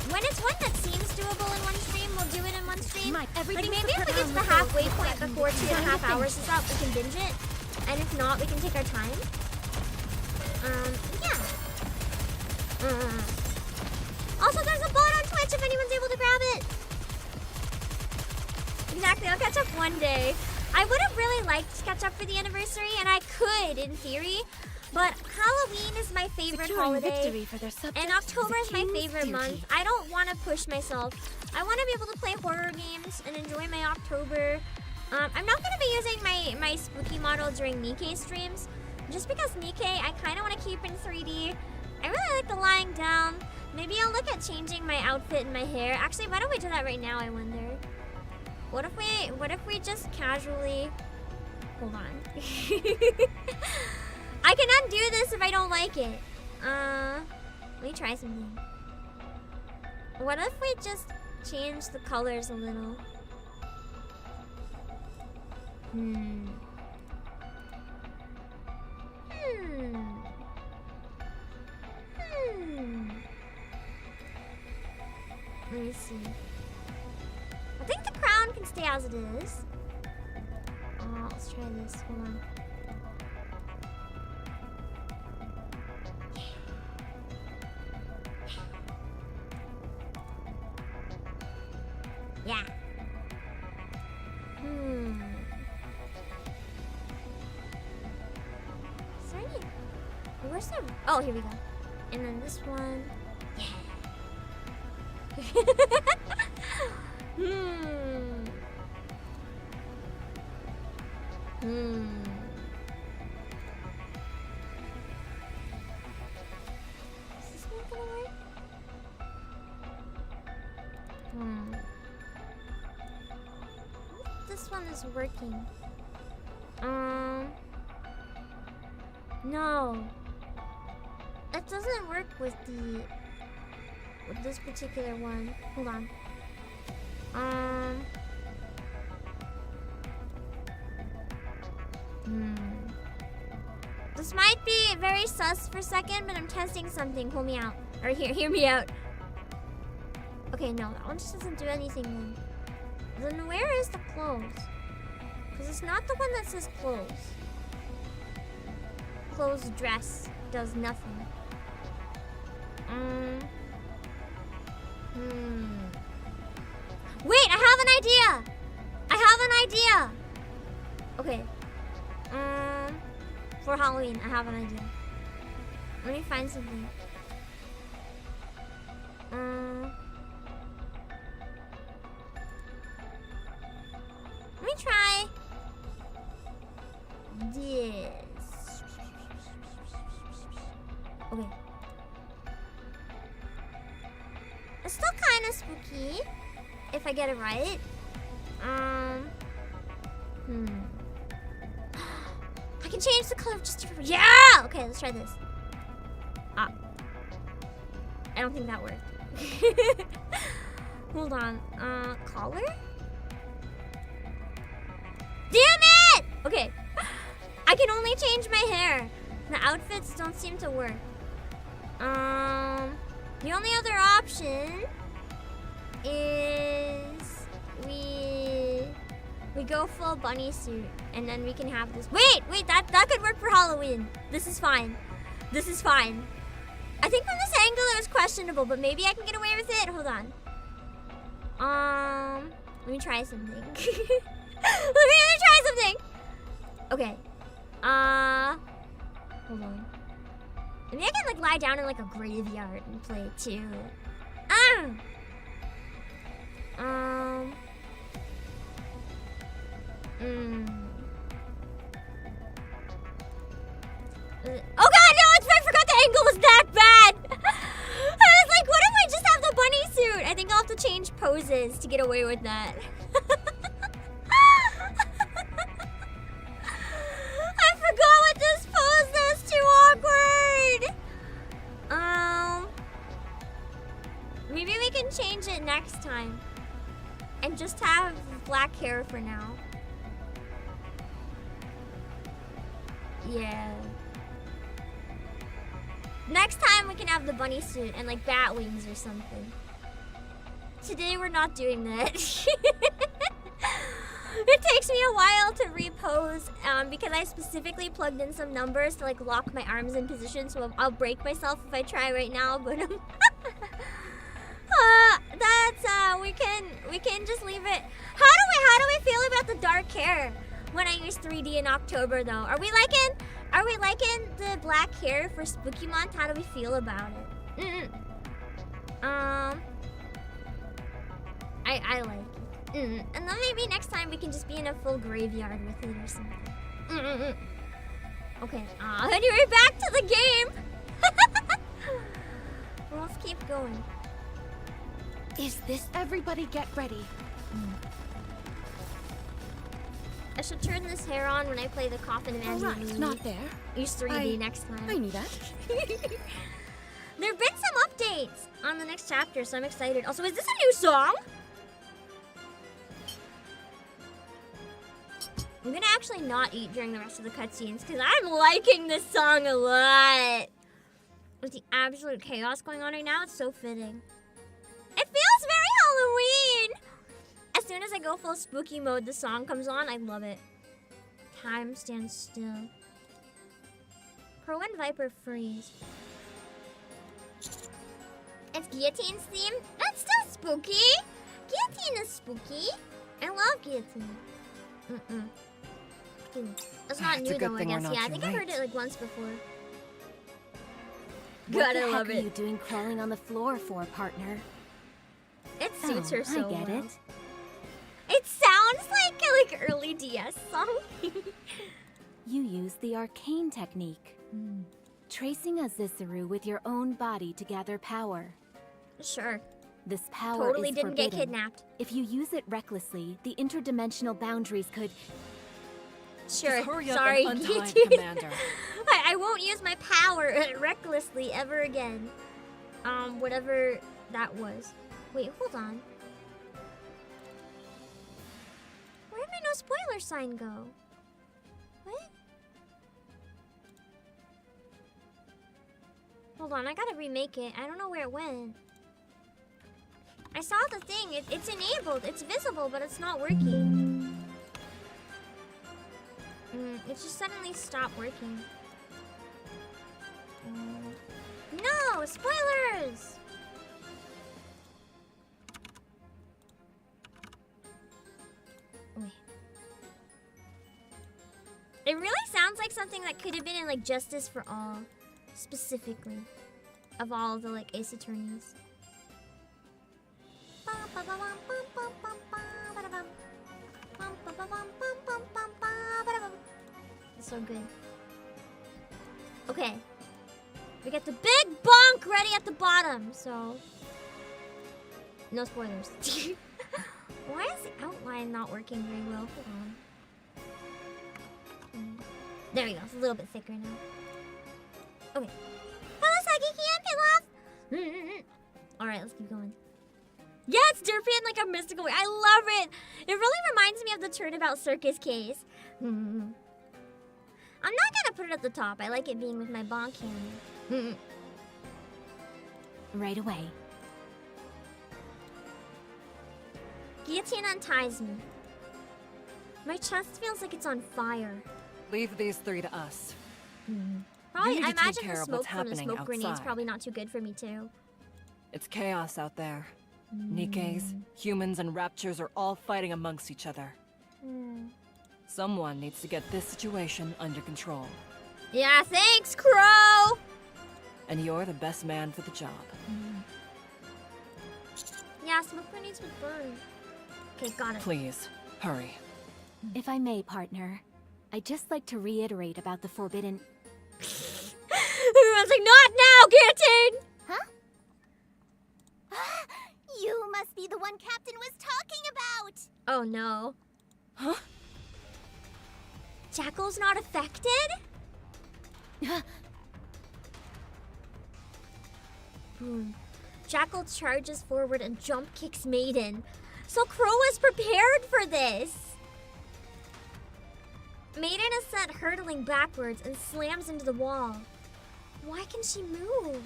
When it's one that seems doable in one stream, we'll do it in one stream.
Might
Like
everything's
maybe if we get to the halfway point before 2.5 hours is up, we can binge it. And if not, we can take our time. Yeah. Also, there's a bot on Twitch if anyone's able to grab it. Exactly, I'll catch up one day. I would have really liked to catch up for the anniversary, and I could in theory, but Halloween is my favorite
Securing
holiday,
victory for their subjects
and
is
October
a
is my
king's
favorite
duty.
month. I don't want to push myself. I want to be able to play horror games and enjoy my October. I'm not going to be using my spooky model during NIKKE streams, just because NIKKE I kind of want to keep in 3D. I really like the lying down. Maybe I'll look at changing my outfit and my hair. Actually, why don't we do that right now, I wonder? What if we just casually... Hold on. I can undo this if I don't like it. Let me try something. What if we just change the colors a little? Let me see. I think the crown can stay as it is. Let's try this. Hold on. Yeah. Is there any... Where's the... Oh, here we go. And then this one. Yeah. Is this one gonna work? This one is working. No. It doesn't work with this particular one. Hold on. This might be very sus for a second, but I'm testing something. Hold me out. Or hear me out. Okay, no, that one just doesn't do anything then. Then where is the clothes? Because it's not the one that says clothes. Clothes dress does nothing. Wait, I have an idea! Okay. For Halloween, I have an idea. Let me find something. Let me try this. Okay. It's still kind of spooky if I get it right. I can change the color just to... Yeah! Okay, let's try this. I don't think that worked. Hold on. Collar? Damn it! Okay. I can only change my hair. The outfits don't seem to work. The only other option is we go full bunny suit, and then we can have this. Wait, that could work for Halloween. This is fine. I think from this angle it was questionable, but maybe I can get away with it. Hold on. Let me try something. let me try something. Okay. Hold on. Maybe I can like lie down in like a graveyard and play it too. Oh god, no! I forgot the angle was that bad! I was like, what if I just have the bunny suit? I think I'll have to change poses to get away with that. I forgot what this pose is. Too awkward! Maybe we can change it next time. And just have black hair for now. Yeah. Next time we can have the bunny suit and like bat wings or something. Today we're not doing that. It takes me a while to repose because I specifically plugged in some numbers to like lock my arms in position, so I'll break myself if I try right now, but we can just leave it. How do we feel about the dark hair when I use 3D in October though? Are we liking the black hair for Spooky Month? How do we feel about it? I like it. And then maybe next time we can just be in a full graveyard with it or something. Okay. Anyway, back to the game. Well, let's keep going.
Is this everybody get ready?
I should turn this hair on when I play the Coffin of Andy.
Right, not there.
Use 3D next time.
I knew that.
There have been some updates on the next chapter, so I'm excited. Also, is this a new song? I'm gonna actually not eat during the rest of the cutscenes because I'm liking this song a lot. With the absolute chaos going on right now, it's so fitting. It feels very Halloween! As soon as I go full spooky mode, the song comes on. I love it. Time stands still. Crow and Viper freeze. It's Guillotine's theme? That's still spooky! Guillotine is spooky. I love Guillotine. It's not new though, I guess. Yeah, I think I've heard it like once before. God, I love it.
What the heck are you doing crawling on the floor for, partner?
It suits her so
I get
well.
it.
It sounds like a early DS song.
You use the arcane technique. Tracing a Zissuru with your own body to gather power.
Sure.
This power
Totally
is
didn't get
forbidden.
kidnapped.
If you use it recklessly, the interdimensional boundaries could...
Sure.
Just hurry up
Sorry,
and untie him,
Guillotine.
Commander.
I won't use my power recklessly ever again. Whatever that was. Wait, hold on. Where did my no spoiler sign go? What? Hold on, I gotta remake it. I don't know where it went. I saw the thing. It's enabled. It's visible, but it's not working. It just suddenly stopped working. No! Spoilers! Wait. It really sounds like something that could have been in like Justice for All, specifically, of all of the like Ace Attorneys. It's so good. Okay. We got the big bonk ready at the bottom, so... No spoilers. Why is the outline not working very well? Hold on. There we go. It's a little bit thicker now. Okay. Hello, Sagiki and Pilaf! Alright, let's keep going. Yeah, it's derpy in like a mystical way. I love it! It really reminds me of the Turnabout Circus case. I'm not gonna put it at the top. I like it being with my bonk hammer.
Right away.
Guillotine unties me. My chest feels like it's on fire.
Leave these three to us.
Probably,
You
I
need to take
imagine
care
the
of
smoke
what's
from the
happening
smoke grenade's
outside.
probably not too good for me too.
It's chaos out there. NIKKEs, humans, and raptures are all fighting amongst each other. Someone needs to get this situation under control.
Yeah, thanks, Crow!
And you're the best man for the job.
Yeah, smoke grenades would burn. Okay, got it.
Please, hurry.
If I may, partner, I'd just like to reiterate about the forbidden...
Everyone's like, not now, guillotine!
Huh? You must be the one Captain was talking about!
Oh no.
Huh?
Jackal's not affected? Boom. Jackal charges forward and jump kicks Maiden. So Crow was prepared for this. Maiden is sent hurtling backwards and slams into the wall. Why can she move?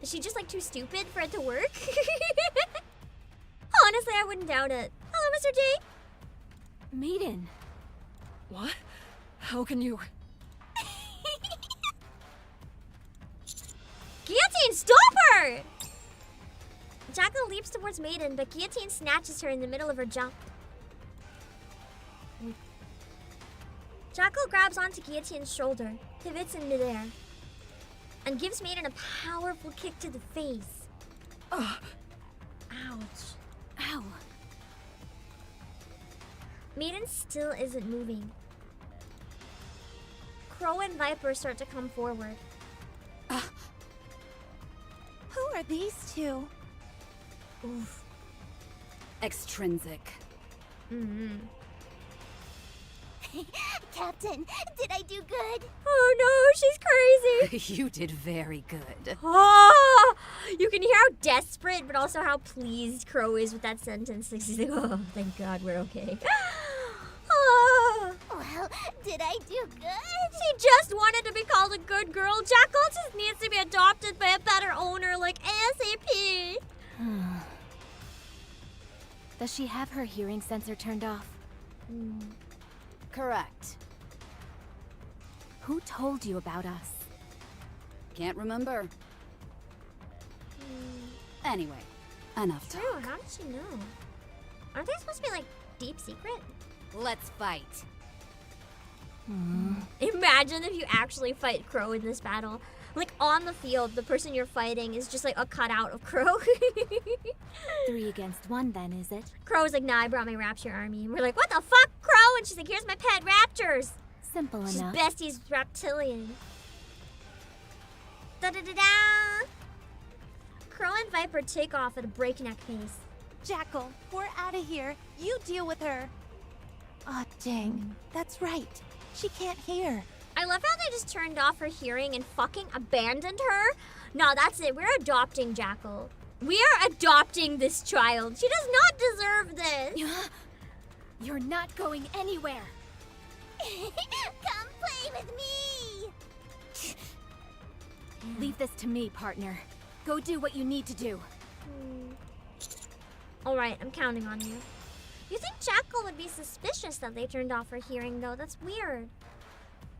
Is she just like too stupid for it to work? Honestly, I wouldn't doubt it. Hello, Mr. J.
Maiden.
What? How can you...
Guillotine, stop her! Jackal leaps towards Maiden, but Guillotine snatches her in the middle of her jump. Jackal grabs onto Guillotine's shoulder, pivots in midair, and gives Maiden a powerful kick to the face. Ouch.
Ow.
Maiden still isn't moving. Crow and Viper start to come forward.
Who are these two?
Oof.
Extrinsic.
Captain, did I do good?
Oh no, she's crazy.
You did very good.
Oh, you can hear how desperate, but also how pleased Crow is with that sentence. She's like, oh, thank God we're okay. Oh.
Well, did I do good?
She just wanted to be called a good girl. Jackal just needs to be adopted by a better owner like ASAP.
Does she have her hearing sensor turned off?
Correct.
Who told you about us?
Can't remember. Anyway, enough talk.
True, how did she know? Aren't they supposed to be like deep secret?
Let's fight.
Imagine if you actually fight Crow in this battle. Like on the field, the person you're fighting is just like a cutout of Crow.
3 against 1 then, is it?
Crow's like, nah, I brought my Rapture army. And we're like, what the fuck, Crow? And she's like, here's my pet Raptors.
Simple
She's
enough.
bestie's reptilian. Da-da-da-da! Crow and Viper take off at a breakneck pace.
Jackal, we're out of here. You deal with her. Aw, dang. That's right. She can't hear.
I love how they just turned off her hearing and fucking abandoned her. No, that's it. We're adopting Jackal. We are adopting this child. She does not deserve this.
You're not going anywhere.
Come play with me!
Leave this to me, partner. Go do what you need to do.
Alright, I'm counting on you. You think Jackal would be suspicious that they turned off her hearing, though? That's weird.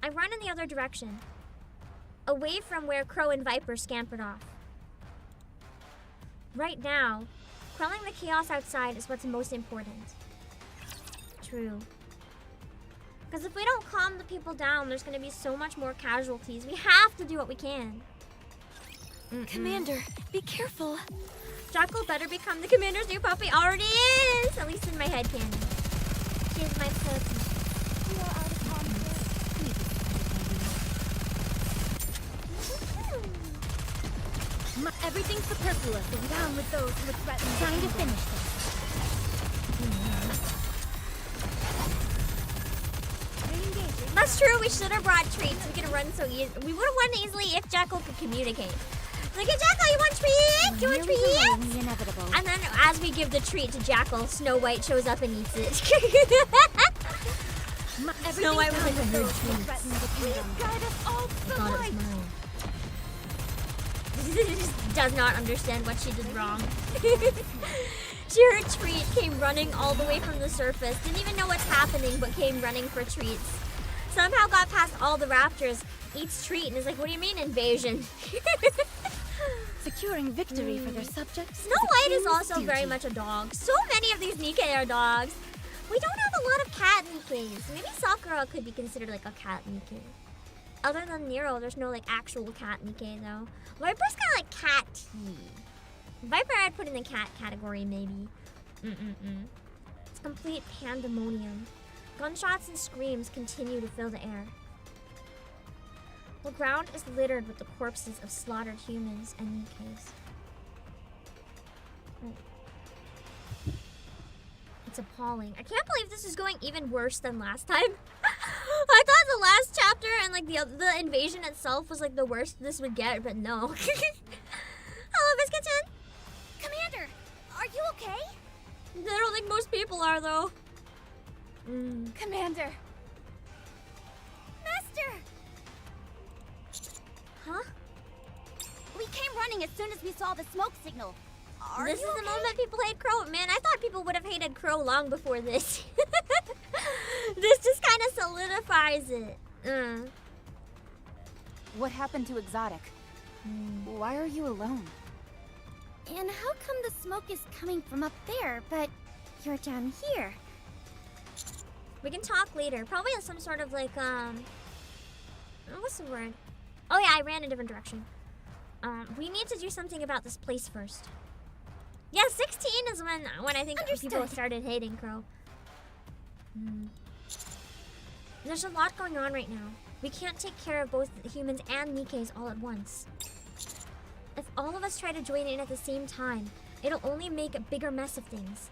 I run in the other direction. Away from where Crow and Viper scampered off. Right now, quelling the chaos outside is what's most important. True. Because if we don't calm the people down, there's going to be so much more casualties. We have to do what we can.
Commander, be careful.
Jackal better become the commander's new puppy. Already is! At least in my head canon. She is my puppy.
We are out of conflict.
Everything's superfluous and down with those who would threaten.
Time to finish this.
That's true, we should have brought treats. We could have run so easy. We would have won easily if Jackal could communicate. Like, hey, Jackal, you want treats? You want treats?
The inevitable.
And then as we give the treat to Jackal, Snow White shows up and eats it. Snow White was like, I heard treats.
Guide us all to the light.
She just does not understand what she did wrong. She heard treat, came running all the way from the surface, didn't even know what's happening, but came running for treats. Somehow got past all the raptors, eats treat, and is like, what do you mean invasion?
Securing victory for their subjects.
Snow White is also very much a dog. So many of these NIKKE are dogs. We don't have a lot of cat NIKKEs. Maybe Sakura could be considered like a cat NIKKE. Other than Nero, there's no like actual cat NIKKE though. Viper's kind of like cat-y. Viper I'd put in the cat category, maybe. It's complete pandemonium. Gunshots and screams continue to fill the air. The ground is littered with the corpses of slaughtered humans and NIKKEs. It's appalling. I can't believe this is going even worse than last time. I thought the last chapter and like the invasion itself was like the worst this would get, but no. Hello, Biscuit-chan.
Commander, are you okay?
I don't think most people are though.
Commander.
Master!
Huh?
We came running as soon as we saw the smoke signal. Are
This
you
is the
okay?
moment people hate Crow. Man, I thought people would have hated Crow long before this. This just kind of solidifies it.
What happened to Exotic? Why are you alone?
And how come the smoke is coming from up there, but you're down here?
We can talk later. Probably some sort of like, what's the word? Oh yeah, I ran a different direction. We need to do something about this place first. Yeah, 16 is when I think people started hating Crow. There's a lot going on right now. We can't take care of both the humans and NIKKEs all at once. If all of us try to join in at the same time, it'll only make a bigger mess of things.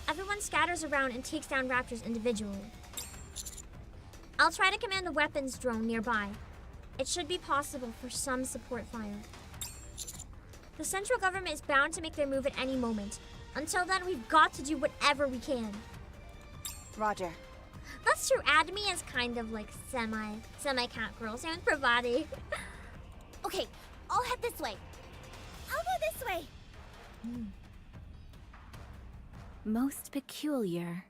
Everyone scatters around and takes down raptors individually. I'll try to command the weapons drone nearby. It should be possible for some support fire. The central government is bound to make their move at any moment. Until then, we've got to do whatever we can.
Roger.
That's true. Admi is kind of like semi-cat girl. Same with Pravati.
Okay, I'll head this way. I'll go this way.
Most peculiar.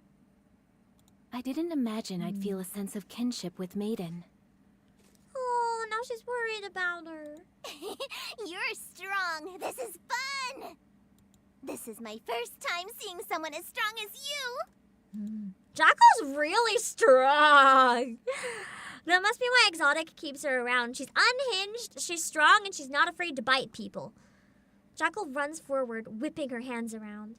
I didn't imagine I'd feel a sense of kinship with Maiden.
Oh, now she's worried about her.
You're strong. This is fun. This is my first time seeing someone as strong as you.
Jackal's really strong. That must be why Exotic keeps her around. She's unhinged, she's strong, and she's not afraid to bite people. Jackal runs forward, whipping her hands around.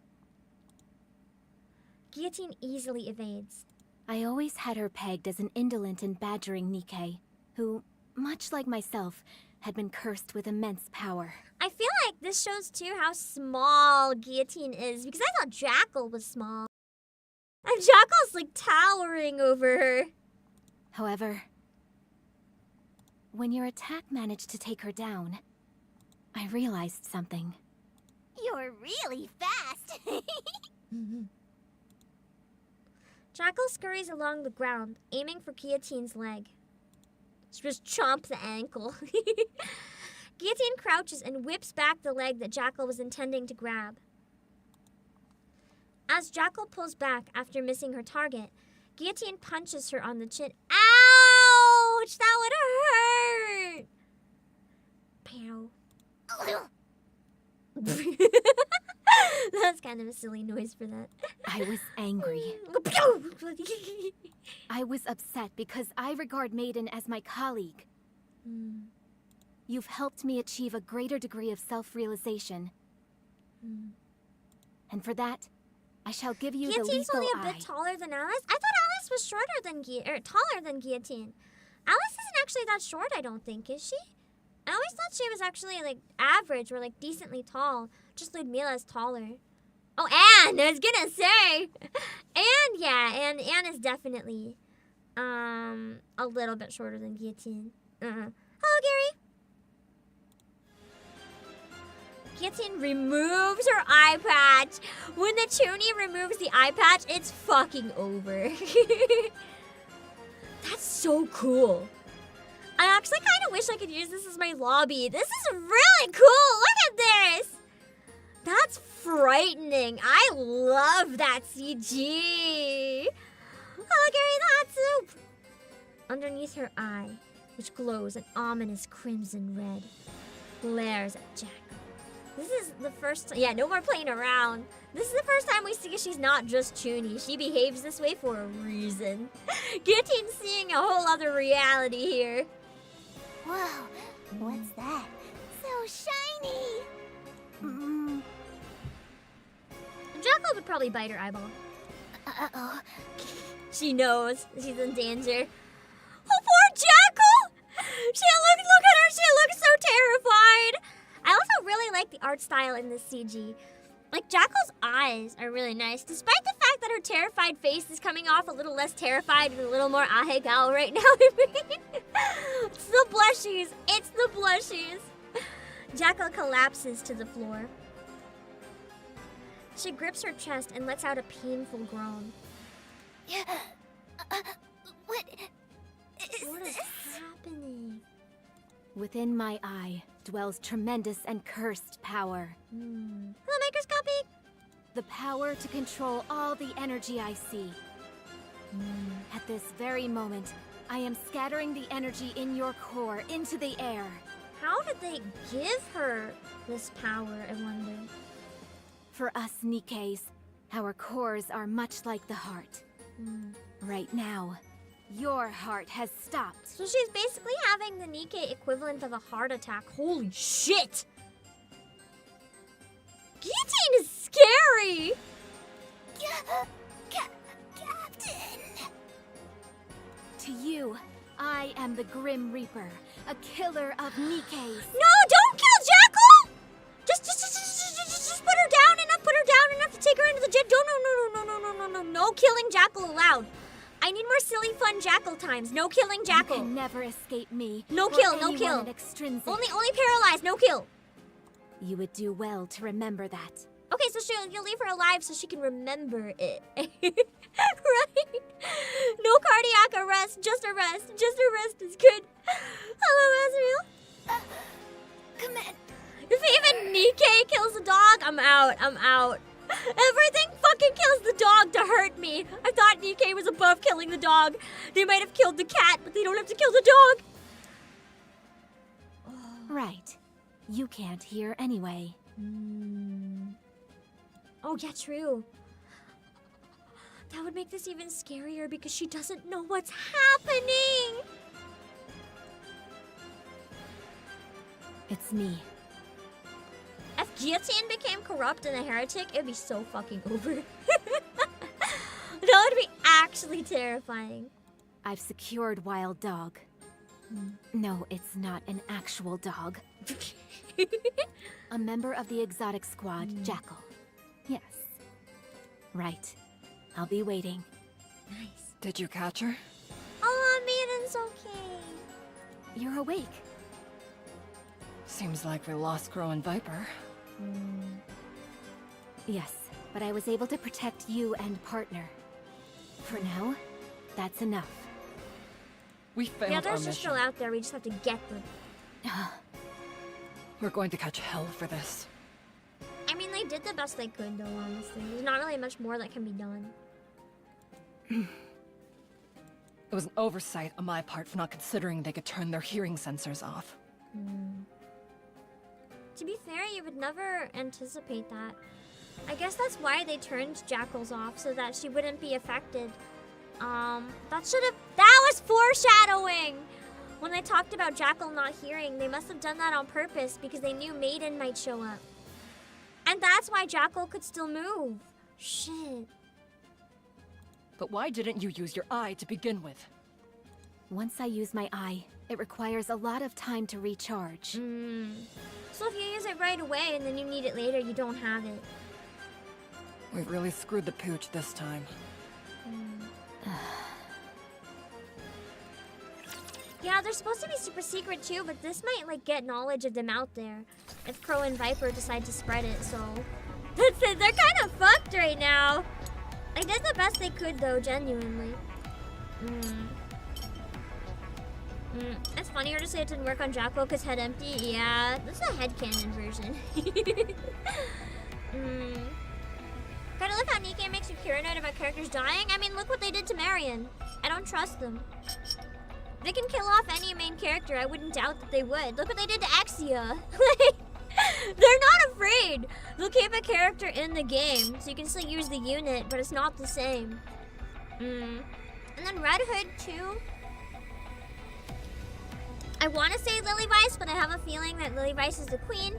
Guillotine easily evades.
I always had her pegged as an indolent and badgering NIKKE, who, much like myself, had been cursed with immense power.
I feel like this shows too how small Guillotine is, because I thought Jackal was small. And Jackal's like towering over her.
However, when your attack managed to take her down, I realized something.
You're really fast.
Jackal scurries along the ground, aiming for Guillotine's leg. She just chomp the ankle. Guillotine crouches and whips back the leg that Jackal was intending to grab. As Jackal pulls back after missing her target, Guillotine punches her on the chin. Ouch! That would hurt! Pow. That's kind of a silly noise for that.
I was angry. I was upset because I regard Maiden as my colleague. You've helped me achieve a greater degree of self-realization. And for that, I shall give you the
Guillotine's
lethal
only a bit
eye.
taller than Alice? I thought Alice was shorter than taller than Guillotine. Alice isn't actually that short, I don't think, is she? I always thought she was actually like average or like decently tall. Just Ludmilla is taller. Oh, Anne! I was gonna say! Anne, yeah, Anne is definitely a little bit shorter than Guillotine. Hello, Gary! Guillotine removes her eye patch. When the Chuny removes the eye patch, it's fucking over. That's so cool. I actually kind of wish I could use this as my lobby. This is really cool. Look at this. That's frightening. I love that CG. Oh, Gary, that's soup. Underneath her eye, which glows an ominous crimson red, glares at Jack. This is the first time. Yeah, no more playing around. This is the first time we see she's not just Chuny. She behaves this way for a reason. Guillotine's seeing a whole other reality here.
Whoa, what's that? So shiny.
probably bite her eyeball.
Uh-oh.
She knows she's in danger. Oh, poor Jackal! Look at her, she looks so terrified. I also really like the art style in this CG. Like, Jackal's eyes are really nice, despite the fact that her terrified face is coming off a little less terrified and a little more ahegal right now. It's the blushies. It's the blushies. Jackal collapses to the floor. She grips her chest and lets out a painful groan.
What
What is happening?
Within my eye dwells tremendous and cursed power.
Hello, microscopy.
The power to control all the energy I see. At this very moment, I am scattering the energy in your core into the air.
How did they give her this power, I wonder?
For us Nikkes, our cores are much like the heart. Right now, your heart has stopped.
So she's basically having the Nikke equivalent of a heart attack. Holy shit! Guillotine is scary!
Captain!
To you, I am the Grim Reaper, a killer of Nikkes.
No, don't kill Jackal! Just put her down enough to take her into the jet. No killing Jackal allowed. I need more silly fun Jackal times. No killing Jackal.
You can never escape me.
No
or
kill, no
anyone
kill.
at Extrinsic.
Only paralyzed, no kill.
You would do well to remember that.
Okay, so you'll leave her alive so she can remember it. Right? No cardiac arrest, just arrest. Just arrest is good. Hello, Azrael.
Come on.
If even Nikke kills a dog, I'm out. Everything fucking kills the dog to hurt me. I thought Nikke was above killing the dog. They might have killed the cat, but they don't have to kill the dog.
Right. You can't hear anyway.
Oh, yeah, true. That would make this even scarier because she doesn't know what's happening.
It's me.
If Guillotine became corrupt and a heretic, it'd be so fucking over. That would be actually terrifying.
I've secured Wild Dog. No, it's not an actual dog. A member of the exotic squad, Jackal. Yes. Right. I'll be waiting.
Nice.
Did you catch her?
Oh, Maiden's okay.
You're awake.
Seems like we lost Crow and Viper.
Yes, but I was able to protect you and partner. For now, that's enough.
We failed
The
our
others are still
mission.
out there, we just have to get them.
We're going to catch hell for this.
I mean, they did the best they could, though, honestly. There's not really much more that can be done.
It was an oversight on my part for not considering they could turn their hearing sensors off.
To be fair, you would never anticipate that. I guess that's why they turned Jackals off, so that she wouldn't be affected. That was foreshadowing! When they talked about Jackal not hearing, they must have done that on purpose because they knew Maiden might show up. And that's why Jackal could still move. Shit.
But why didn't you use your eye to begin with?
Once I use my eye, it requires a lot of time to recharge.
So if you use it right away and then you need it later, you don't have it.
We really screwed the pooch this time.
Yeah, they're supposed to be super secret too, but this might like get knowledge of them out there if Crow and Viper decide to spread it, so that's it. They're kind of fucked right now. They did the best they could though, genuinely. It's funnier to say it didn't work on Jackal because head empty. Yeah, this is a headcanon version. Kinda look how Nikke makes you paranoid about characters dying. I mean, look what they did to Marion. I don't trust them. They can kill off any main character. I wouldn't doubt that they would. Look what they did to Exia. They're not afraid. They'll keep a character in the game, so you can still use the unit, but it's not the same. And then Red Hood too. I want to say Lily Vice, but I have a feeling that Lily Vice is the queen.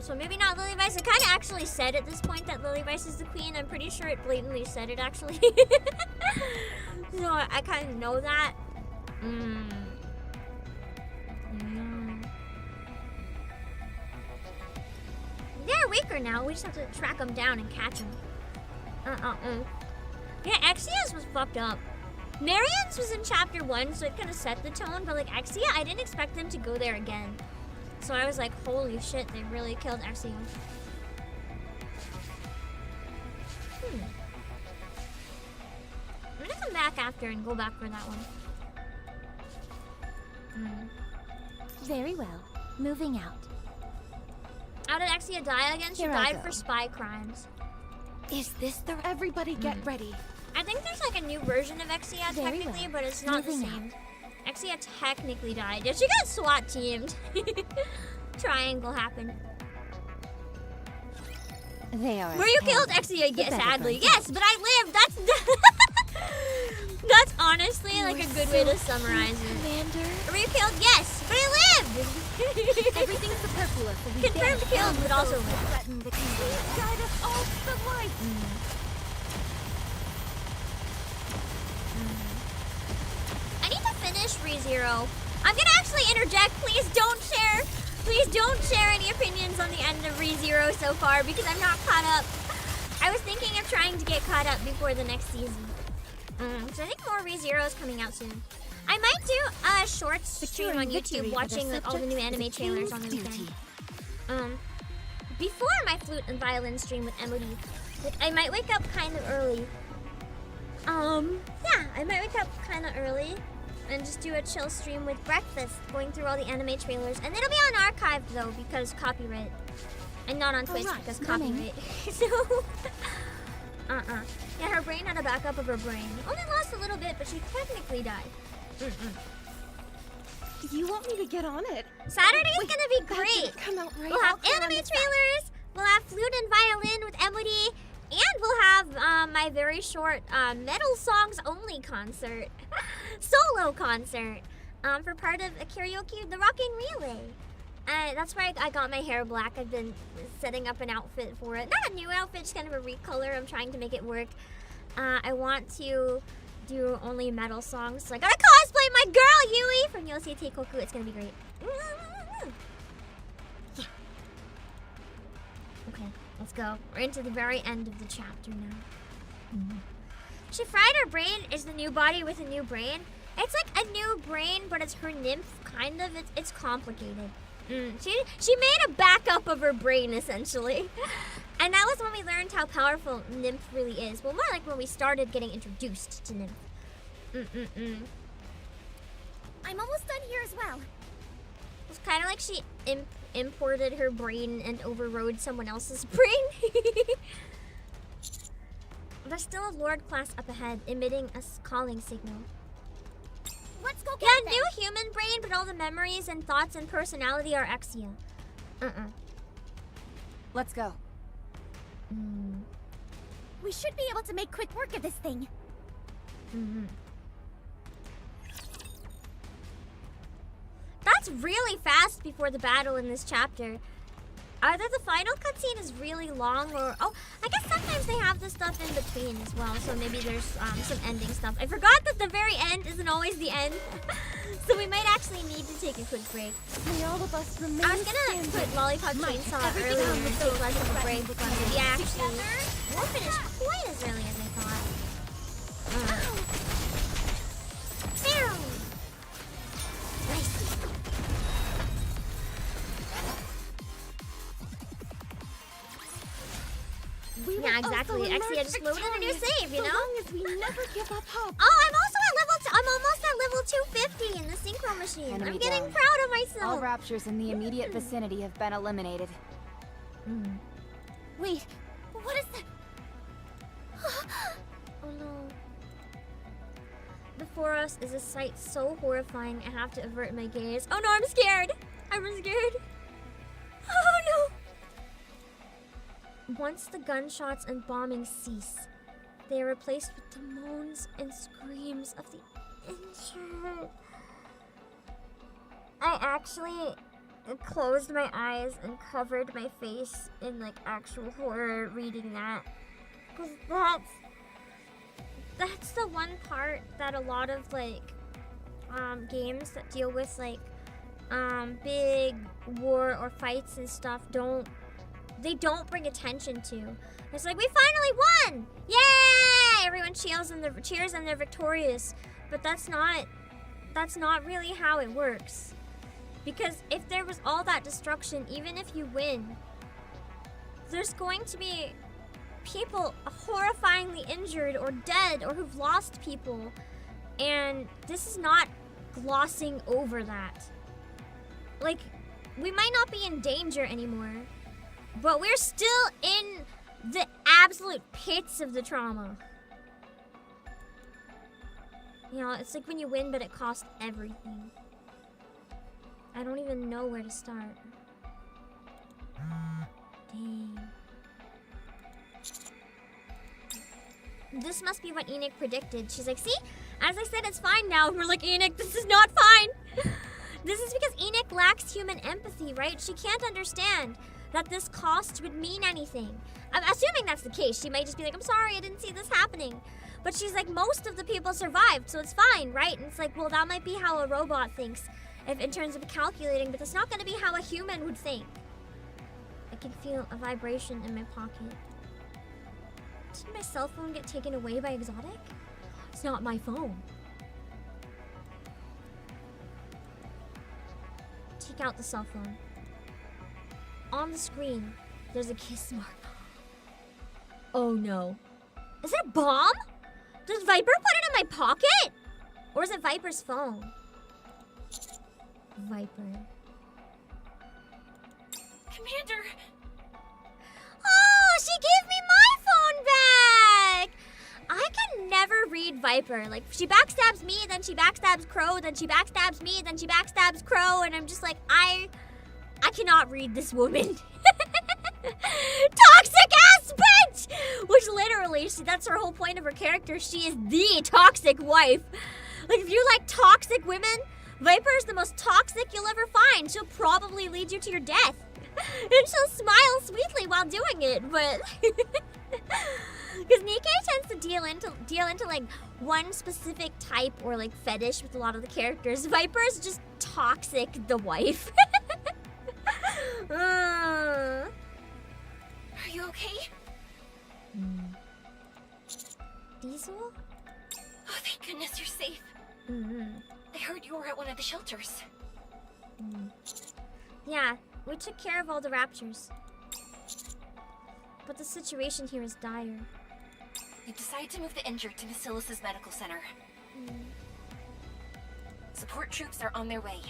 So maybe not Lily Vice. It kind of actually said at this point that Lily Vice is the queen. I'm pretty sure it blatantly said it actually. So I kind of know that. They're weaker now. We just have to track them down and catch them. Yeah, Exia's was fucked up. Marian's was in chapter 1, so it kind of set the tone. But like Exia, I didn't expect them to go there again. So I was like, holy shit, they really killed Exia. I'm gonna come back after and go back for that one.
Very well. Moving out.
How did Exia die again? She
Here I
died
go.
for spy crimes.
Is this the... Everybody get ready.
I think there's like a new version of Exia
Very
technically,
well.
but it's not the
Moving
same. Exia technically died. Yeah, she got SWAT teamed. Triangle happened.
They are.
Were you killed, Exia? Yes,
better
sadly.
ones.
Yes, but I lived. That's that's honestly like a good way to summarize it.
Commander.
Were you killed? Yes, but I lived.
Everything's superfluous. and we
Confirmed
dance
killed,
around
but also
those who
lived.
threaten the kingdom. Please guide us all to the light.
I need to finish ReZero. I'm gonna actually interject. Please don't share. Please don't share any opinions on the end of ReZero so far because I'm not caught up. I was thinking of trying to get caught up before the next season. So I think more ReZero is coming out soon. I might do a short stream on YouTube watching like, all the new anime trailers on the weekend. Before my flute and violin stream with Emily, like I might wake up kind of early. Yeah, I might wake up kind of early and just do a chill stream with breakfast, going through all the anime trailers. And it'll be on archive though because copyright, and not on Twitch because copyright. So, yeah, her brain had a backup of her brain. Only lost a little bit, but she technically died.
You want me to get on it?
Saturday's
Wait,
gonna be
that
great.
didn't come out right.
We'll have
I'll clear on
anime
this
trailers, we'll have flute and violin with Emily, and we'll have my very short metal songs only concert, solo concert, for part of a karaoke, the Rockin' Relay. That's why I got my hair black. I've been setting up an outfit for it. Not a new outfit, just kind of a recolor. I'm trying to make it work. I want to do only metal songs, so I gotta cosplay my girl Yui from Yosei Teikoku. It's gonna be great. Yeah. Okay, let's go. We're into the very end of the chapter now. She fried her brain is the new body with a new brain. It's like a new brain, but it's her nymph, kind of. It's complicated. She made a backup of her brain, essentially. And that was when we learned how powerful Nymph really is. Well, more like when we started getting introduced to Nymph.
I'm almost done here as well.
It's kind of like she imported her brain and overrode someone else's brain. There's still a Lord class up ahead, emitting a calling signal.
Let's go get
Yeah,
them.
new human brain, but all the memories and thoughts and personality are Exia.
Let's go.
We should be able to make quick work of this thing.
That's really fast before the battle in this chapter. Either the final cutscene is really long or... Oh, I guess sometimes they have this stuff in between as well. So maybe there's some ending stuff. I forgot that the very end isn't always the end. So we might actually need to take a quick break.
May all of us remain
I was gonna put Lollipop Chainsaw earlier and take less of a break. But maybe actually won't finish quite as early as I thought. Nice. Yeah, exactly. Exia just loaded a new save, you know?
So long as we never give up hope.
Oh, I'm also at level. I'm almost at level 250 in the synchro machine.
Enemy
I'm getting
down.
proud of myself.
All raptures in the immediate vicinity have been eliminated.
Wait, what is that?
Oh no. Before us is a sight so horrifying I have to avert my gaze. Oh no, I'm scared. I'm scared. Oh no. Once the gunshots and bombing cease, they are replaced with the moans and screams of the injured. I actually closed my eyes and covered my face in like actual horror reading that. Because that's the one part that a lot of like games that deal with like big war or fights and stuff don't bring attention to. It's like, we finally won! Yay! Everyone cheers and they're victorious. But that's not really how it works. Because if there was all that destruction, even if you win, there's going to be people horrifyingly injured or dead or who've lost people. And this is not glossing over that. Like, we might not be in danger anymore, but we're still in the absolute pits of the trauma. You know, it's like when you win, but it costs everything. I don't even know where to start. Dang. This must be what ENIKKE predicted. She's like, see? As I said, it's fine now. And we're like, ENIKKE, this is not fine. This is because ENIKKE lacks human empathy, right? She can't understand that this cost would mean anything. I'm assuming that's the case. She might just be like, I'm sorry, I didn't see this happening. But she's like, most of the people survived, so it's fine, right? And it's like, well, that might be how a robot thinks if in terms of calculating, but that's not going to be how a human would think. I can feel a vibration in my pocket. Did my cell phone get taken away by Exotic? It's not my phone. Take out the cell phone. On the screen, there's a kiss mark. Oh no. Is it a bomb? Does Viper put it in my pocket? Or is it Viper's phone? Viper.
Commander!
Oh, she gave me my phone back! I can never read Viper. Like, she backstabs me, then she backstabs Crow, then she backstabs me, then she backstabs Crow, and I'm just like, I cannot read this woman. Toxic ass bitch! Which literally, that's her whole point of her character. She is the toxic wife. Like, if you like toxic women, Viper is the most toxic you'll ever find. She'll probably lead you to your death. And she'll smile sweetly while doing it, but... Because NIKKE tends to deal into like one specific type or like fetish with a lot of the characters. Viper is just toxic the wife.
Are you okay?
Diesel?
Oh, thank goodness you're safe. I heard you were at one of the shelters.
Yeah, we took care of all the raptors. But the situation here is dire.
We decided to move the injured to Basilis's medical center. Support troops are on their way.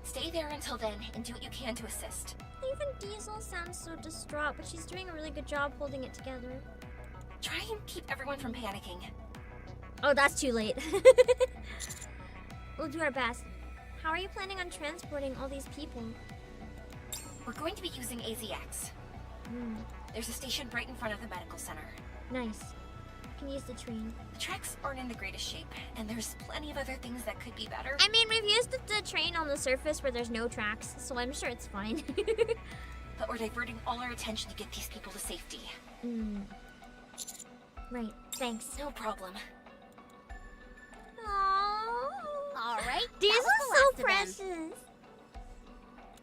Stay there until then and do what you can to assist.
Even Diesel sounds so distraught, but she's doing a really good job holding it together.
Try and keep everyone from panicking.
Oh, that's too late. We'll do our best. How are you planning on transporting all these people?
We're going to be using AZX. There's a station right in front of the medical center.
Nice. Can use the train.
The tracks aren't in the greatest shape, and there's plenty of other things that could be better.
I mean, we've used the train on the surface where there's no tracks, so I'm sure it's fine.
But we're diverting all our attention to get these people to safety.
Right, thanks.
No problem.
Aww.
Alright,
Diesel's so precious.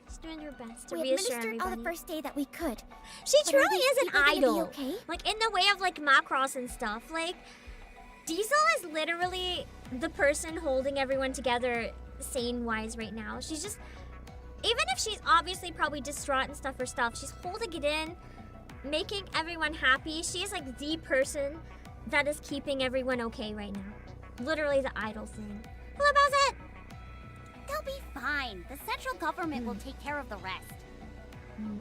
She's doing her best to
we
reassure
administered
everybody.
all the first aid that we could.
She
But
truly
are these
is an
people gonna be
idol.
okay?
Like, in the way of, like, Macross and stuff. Like, Diesel is literally the person holding everyone together sane-wise right now. She's just... Even if she's obviously probably distraught and stuff herself, she's holding it in, making everyone happy. She's, like, the person that is keeping everyone okay right now. Literally the idol thing. Hello, Bowsette!
They'll be fine. The central government will take care of the rest.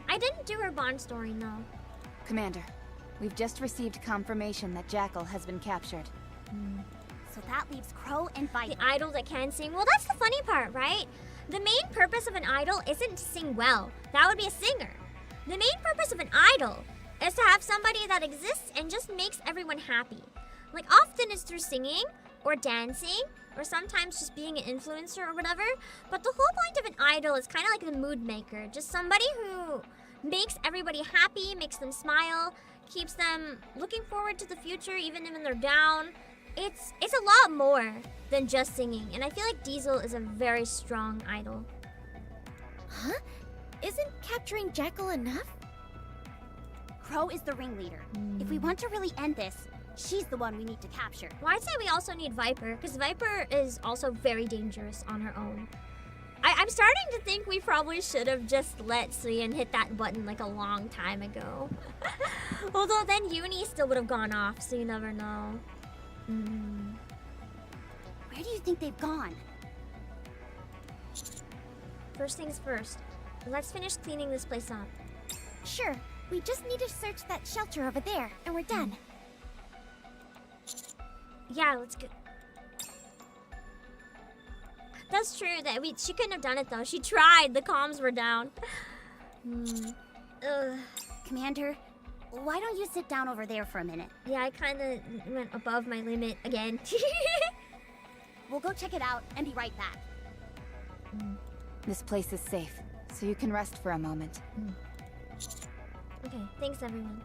I didn't do her Bond story, no.
Commander, we've just received confirmation that Jackal has been captured.
So that leaves Crow and Viper.
The idol that can sing. Well, that's the funny part, right? The main purpose of an idol isn't to sing well. That would be a singer. The main purpose of an idol is to have somebody that exists and just makes everyone happy. Like, often it's through singing or dancing or sometimes just being an influencer or whatever. But the whole point of an idol is kind of like the mood maker. Just somebody who makes everybody happy, makes them smile, keeps them looking forward to the future even when they're down. It's a lot more than just singing, and I feel like Diesel is a very strong idol.
Huh? Isn't capturing Jackal enough? Crow is the ringleader. If we want to really end this, she's the one we need to capture.
Well, I'd say we also need Viper, because Viper is also very dangerous on her own. I'm starting to think we probably should have just let Suyin hit that button like a long time ago. Although then Uni still would have gone off, so you never know.
Where do you think they've gone?
First things first, let's finish cleaning this place up.
Sure, we just need to search that shelter over there, and we're done.
Yeah, let's go. That's true, that she couldn't have done it though. She tried, the comms were down.
Commander, why don't you sit down over there for a minute?
Yeah, I kind of went above my limit again.
We'll go check it out and be right back.
This place is safe, so you can rest for a moment.
Okay, thanks everyone.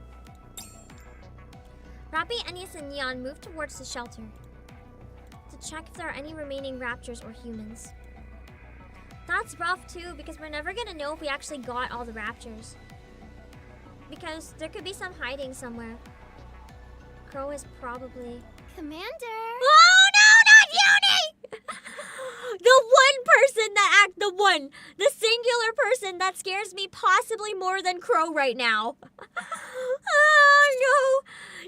Rappy, Ennius, and Neon move towards the shelter to check if there are any remaining raptors or humans. That's rough too, because we're never gonna know if we actually got all the raptors. Because there could be some hiding somewhere. Crow is probably...
Commander!
Oh no, not Uni! The singular person that scares me possibly more than Crow right now. Oh no!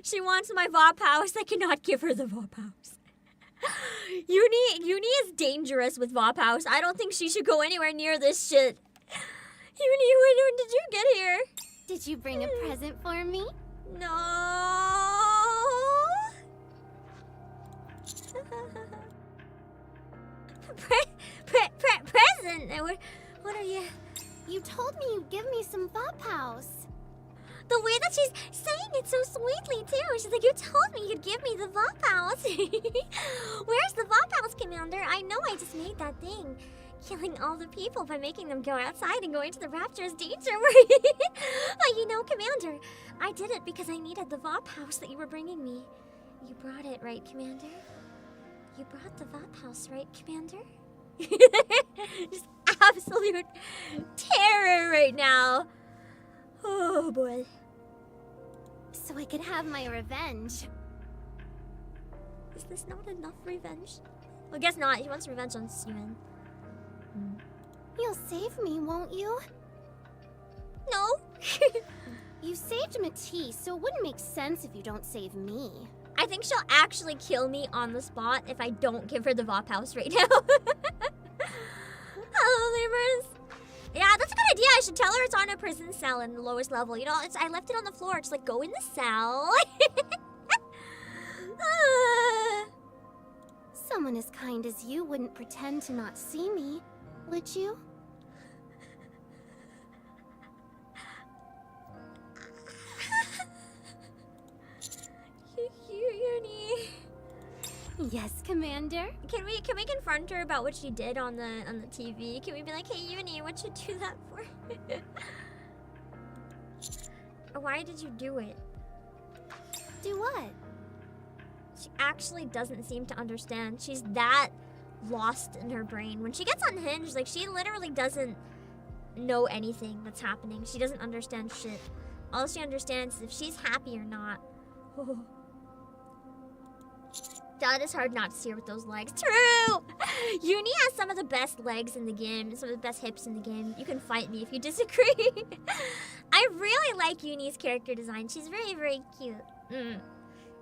She wants my VOP house. I cannot give her the VOP house. Uni is dangerous with VOP house. I don't think she should go anywhere near this shit. Uni, when did you get here?
Did you bring a present for me?
No. Present? What are you?
You told me you'd give me some VOP house.
The way that she's saying it so sweetly too. She's like, you told me you'd give me the VOP house. Where's the VOP house, Commander? I know I just made that thing. Killing all the people by making them go outside and going to the Raptors danger. But you know, Commander, I did it because I needed the VOP house that you were bringing me. You brought it, right, Commander? You brought the VOP house, right, Commander? Just absolute terror right now. Oh boy.
So I could have my revenge.
Is this not enough revenge? Well, guess not. He wants revenge on Suyin.
You'll save me, won't you?
No.
You saved Matisse, so it wouldn't make sense if you don't save me.
I think she'll actually kill me on the spot if I don't give her the VOP house right now. Hello, neighbors. Yeah, that's a good idea. I should tell her it's on a prison cell in the lowest level. You know, I left it on the floor. Just like, go in the cell.
Someone as kind as you wouldn't pretend to not see me, would you?
Uni.
Yes, Commander.
Can we confront her about what she did on the TV? Can we be like, hey, Uni, what'd you do that for? Or why did you do it?
Do what?
She actually doesn't seem to understand. She's that lost in her brain. When she gets unhinged, like, she literally doesn't know anything that's happening. She doesn't understand shit. All she understands is if she's happy or not. That is hard not to see her with those legs. True! Uni has some of the best legs in the game, some of the best hips in the game. You can fight me if you disagree. I really like Uni's character design. She's very, very cute.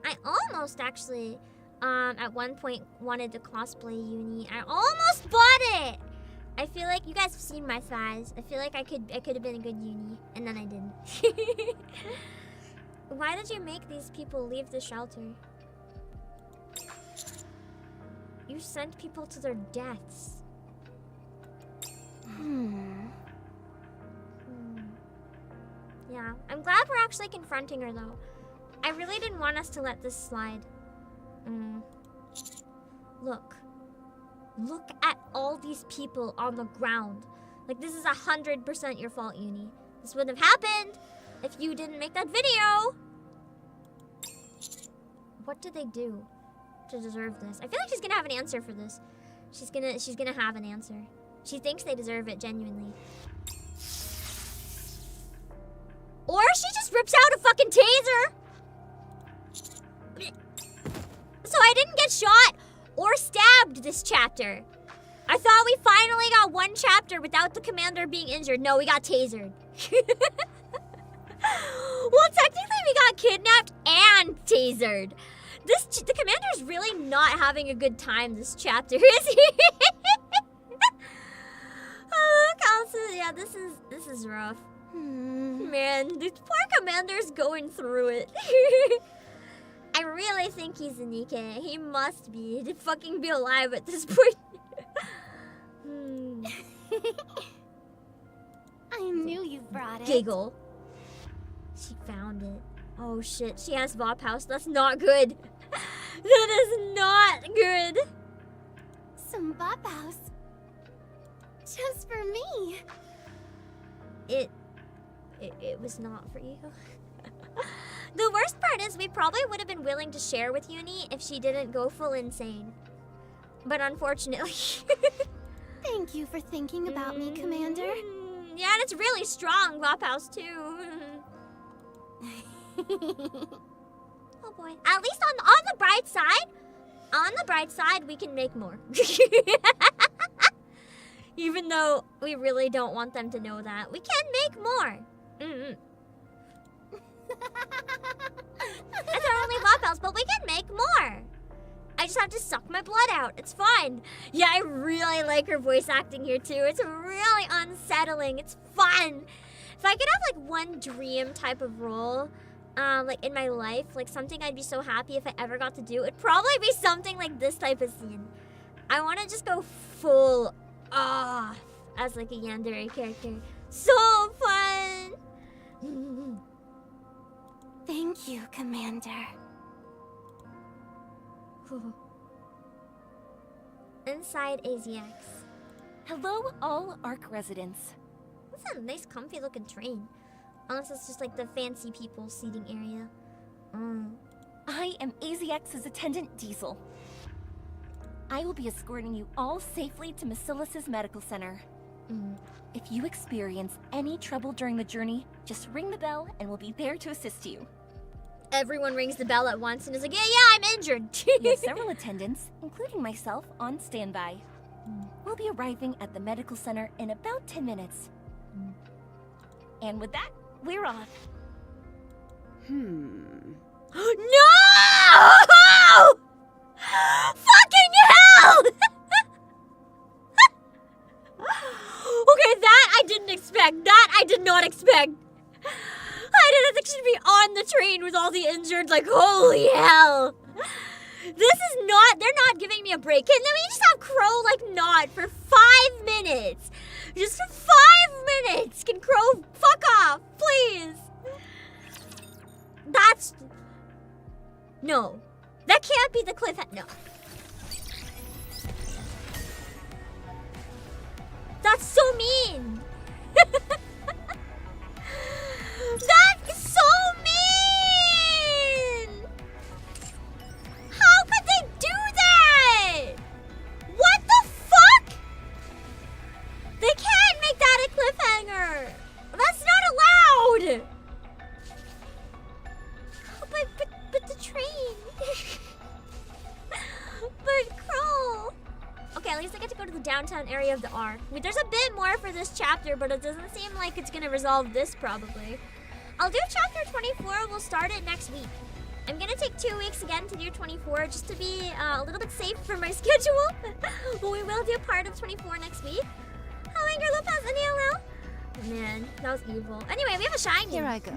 I almost actually, at one point wanted to cosplay Uni. I almost bought it! I feel like you guys have seen my thighs. I feel like I could have been a good Uni, and then I didn't. Why did you make these people leave the shelter? You sent people to their deaths. Yeah, I'm glad we're actually confronting her though. I really didn't want us to let this slide. Look, Look at all these people on the ground. Like, this is 100% your fault, Uni. This wouldn't have happened if you didn't make that video. What did they do to deserve this? I feel like she's gonna have an answer for this. She's gonna have an answer. She thinks they deserve it genuinely. Or she just rips out a fucking taser. So I didn't get shot or stabbed this chapter. I thought we finally got one chapter without the commander being injured. No, we got tasered. Well, technically we got kidnapped and tasered. The commander's really not having a good time this chapter, is he? Oh, Council, yeah, this is rough. Man, this poor commander's going through it. I really think he's a NIKKE. He must be to fucking be alive at this point.
I knew you brought it.
Giggle. She found it. Oh shit, she has Vop House. That's not good. That is not good.
Some Bop House. Just for me.
It was not for you. The worst part is we probably would have been willing to share with Uni if she didn't go full insane. But unfortunately.
Thank you for thinking about me, Commander.
Yeah, and it's really strong, Vop House too. Oh boy. At least on the bright side, we can make more. Even though we really don't want them to know that, we can make more. That's our only Vop House, but we can make more. I just have to suck my blood out. It's fine. Yeah, I really like her voice acting here too. It's really unsettling. It's fun. If I could have like one dream type of role, like in my life, like something I'd be so happy if I ever got to do, it'd probably be something like this type of scene. I want to just go full off as like a yandere character. So fun.
Thank you, Commander.
Inside AZX.
Hello, all ARC residents.
That's a nice, comfy looking train. Unless it's just like the fancy people seating area.
I am AZX's attendant Diesel. I will be escorting you all safely to Macilis's medical center. If you experience any trouble during the journey, just ring the bell and we'll be there to assist you.
Everyone rings the bell at once and is like, yeah, I'm injured.
We have several attendants, including myself, on standby. We'll be arriving at the medical center in about 10 minutes. And with that, we're off.
No! Fucking hell! Okay, that I didn't expect. That I did not expect. I didn't think she'd be on the train with all the injured. Like, holy hell. This is not, they're not giving me a break. Can we just have Crow, like, not for 5 minutes? Just for 5 minutes. Can Crow fuck off, please? That's... No. That can't be the cliffhanger. No. That's so mean. That's so mean. How could they do that? What the fuck? They can't make that a cliffhanger. That's not allowed. But the train. But Crow. Okay, at least I get to go to the downtown area of the arc. I mean, there's a bit more for this chapter, but it doesn't seem like it's gonna resolve this probably. I'll do chapter 24. We'll start it next week. I'm gonna take 2 weeks again to do 24 just to be a little bit safe for my schedule. But we will do part of 24 next week. Hello, Anger Lopez, NELL. Man, that was evil. Anyway, we have a shiny.
Here I go.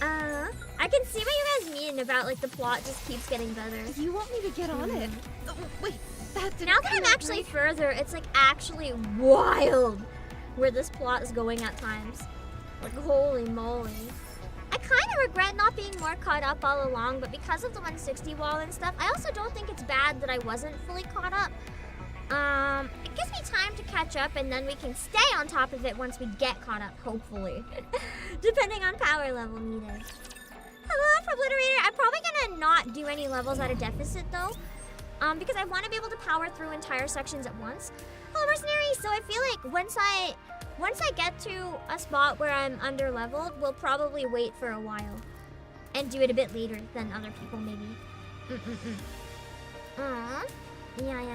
I can see what you guys mean about like the plot just keeps getting better.
You want me to get on it? Oh, wait, that didn't
Now that I'm actually further, it's like actually wild where this plot is going at times. Like holy moly. I kind of regret not being more caught up all along, but because of the 160 wall and stuff, I also don't think it's bad that I wasn't fully caught up. It gives me time to catch up, and then we can stay on top of it once we get caught up, hopefully. Depending on power level needed. Hello, Obliterator. I'm probably gonna not do any levels at a deficit, though. Because I want to be able to power through entire sections at once. Hello, Mercenary. So I feel like once I get to a spot where I'm under leveled, we'll probably wait for a while. And do it a bit later than other people, maybe. Yeah.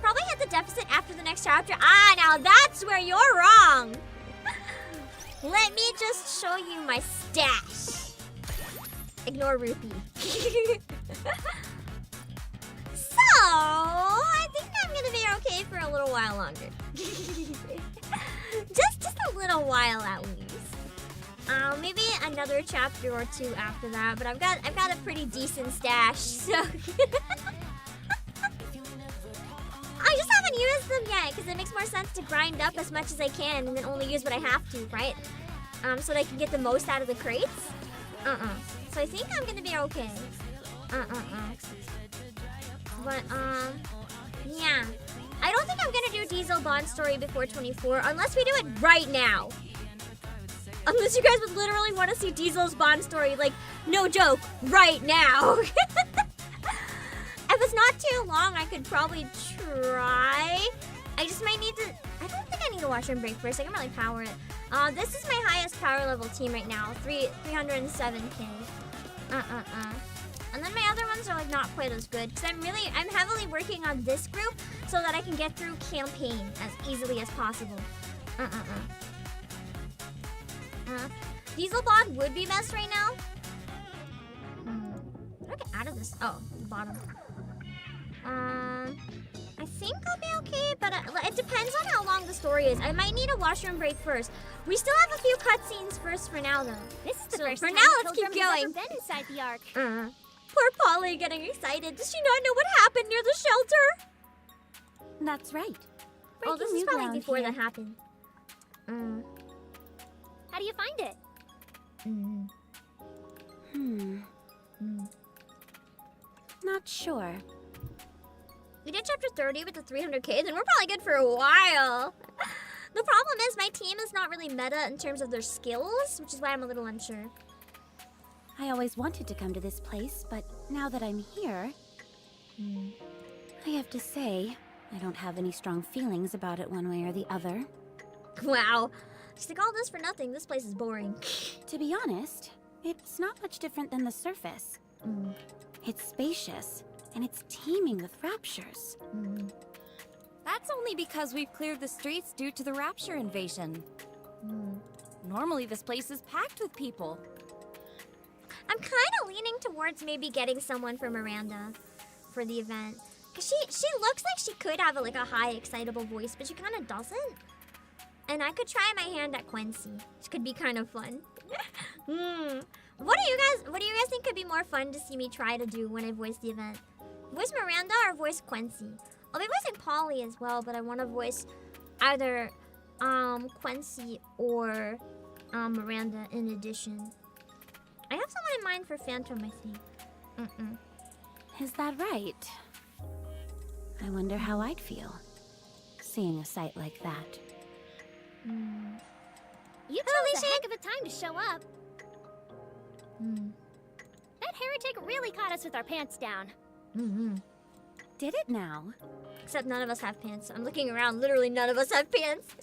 Probably hit the deficit after the next chapter. Ah, now that's where you're wrong. Let me just show you my stash. Ignore Rupee. So, I think I'm gonna be okay for a little while longer. just a little while at least. Maybe another chapter or two after that, but I've got a pretty decent stash, so I just haven't used them yet, because it makes more sense to grind up as much as I can and then only use what I have to, right? So that I can get the most out of the crates. So I think I'm gonna be okay. But, yeah. I don't think I'm gonna do Diesel Bond story before 24, unless we do it right now. Unless you guys would literally want to see Diesel's Bond story, like, no joke, right now. If it's not too long, I could probably try. I just might need to, I don't think I need a washroom break first. I can really power it. This is my highest power level team right now, 307k. And then my other ones are like not quite as good because I'm heavily working on this group so that I can get through campaign as easily as possible. Diesel Bond would be best right now. How do I get out of this? Oh, the bottom. I think I'll be okay, but it depends on how long the story is. I might need a washroom break first. We still have a few cutscenes first for now, though.
This is the first
for
time
now, let's keep
Pilgrim has
going.
ever been inside the Ark.
Poor Polly getting excited. Does she not know what happened near the shelter?
That's right.
Oh, this is probably before that happened.
How do you find it?
Not sure.
We did chapter 30 with the 300k, then we're probably good for a while. The problem is my team is not really meta in terms of their skills, which is why I'm a little unsure.
I always wanted to come to this place, but now that I'm here, I have to say, I don't have any strong feelings about it one way or the other.
Wow. Just like all this for nothing, this place is boring.
To be honest, it's not much different than the surface. It's spacious, and it's teeming with raptures.
That's only because we've cleared the streets due to the rapture invasion. Normally this place is packed with people.
I'm kind of leaning towards maybe getting someone for Miranda for the event. Because she looks like she could have a high, excitable voice, but she kind of doesn't. And I could try my hand at Quincy, which could be kind of fun. What do you guys think could be more fun to see me try to do when I voice the event? Voice Miranda or voice Quincy? I'll be voicing Polly as well, but I want to voice either Quincy or Miranda in addition. I have someone in mind for Phantom, I think.
Is that right? I wonder how I'd feel, seeing a sight like that.
You chose a heck of a time to show up. That heretic really caught us with our pants down.
Did it now?
Except none of us have pants. I'm looking around, literally none of us have pants.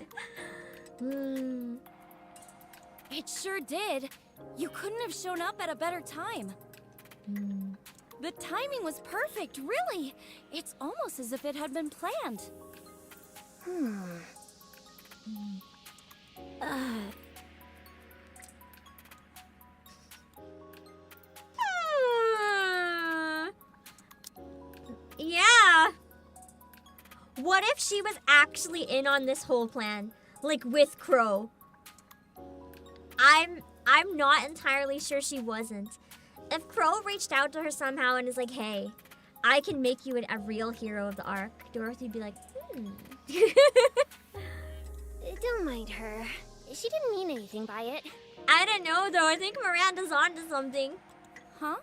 It sure did. You couldn't have shown up at a better time. The timing was perfect, really. It's almost as if it had been planned.
Yeah. What if she was actually in on this whole plan? Like with Crow? I'm not entirely sure she wasn't. If Crow reached out to her somehow and is like, hey, I can make you a real hero of the Ark, Dorothy'd be like,
Don't mind her. She didn't mean anything by it.
I don't know though. I think Miranda's onto something.
Huh?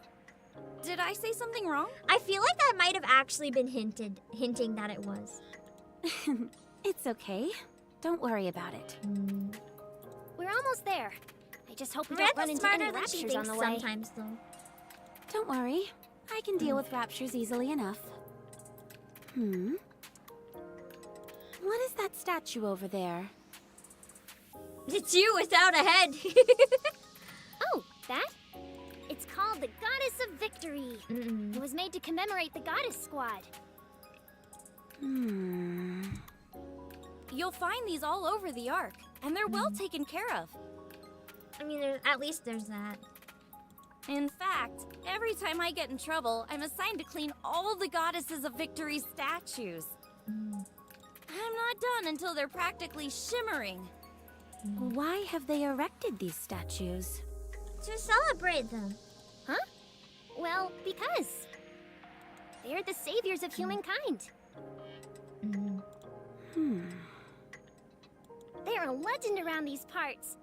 Did I say something wrong?
I feel like that might have actually been hinting that it was.
It's okay. Don't worry about it.
We're almost there. I just hope we don't run
Miranda's
into any
smarter than she
raptures on
thinks
the way.
sometimes though.
Don't worry. I can deal with raptures easily enough. What is that statue over there?
It's you without a head.
Oh, that? It's called the Goddess of Victory. It was made to commemorate the Goddess Squad.
You'll find these all over the Ark, and they're well taken care of.
I mean, at least there's that.
In fact, every time I get in trouble, I'm assigned to clean all the Goddesses of Victory statues. I'm not done until they're practically shimmering.
Why have they erected these statues?
To celebrate them.
Huh? Well, because they're the saviors of humankind. They're a legend around these parts.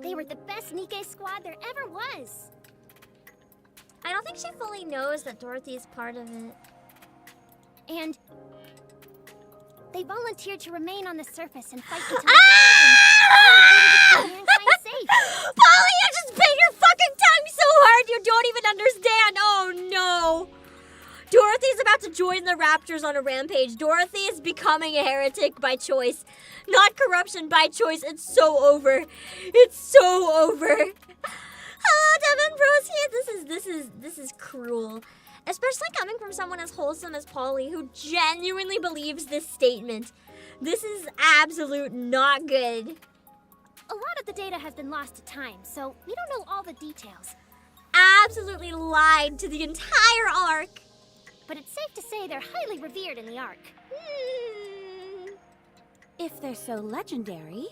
They were the best NIKKE squad there ever was.
I don't think she fully knows that Dorothy is part of it.
And they volunteered to remain on the surface and fight until mankind safe.
Polly, you just bit your fucking tongue so hard you don't even understand. Oh no. Dorothy's about to join the Raptors on a rampage. Dorothy is becoming a heretic by choice. Not corruption, by choice. It's so over. It's so over. Oh, Devin Bros here. This is cruel. Especially coming from someone as wholesome as Polly, who genuinely believes this statement. This is absolute not good.
A lot of the data has been lost to time, so we don't know all the details.
Absolutely lied to the entire Ark.
But it's safe to say they're highly revered in the Ark.
If they're so legendary.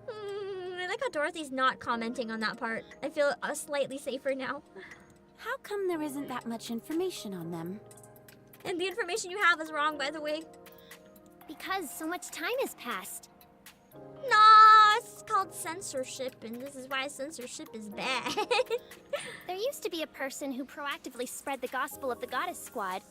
I like how Dorothy's not commenting on that part. I feel slightly safer now.
How come there isn't that much information on them?
And the information you have is wrong, by the way.
Because so much time has passed.
Nah, it's called censorship, and this is why censorship is bad.
There used to be a person who proactively spread the gospel of the Goddess Squad.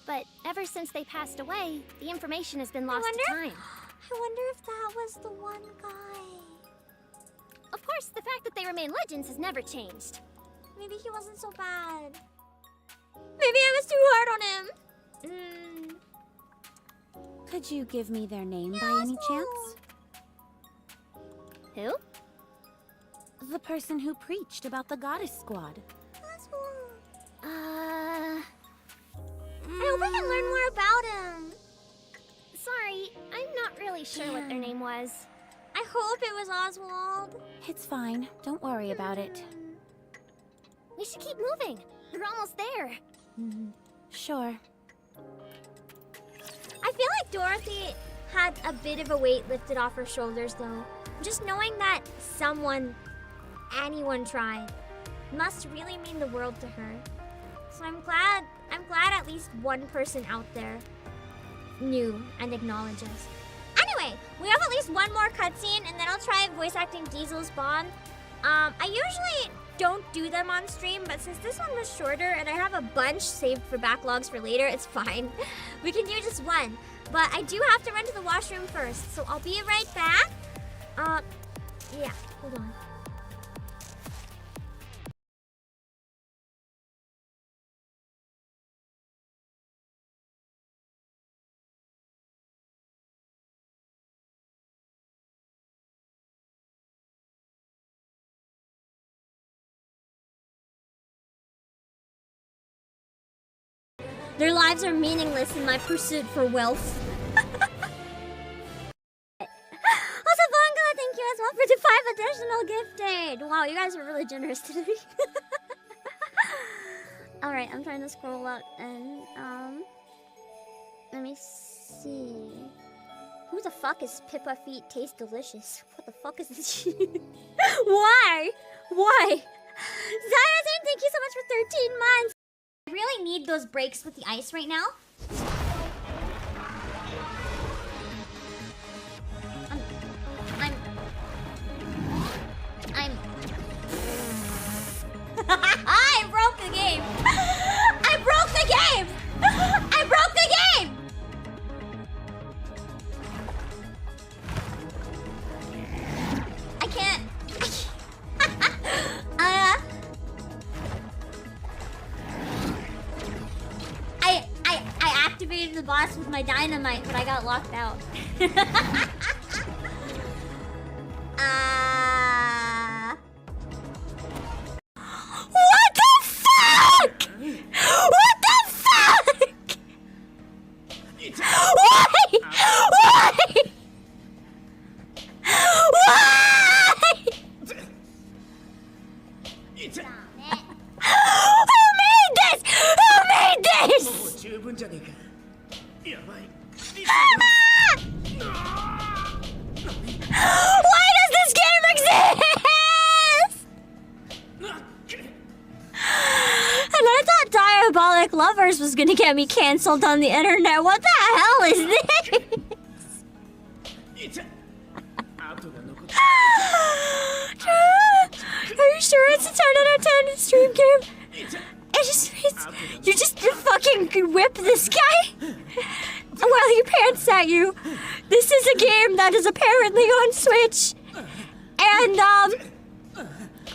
But ever since they passed away, the information has been lost to time.
I wonder if that was the one guy.
Of course, the fact that they remain legends has never changed.
Maybe he wasn't so bad. Maybe I was too hard on him.
Could you give me their name by any chance?
Who?
The person who preached about the Goddess Squad.
I hope I can learn more about him.
Sorry, I'm not really sure what their name was.
I hope it was Oswald.
It's fine. Don't worry about it.
We should keep moving. We're almost there.
Sure.
I feel like Dorothy had a bit of a weight lifted off her shoulders, though. Just knowing that anyone tried, must really mean the world to her. So I'm glad at least one person out there knew and acknowledged us. Anyway, we have at least one more cutscene, and then I'll try voice acting Diesel's Bond. I usually don't do them on stream, but since this one was shorter and I have a bunch saved for backlogs for later, it's fine. We can do just one. But I do have to run to the washroom first, so I'll be right back. Yeah, hold on. Their lives are meaningless in my pursuit for wealth. Also, Bonga, thank you as well for the 5 additional gifted. Wow, you guys are really generous today. Alright, I'm trying to scroll up and, let me see. Who the fuck is Pippa Feet Taste Delicious? What the fuck is this? Why? Zayazine, thank you so much for 13 months. I really need those breaks with the ice right now. my dynamite, but I got locked out. What the fuck? What the fuck? Why? Why? Why? Who made this? Who made this? Why does this game exist? And I thought Diabolic Lovers was gonna get me cancelled on the internet. What the hell is this? Are you sure it's a 10 out of 10 stream game? You just fucking whip this guy while he pants at you. This is a game that is apparently on Switch. And,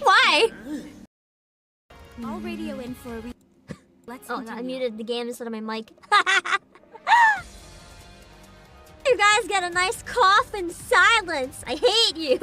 why?
I'll radio in for a Let's
Oh,
continue.
I muted the game instead of my mic. You guys get a nice cough in silence. I hate you.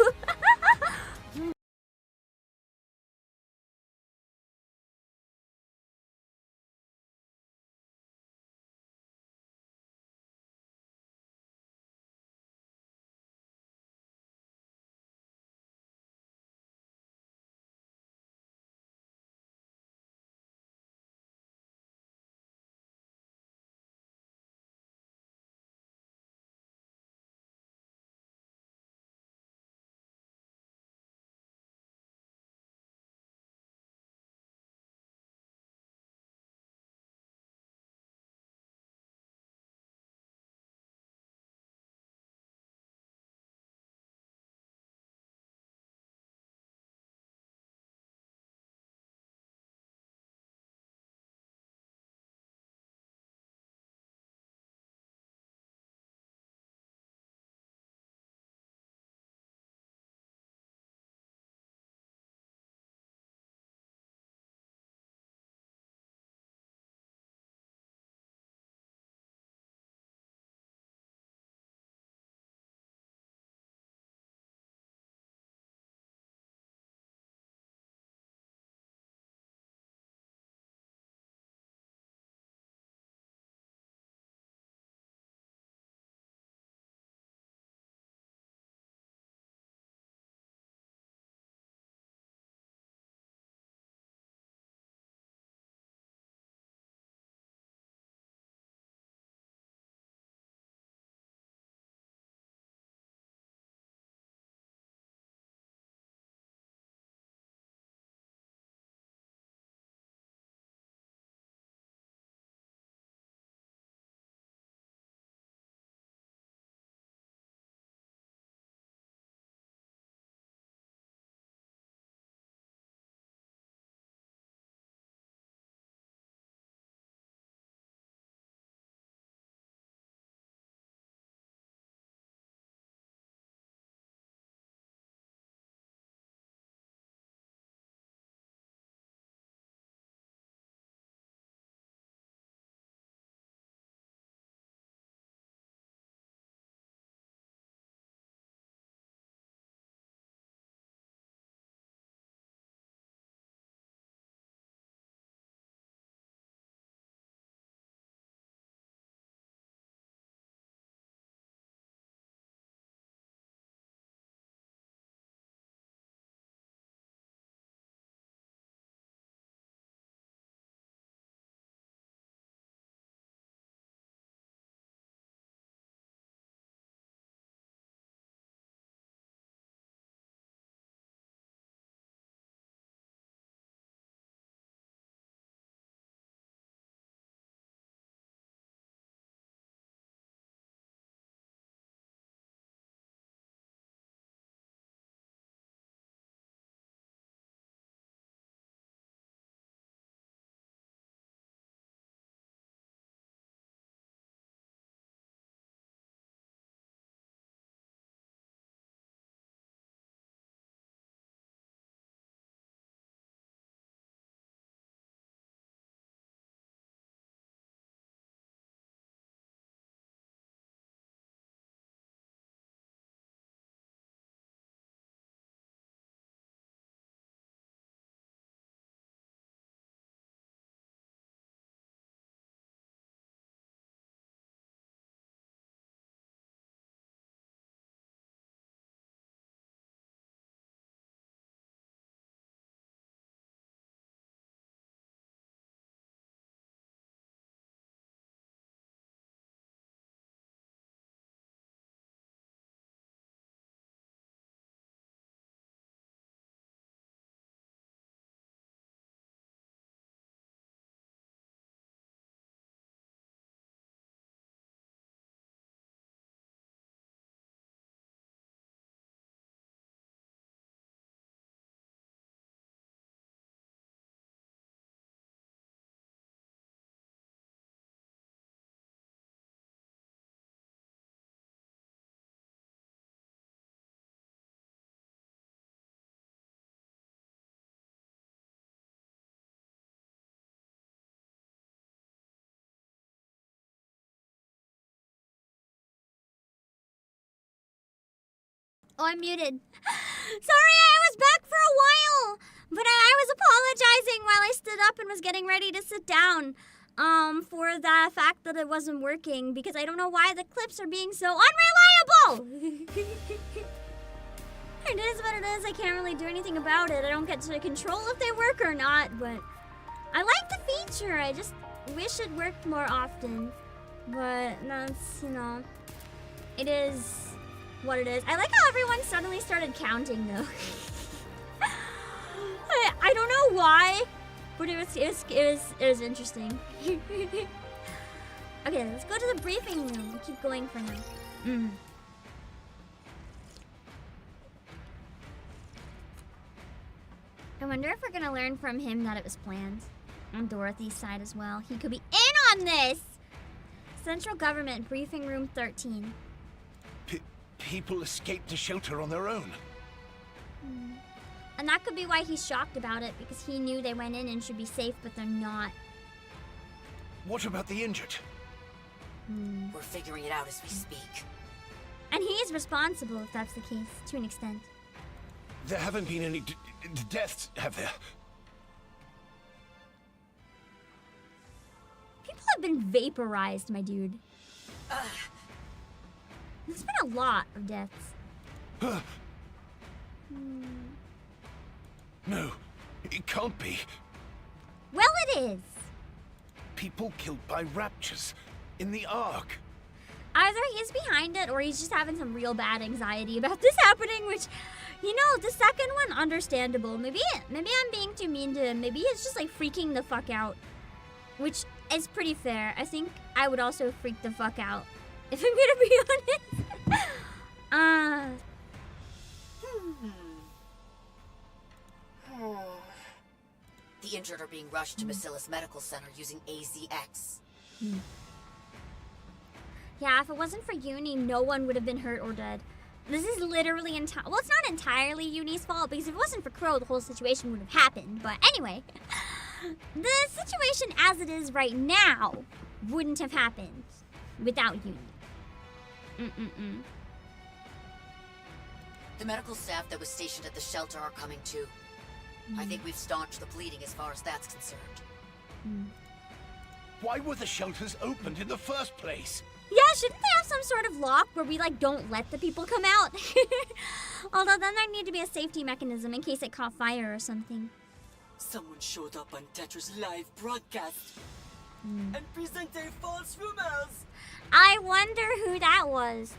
Oh, I'm muted. Sorry, I was back for a while. But I was apologizing while I stood up and was getting ready to sit down. For the fact that it wasn't working. Because I don't know why the clips are being so unreliable. It is what it is. I can't really do anything about it. I don't get to control if they work or not. But I like the feature. I just wish it worked more often. But that's, you know, it is what it is. I like how everyone suddenly started counting though. I don't know why, but it was interesting. Okay, let's go to the briefing room. We'll keep going for now. I wonder if we're gonna learn from him that it was planned. On Dorothy's side as well. He could be in on this! Central Government, Briefing Room 13.
People escaped the shelter on their own.
And that could be why he's shocked about it, because he knew they went in and should be safe, but they're not.
What about the injured?
We're figuring it out as we speak.
And he is responsible if that's the case, to an extent.
There haven't been any deaths, have there?
People have been vaporized, my dude. There's been a lot of deaths.
No, it can't be.
Well, it is.
People killed by raptures in the Ark.
Either he's behind it or he's just having some real bad anxiety about this happening, which, you know, the second one, understandable. Maybe I'm being too mean to him. Maybe he's just like freaking the fuck out, which is pretty fair. I think I would also freak the fuck out if I'm gonna be honest.
The injured are being rushed to Bacillus Medical Center using AZX.
Yeah, if it wasn't for Uni, no one would have been hurt or dead. This is literally well, it's not entirely Uni's fault, because if it wasn't for Crow, the whole situation would have happened. But anyway, the situation as it is right now wouldn't have happened without Uni.
The medical staff that was stationed at the shelter are coming too. I think we've staunched the bleeding as far as that's concerned.
Why were the shelters opened in the first place?
Yeah, shouldn't they have some sort of lock where we, like, don't let the people come out? Although then there need to be a safety mechanism in case it caught fire or something.
Someone showed up on Tetra's live broadcast and presented false rumors.
I wonder who that was.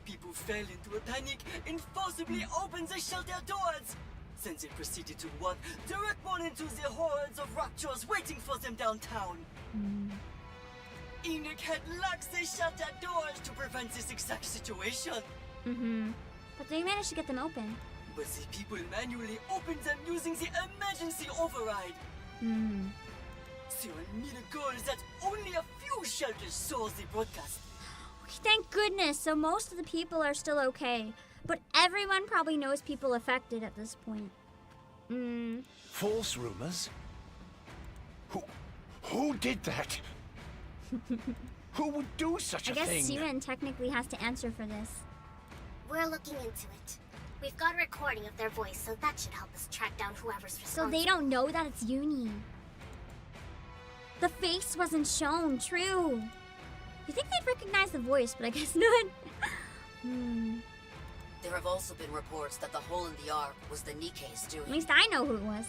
People fell into a panic and forcibly opened the shelter doors. Then they proceeded to walk direct on into the hordes of raptors waiting for them downtown. ENIKKE had locked the shelter doors to prevent this exact situation.
But they managed to get them open.
But the people manually opened them using the emergency override. So I need a goal that only a few shelters saw the broadcast.
Thank goodness, so most of the people are still okay. But everyone probably knows people affected at this point.
False rumors? Who did that? Who would do such a thing?
I guess Siren technically has to answer for this.
We're looking into it. We've got a recording of their voice, so that should help us track down whoever's responsible.
So they don't know that it's Uni. The face wasn't shown, true. You think they'd recognize the voice, but I guess not.
There have also been reports that the hole in the Ark was the NIKKE's doing.
At least I know who it was.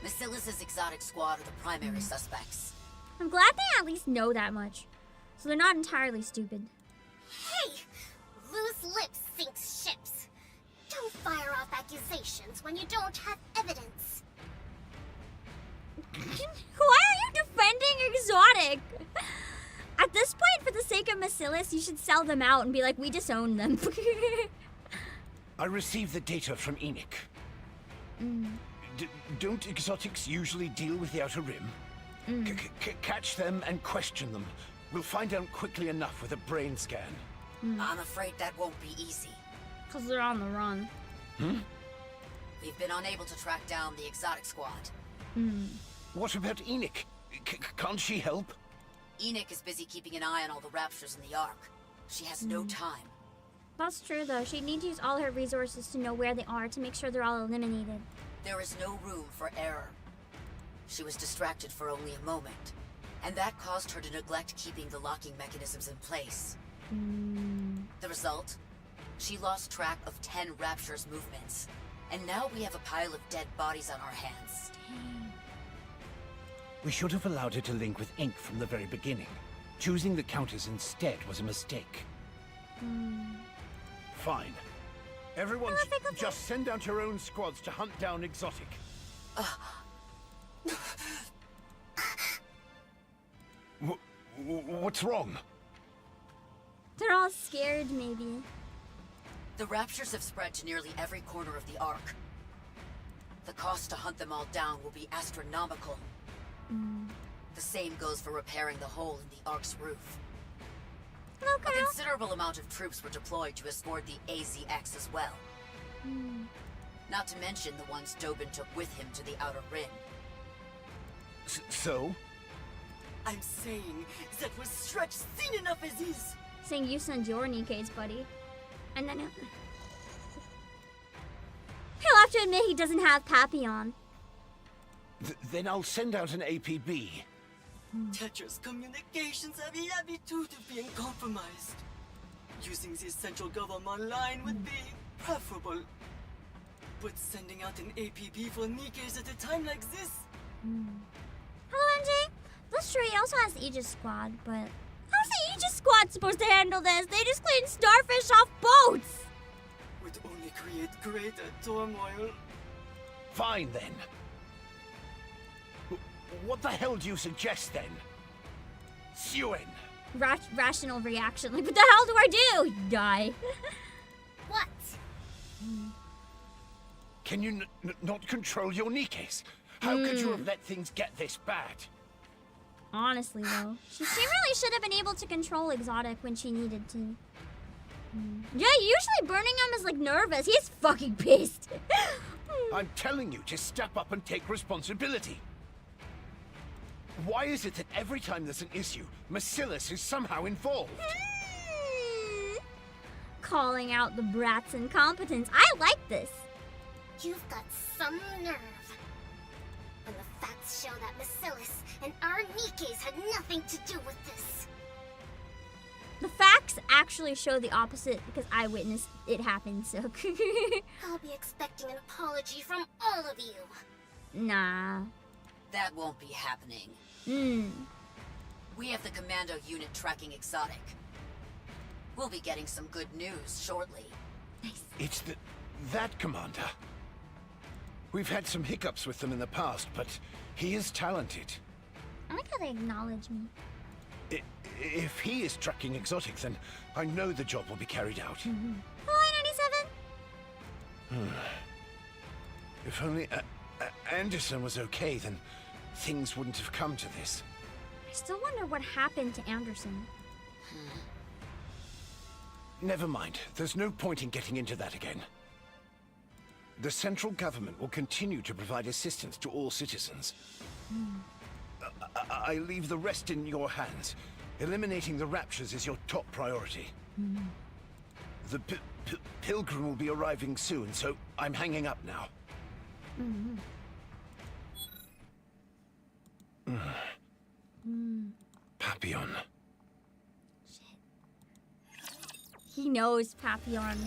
Bacillus' exotic squad are the primary suspects.
I'm glad they at least know that much. So they're not entirely stupid.
Hey! Loose lips sinks ships. Don't fire off accusations when you don't have evidence.
Why are you defending Exotic? At this point, for the sake of Bacillus, you should sell them out and be like, we disown them.
I received the data from ENIKKE. Don't exotics usually deal with the Outer Rim? Catch them and question them. We'll find out quickly enough with a brain scan.
I'm afraid that won't be easy.
Because they're on the run.
We've been unable to track down the exotic squad.
What about ENIKKE? Can't she help?
ENIKKE is busy keeping an eye on all the raptures in the Ark. She has no time.
That's true, though. She'd need to use all her resources to know where they are to make sure they're all eliminated.
There is no room for error. She was distracted for only a moment, and that caused her to neglect keeping the locking mechanisms in place. The result? She lost track of 10 Rapture's movements, and now we have a pile of dead bodies on our hands.
We should have allowed her to link with Ink from the very beginning. Choosing the counters instead was a mistake.
Fine. Everyone just send out your own squads to hunt down Exotic. What's wrong?
They're all scared, maybe.
The Raptures have spread to nearly every corner of the Ark. The cost to hunt them all down will be astronomical. The same goes for repairing the hole in the Ark's roof.
Hello,
a considerable amount of troops were deployed to escort the AZX as well. Not to mention the ones Dobin took with him to the Outer Rim.
So?
I'm saying that was stretched thin enough as is.
Saying you send your NIKKEs, buddy. And then he'll have to admit he doesn't have Papillon.
Then I'll send out an APB.
Tetra's communications have the attitude of being compromised. Using the central government line would be preferable. But sending out an APB for NIKKEs at a time like this?
Hello, MJ. That's true, he also has the Aegis Squad, but how's the Aegis Squad supposed to handle this? They just clean starfish off boats!
Would only create greater turmoil.
Fine, then. What the hell do you suggest, then? Suen!
Rational reaction. Like, what the hell do I do? Die.
What?
Can you not control your NIKKEs? How could you have let things get this bad?
Honestly, though. She really should have been able to control Exotic when she needed to. Yeah, usually Birmingham is, like, nervous. He's fucking pissed.
I'm telling you to step up and take responsibility. Why is it that every time there's an issue, Marcellus is somehow involved?
Calling out the brat's incompetence. I like this.
You've got some nerve. When the facts show that Marcellus and our NIKKEs had nothing to do with this.
The facts actually show the opposite because I witnessed it happen, so.
I'll be expecting an apology from all of you.
Nah.
That won't be happening. We have the commando unit tracking Exotic. We'll be getting some good news shortly.
It's that commander. We've had some hiccups with them in the past, but he is talented.
I like how they acknowledge me.
If he is tracking Exotic, then I know the job will be carried out.
Hi, 97.
If only Anderson was okay, then things wouldn't have come to this.
I still wonder what happened to Anderson.
Never mind. There's no point in getting into that again. The central government will continue to provide assistance to all citizens. I leave the rest in your hands. Eliminating the Raptures is your top priority. The Pilgrim will be arriving soon, so I'm hanging up now. Papillon.
He knows Papillon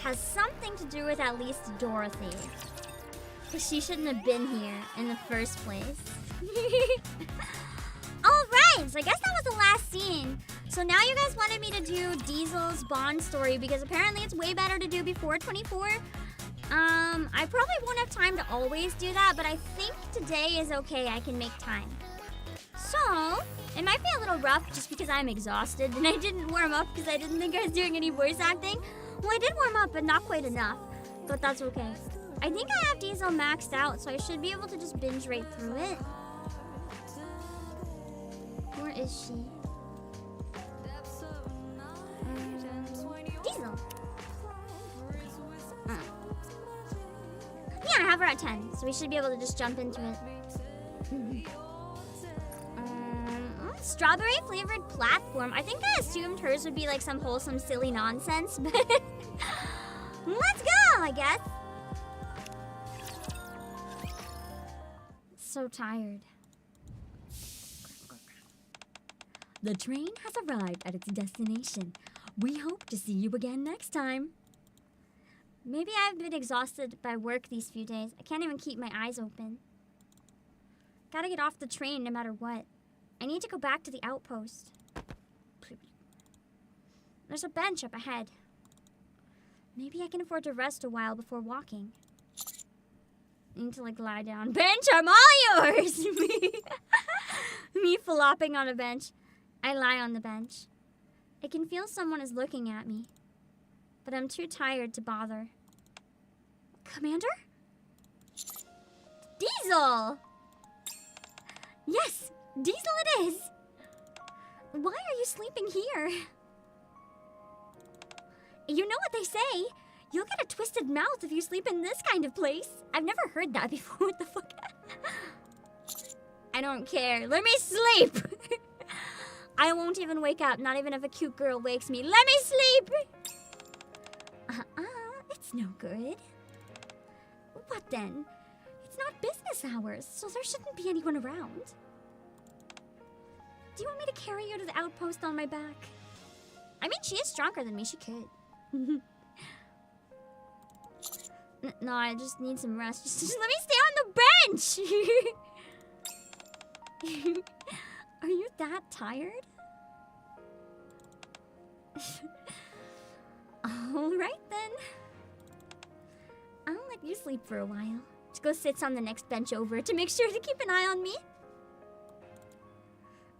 has something to do with at least Dorothy. Because she shouldn't have been here in the first place. Alright, so I guess that was the last scene. So now you guys wanted me to do Diesel's Bond story because apparently it's way better to do before 24. I probably won't have time to always do that, but I think today is okay. I can make time. So, it might be a little rough just because I'm exhausted and I didn't warm up because I didn't think I was doing any voice acting. Well, I did warm up, but not quite enough. But that's okay. I think I have Diesel maxed out, so I should be able to just binge right through it. Where is she? Diesel. Yeah, I have her at 10, so we should be able to just jump into it. Let's strawberry flavored platform. I think I assumed hers would be like some wholesome, silly nonsense, but let's go, I guess. So tired. The train has arrived at its destination. We hope to see you again next time. Maybe I've been exhausted by work these few days. I can't even keep my eyes open. Gotta get off the train no matter what. I need to go back to the outpost. There's a bench up ahead. Maybe I can afford to rest a while before walking. I need to like lie down. Bench, I'm all yours! Me flopping on a bench. I lie on the bench. I can feel someone is looking at me, but I'm too tired to bother. Commander? Diesel! Yes, Diesel it is! Why are you sleeping here? You know what they say, you'll get a twisted mouth if you sleep in this kind of place. I've never heard that before, what the fuck? I don't care, let me sleep! I won't even wake up, not even if a cute girl wakes me. Let me sleep! It's no good. What then? It's not business hours, so there shouldn't be anyone around. Do you want me to carry you to the outpost on my back? I mean, she is stronger than me, she could. No, I just need some rest. Just let me stay on the bench! Are you that tired? Alright then. I'll let you sleep for a while. Just go sit on the next bench over to make sure to keep an eye on me.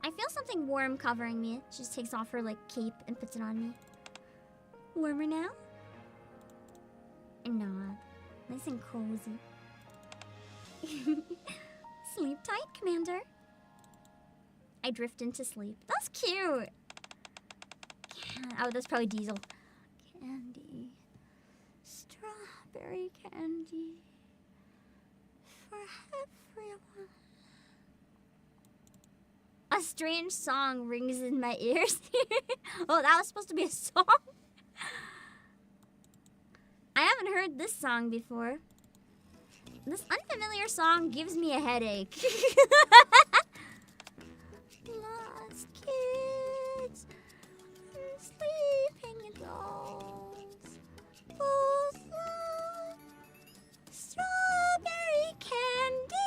I feel something warm covering me. She just takes off her like cape and puts it on me. Warmer now? No, nice and cozy. Sleep tight, Commander. I drift into sleep. That's cute. Oh, that's probably Diesel. Candy. Strawberry candy. For everyone. A strange song rings in my ears. Oh, that was supposed to be a song? I haven't heard this song before. This unfamiliar song gives me a headache. Lost kids, sleeping adults, both strawberry candy.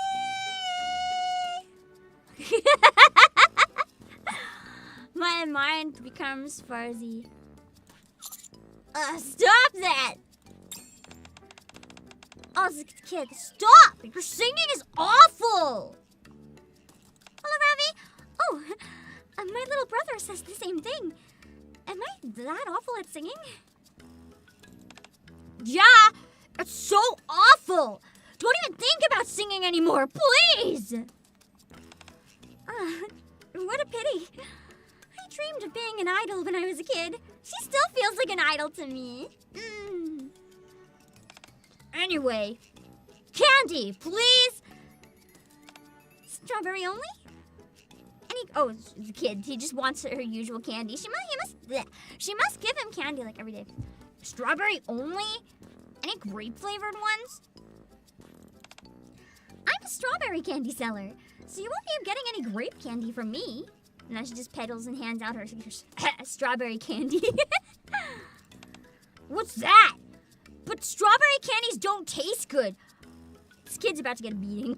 My mind becomes fuzzy. Stop that! Oh, kid, stop! Your singing is awful! Hello, Ravi. Oh, my little brother says the same thing. Am I that awful at singing? Yeah, it's so awful. Don't even think about singing anymore, please. What a pity. I dreamed of being an idol when I was a kid. She still feels like an idol to me. Anyway, candy, please. Strawberry only? Oh, the kid. He just wants her usual candy. She must give him candy like every day. Strawberry only? Any grape flavored ones? I'm a strawberry candy seller, so you won't be getting any grape candy from me. And now she just pedals and hands out her strawberry candy. What's that? But strawberry candies don't taste good. This kid's about to get a beating.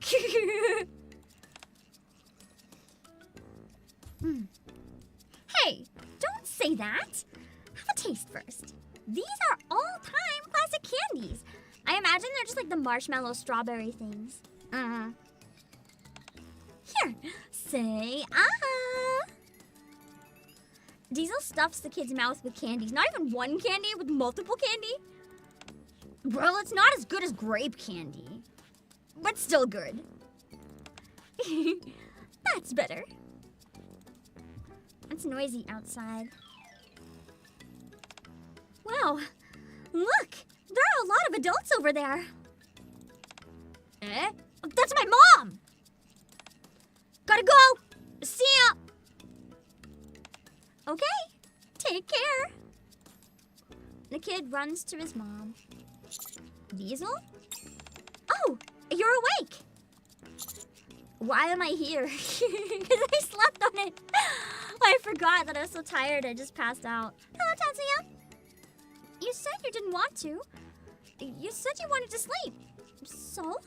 Hey, don't say that. Have a taste first. These are all-time classic candies. I imagine they're just like the marshmallow strawberry things. Here, say ah. Diesel stuffs the kid's mouth with candies. Not even one candy, with multiple candy. Well, it's not as good as grape candy, but still good. That's better. It's noisy outside. Wow, look! There are a lot of adults over there. Eh? That's my mom! Gotta go! See ya! Okay, take care. The kid runs to his mom. Diesel? Oh, you're awake. Why am I here? Because I slept on it. I forgot that I was so tired I just passed out. Hello, Tatsuya. You said you didn't want to. You said you wanted to sleep. So?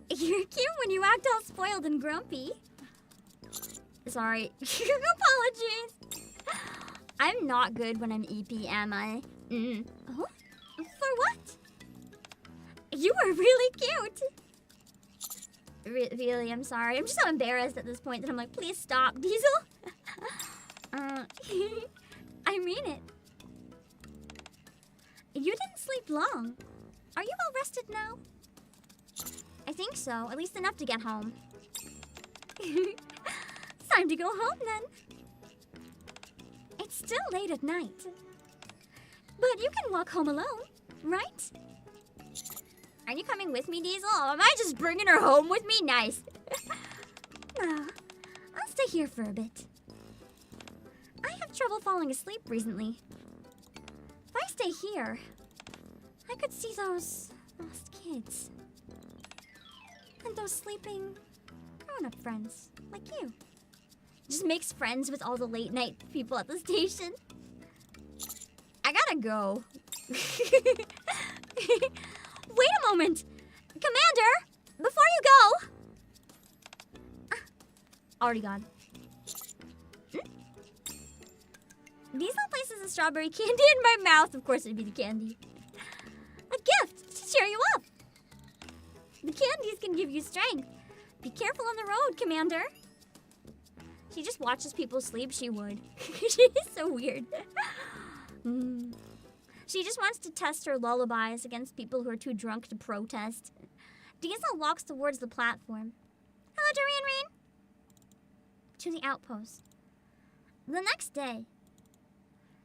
You're cute when you act all spoiled and grumpy. Sorry. Apologies. I'm not good when I'm EP, am I? Huh? For what? You were really cute. Really, I'm sorry. I'm just so embarrassed at this point that I'm like, please stop, Diesel. I mean it. You didn't sleep long. Are you all rested now? I think so. At least enough to get home. It's time to go home then. It's still late at night. But you can walk home alone, right? Are you coming with me, Diesel? Or am I just bringing her home with me? Nice. I'll stay here for a bit. I have trouble falling asleep recently. If I stay here, I could see those lost kids. And those sleeping grown-up friends, like you. Just makes friends with all the late-night people at the station. I gotta go. Wait a moment! Commander! Before you go! Already gone. Diesel places a strawberry candy in my mouth. Of course it'd be the candy. A gift to cheer you up. The candies can give you strength. Be careful on the road, Commander. She just watches people sleep, she would. She's so weird. She just wants to test her lullabies against people who are too drunk to protest. Diesel walks towards the platform. Hello, Dorian Rain. To the outpost. The next day.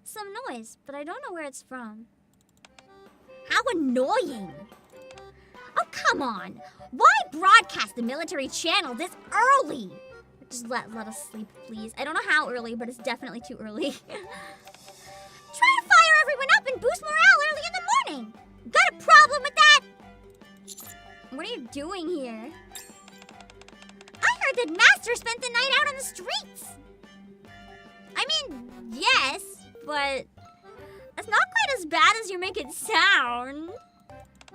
Some noise, but I don't know where it's from. How annoying! Oh, come on! Why broadcast the military channel this early? Just let us sleep, please. I don't know how early, but it's definitely too early. Try to fire everyone up and boost morale early in the morning! Got a problem with that? What are you doing here? I heard that Master spent the night out on the streets! I mean, yes, but that's not quite as bad as you make it sound.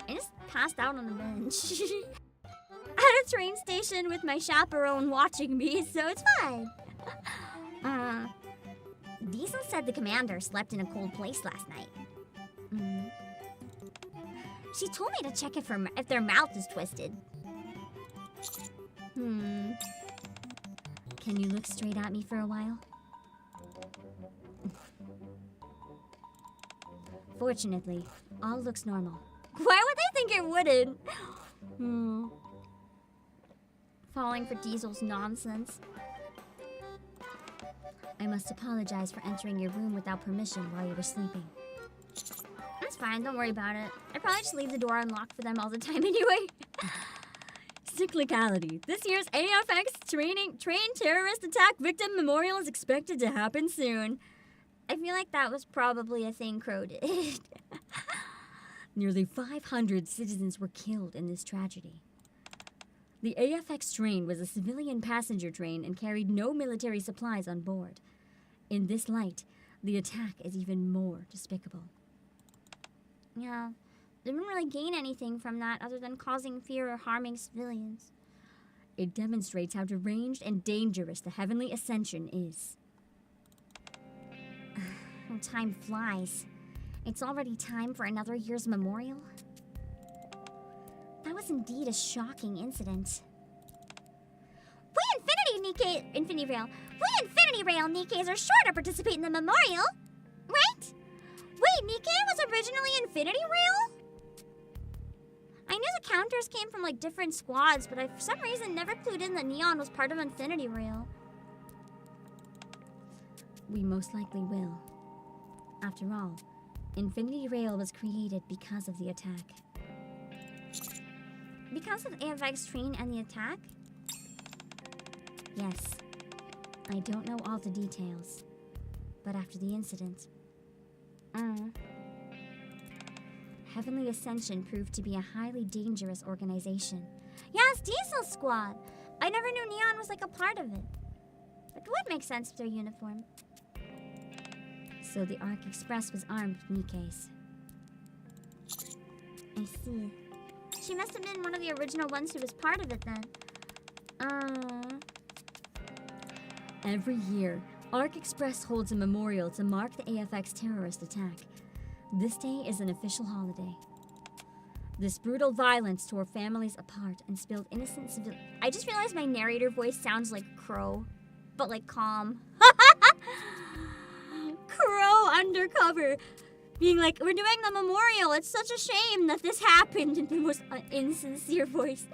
I just passed out on the bench. At a train station with my chaperone watching me, so it's fine. Diesel said the commander slept in a cold place last night. She told me to check if their mouth is twisted. Can you look straight at me for a while? Fortunately, all looks normal. Why would they think it wouldn't? Falling for Diesel's nonsense. I must apologize for entering your room without permission while you were sleeping. That's fine, don't worry about it. I probably just leave the door unlocked for them all the time anyway. Cyclicality. This year's AFX Train Terrorist Attack Victim Memorial is expected to happen soon. I feel like that was probably a thing Crow did. Nearly 500 citizens were killed in this tragedy. The AFX train was a civilian passenger train and carried no military supplies on board. In this light, the attack is even more despicable. Yeah, they didn't really gain anything from that other than causing fear or harming civilians. It demonstrates how deranged and dangerous the Heavenly Ascension is. Time flies. It's already time for another year's memorial. That was indeed a shocking incident. We Infinity Rail Nikkes are sure to participate in the memorial, right? Wait, Nikke was originally Infinity Rail? I knew the counters came from like different squads, but I for some reason never clued in that Neon was part of Infinity Rail. We most likely will. After all, Infinity Rail was created because of the attack. Because of AFX train and the attack? Yes. I don't know all the details, But after the incident, Heavenly Ascension proved to be a highly dangerous organization. Yes, Diesel Squad! I never knew Neon was like a part of it. But it would make sense with their uniform. So the Arc Express was armed with NIKKEs. I see. She must have been one of the original ones who was part of it then. Every year, Arc Express holds a memorial to mark the AFX terrorist attack. This day is an official holiday. This brutal violence tore families apart and spilled innocent civilians. I just realized my narrator voice sounds like Crow, but like calm. Crow undercover, being like, we're doing the memorial. It's such a shame that this happened in the most insincere voice.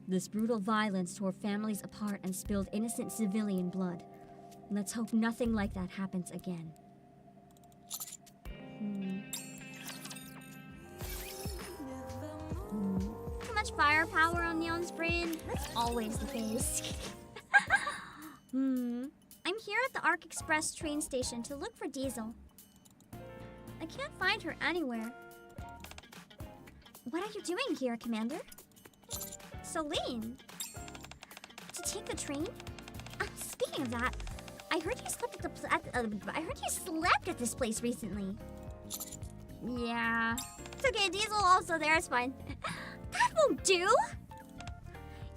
This brutal violence tore families apart and spilled innocent civilian blood. Let's hope nothing like that happens again. Too much firepower on Neon's brain? That's always the case. I'm here at the Arc Express train station to look for Diesel. I can't find her anywhere. What are you doing here, Commander? Celine. To take the train? Speaking of that, I heard you slept at this place recently. Yeah. It's okay, Diesel also there, it's fine. That won't do!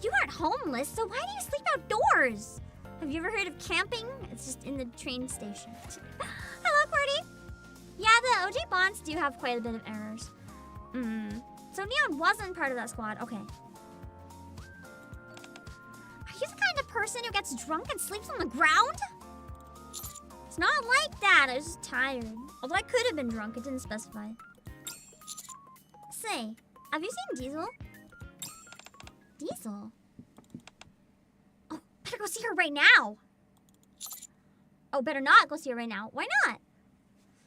You aren't homeless, so why do you sleep outdoors? Have you ever heard of camping? It's just in the train station. Hello, Qwerty! Yeah, the OG bonds do have quite a bit of errors. So Neon wasn't part of that squad, okay. Are you the kind of person who gets drunk and sleeps on the ground? It's not like that, I was just tired. Although I could have been drunk, it didn't specify. Say, have you seen Diesel? Diesel? Oh, better go see her right now. Oh, better not go see her right now. Why not?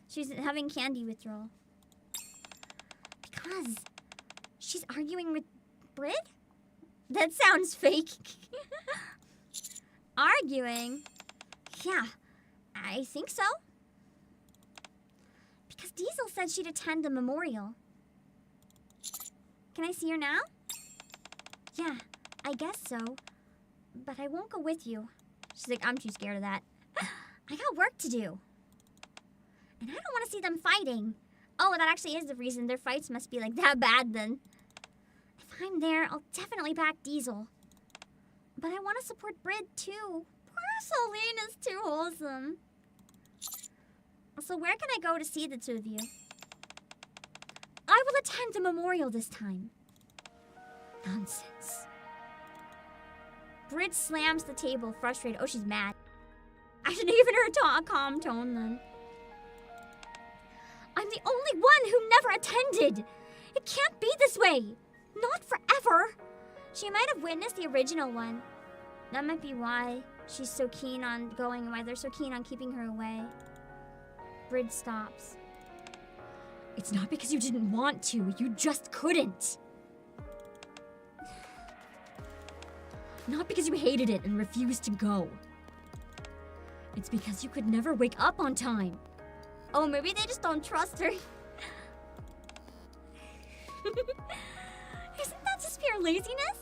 She's having candy withdrawal. Because she's arguing with Brid? That sounds fake. Arguing? Yeah, I think so. Because Diesel said she'd attend the memorial. Can I see her now? Yeah, I guess so. But I won't go with you. She's like, I'm too scared of that. I got work to do. And I don't want to see them fighting. Oh, that actually is the reason. Their fights must be like that bad then. If I'm there, I'll definitely back Diesel. But I want to support Brid too. Poor Celine is too wholesome. So where can I go to see the two of you? I will attend the memorial this time. Nonsense. Brid slams the table, frustrated. Oh, she's mad. I should have given her a calm tone then. I'm the only one who never attended. It can't be this way. Not forever. She might have witnessed the original one. That might be why she's so keen on going and why they're so keen on keeping her away. Brid stops. It's not because you didn't want to. You just couldn't. Not because you hated it and refused to go. It's because you could never wake up on time. Oh, maybe they just don't trust her. Isn't that just pure laziness?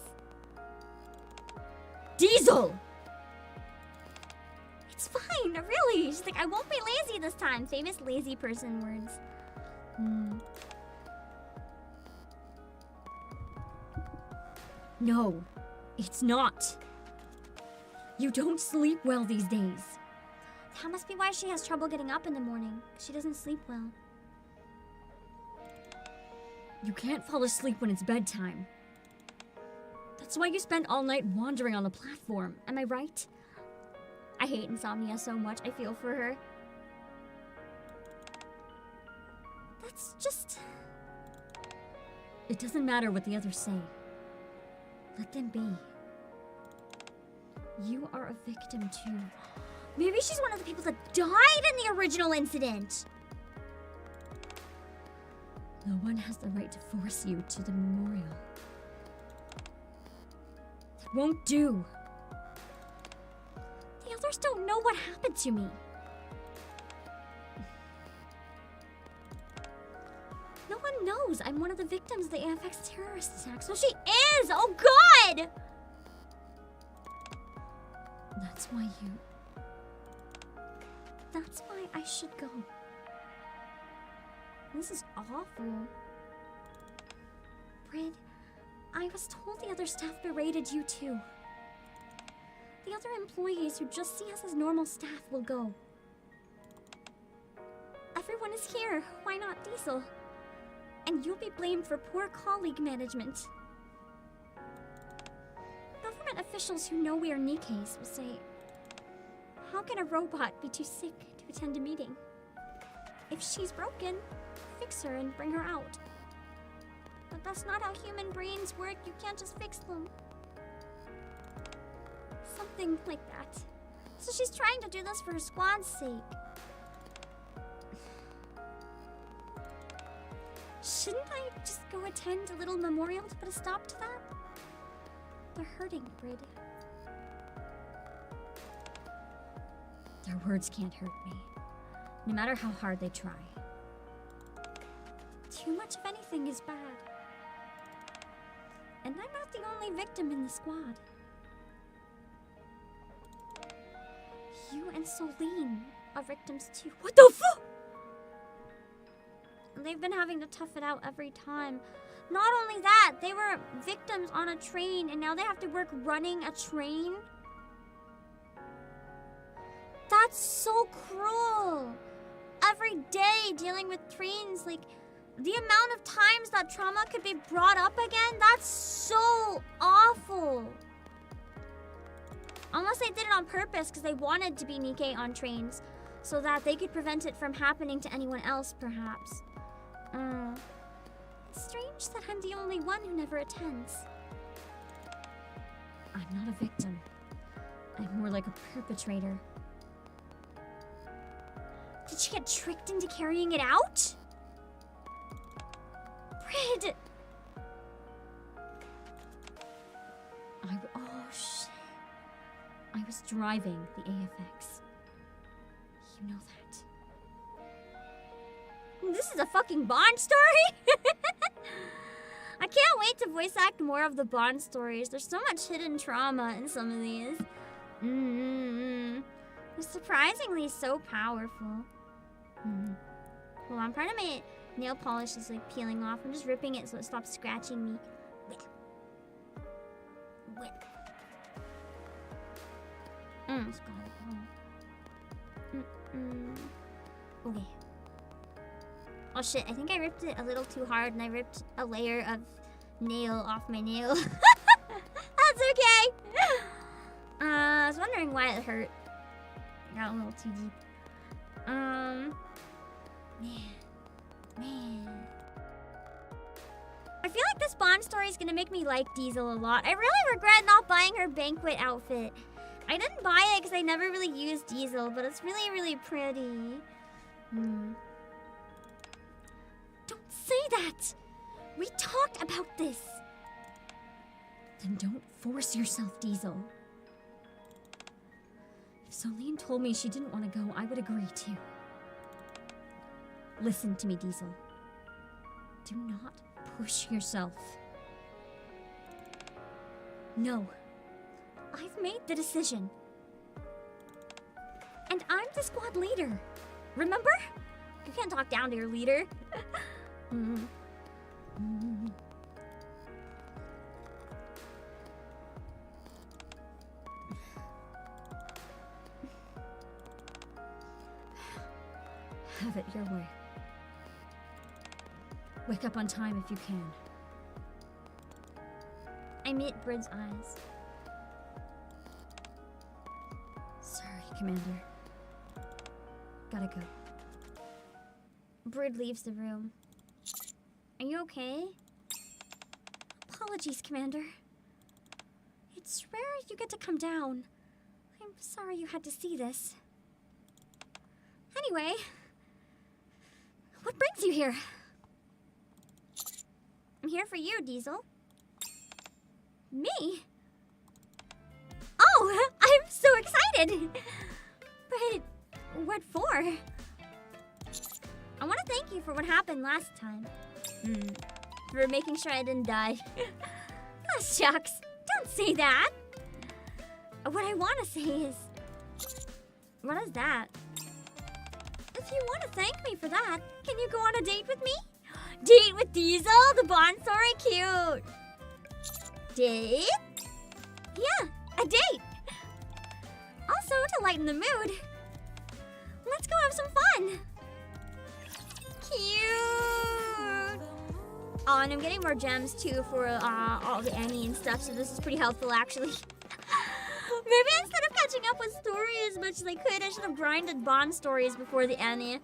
Diesel! It's fine, really. She's like, I won't be lazy this time. Famous lazy person words. No, it's not. You don't sleep well these days. That must be why she has trouble getting up in the morning. She doesn't sleep well. You can't fall asleep when it's bedtime. That's why you spend all night wandering on the platform. Am I right? I hate insomnia so much. I feel for her. That's just... It doesn't matter what the others say. Let them be. You are a victim too. Maybe she's one of the people that died in the original incident. No one has the right to force you to the memorial. That won't do. The others don't know what happened to me. knows I'm one of the victims of the AFX terrorist attack. So she is! Oh god! That's why I should go. This is awful. Brid, I was told the other staff berated you too. The other employees who just see us as normal staff will go. Everyone is here. Why not Diesel? And you'll be blamed for poor colleague management. Government officials who know we are NIKKEs will say, how can a robot be too sick to attend a meeting? If she's broken, fix her and bring her out. But that's not how human brains work. You can't just fix them. Something like that. So she's trying to do this for her squad's sake. Shouldn't I just go attend a little memorial to put a stop to that? They're hurting, Brid. Their words can't hurt me, no matter how hard they try. Too much of anything is bad. And I'm not the only victim in the squad. You and Solene are victims too. What the fuck? They've been having to tough it out every time. Not only that, they were victims on a train and now they have to work running a train. That's so cruel. Every day dealing with trains, like the amount of times that trauma could be brought up again, that's so awful. Unless they did it on purpose because they wanted to be NIKKE on trains so that they could prevent it from happening to anyone else, perhaps. It's strange that I'm the only one who never attends. I'm not a victim. I'm more like a perpetrator. Did she get tricked into carrying it out? Brid! Oh shit. I was driving the AFX. You know that. This is a fucking Bond story? I can't wait to voice act more of the Bond stories. There's so much hidden trauma in some of these. They're surprisingly so powerful. Well, I'm part of my nail polish is like peeling off. I'm just ripping it so it stops scratching me. It's got it. Okay. Oh shit, I think I ripped it a little too hard and I ripped a layer of nail off my nail. That's okay! I was wondering why it hurt. I got a little too deep. Man. I feel like this Bond story is gonna make me like Diesel a lot. I really regret not buying her banquet outfit. I didn't buy it because I never really used Diesel, but it's really, really pretty. Don't say that! We talked about this! Then don't force yourself, Diesel. If Solene told me she didn't want to go, I would agree too. Listen to me, Diesel. Do not push yourself. No. I've made the decision. And I'm the squad leader. Remember? You can't talk down to your leader. Have it your way. Wake up on time if you can. I meet Brid's eyes. Sorry, Commander. Gotta go. Brid leaves the room. Are you okay? Apologies, Commander. It's rare you get to come down. I'm sorry you had to see this. Anyway, what brings you here? I'm here for you, Diesel. Me? Oh, I'm so excited! But what for? I want to thank you for what happened last time. For making sure I didn't die. Oh, shucks. Don't say that. What I want to say is... What is that? If you want to thank me for that, can you go on a date with me? Date with Diesel? The Bond's already cute. Date? Yeah, a date. Also, to lighten the mood, let's go have some fun. Cute. Oh, and I'm getting more gems too for all the Annie and stuff, so this is pretty helpful actually. Maybe instead of catching up with story as much as I could, I should have grinded Bond stories before the Annie.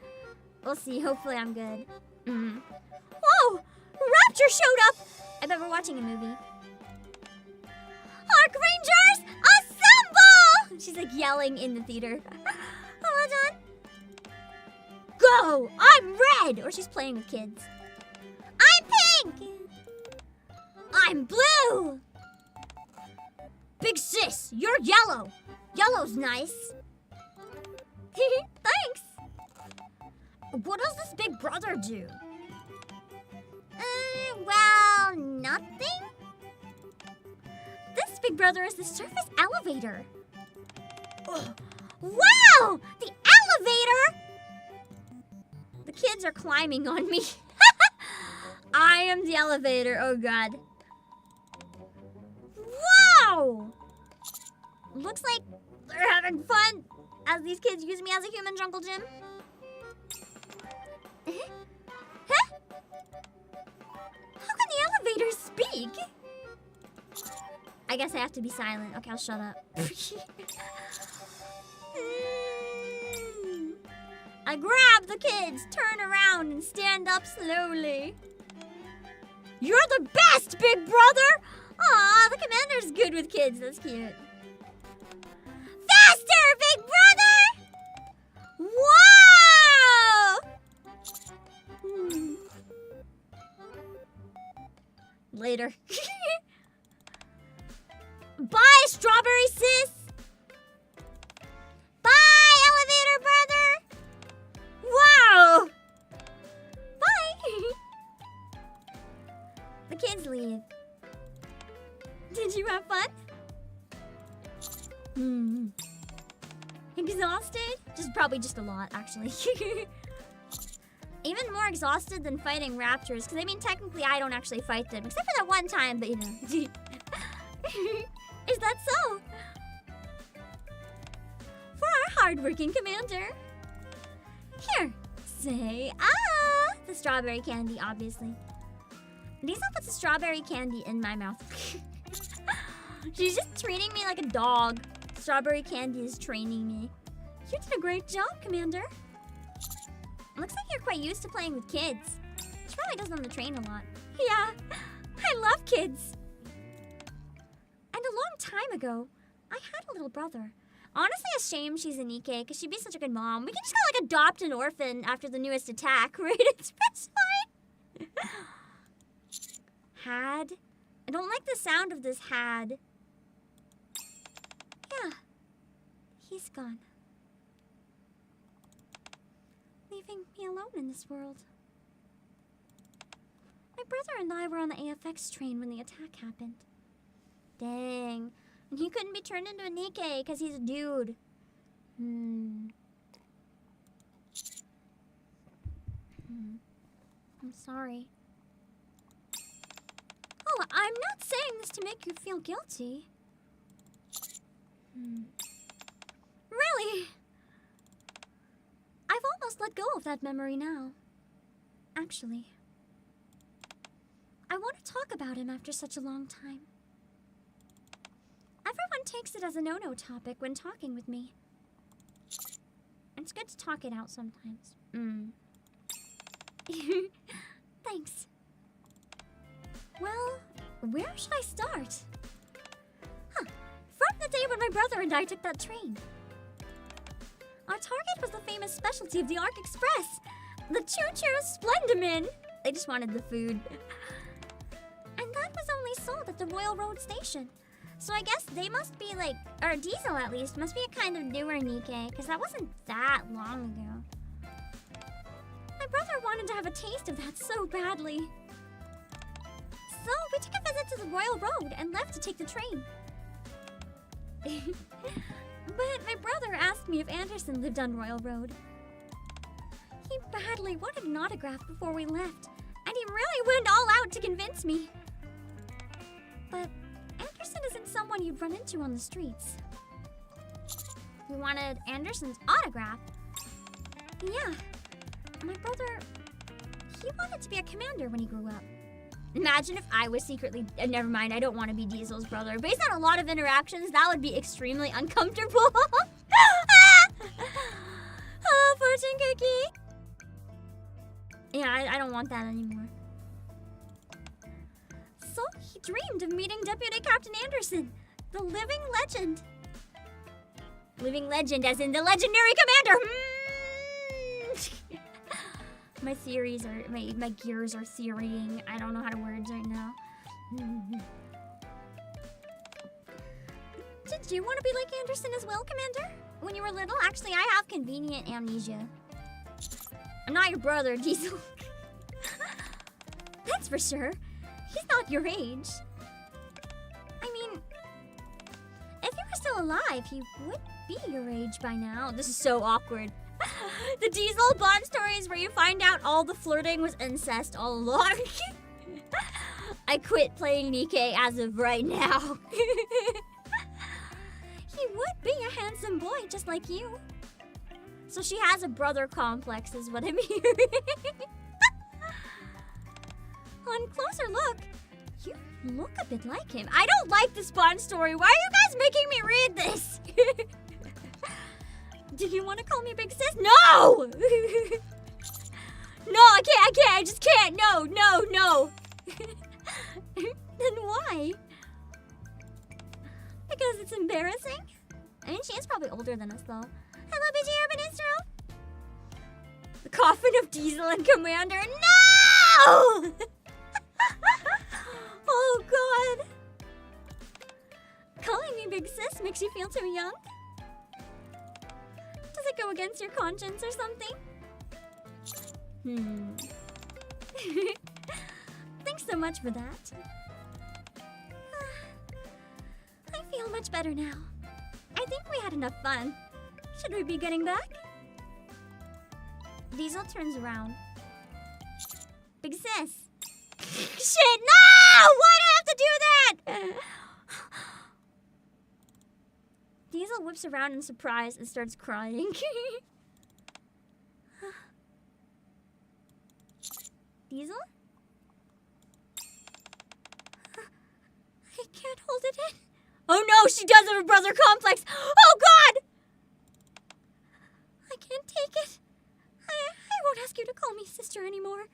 We'll see. Hopefully I'm good. Whoa! Rapture showed up! I bet we're watching a movie. Arc Rangers, assemble! She's like yelling in the theater. Hold on. Go! I'm red! Or she's playing with kids. I'm pink! I'm blue! Big sis, you're yellow. Yellow's nice. Thanks. What does this big brother do? Well, nothing. This big brother is the surface elevator. Ugh. Wow! The elevator! The kids are climbing on me. I am the elevator. Oh, God. Wow! Looks like they're having fun as these kids use me as a human jungle gym. Huh? How can the elevators speak? I guess I have to be silent. Okay, I'll shut up. I grab the kids, turn around, and stand up slowly. You're the best, big brother! Aw, the commander's good with kids. That's cute. Faster, big brother! Whoa! Later. Bye, strawberry sis! Bye, elevator brother! Wow! Bye! The kids leave. Did you have fun? Exhausted? Probably just a lot, actually. Even more exhausted than fighting raptors, because I mean, technically I don't actually fight them, except for that one time, but you know. Is that so? For our hardworking commander. Here, say ah! The strawberry candy, obviously. Diesel puts the strawberry candy in my mouth. She's just treating me like a dog. Strawberry candy is training me. You did a great job, Commander. Looks like you're quite used to playing with kids. She probably does on the train a lot. Yeah, I love kids. And a long time ago, I had a little brother. Honestly, a shame she's a NIKKE, because she'd be such a good mom. We can just go, like, adopt an orphan after the newest attack, right? It's fine. Had. I don't like the sound of this had. Yeah. He's gone. Leaving me alone in this world. My brother and I were on the AFX train when the attack happened. Dang. And he couldn't be turned into a NIKKE because he's a dude. I'm sorry. Oh, I'm not saying this to make you feel guilty. Really? I've almost let go of that memory now. Actually. I want to talk about him after such a long time. Everyone takes it as a no-no topic when talking with me. It's good to talk it out sometimes. Thanks. Well, where should I start? From the day when my brother and I took that train. Our target was the famous specialty of the Arc Express, the Choo-Choo Splendamin. They just wanted the food. And that was only sold at the Royal Road Station. So I guess they must be like, or Diesel at least, must be a kind of newer NIKKE, because that wasn't that long ago. My brother wanted to have a taste of that so badly. So, we took a visit to the Royal Road and left to take the train. But my brother asked me if Anderson lived on Royal Road. He badly wanted an autograph before we left, and he really went all out to convince me. But Anderson isn't someone you'd run into on the streets. We wanted Anderson's autograph. Yeah, my brother, he wanted to be a commander when he grew up. Imagine if I was secretly... never mind, I don't want to be Diesel's brother. Based on a lot of interactions, that would be extremely uncomfortable. Oh, fortune cookie. Yeah, I don't want that anymore. So, he dreamed of meeting Deputy Captain Anderson, the living legend. Living legend as in the legendary commander! My theories are, my gears are theorying. I don't know how to words right now. Did you want to be like Anderson as well, Commander? When you were little? Actually, I have convenient amnesia. I'm not your brother, Diesel. That's for sure. He's not your age. I mean, if he were still alive, he would be your age by now. This is so awkward. The Diesel Bond stories where you find out all the flirting was incest all along. I quit playing NIKKE as of right now. He would be a handsome boy just like you. So she has a brother complex is what I'm hearing. On closer look, you look a bit like him. I don't like this Bond story. Why are you guys making me read this? Do you want to call me Big Sis? No! No, I can't, I just can't. No. Then why? Because it's embarrassing? I mean, she is probably older than us, though. Hello, BG Urban Istro. The coffin of Diesel and Commander. No! Oh, God. Calling me Big Sis makes you feel too young? Does it go against your conscience or something? Thanks so much for that. I feel much better now. I think we had enough fun. Should we be getting back? Diesel turns around. Big Sis. Shit, no! Why do I have to do that? Diesel whips around in surprise and starts crying. Diesel? I can't hold it in. Oh no, she does have a brother complex. Oh God! I can't take it. I won't ask you to call me sister anymore.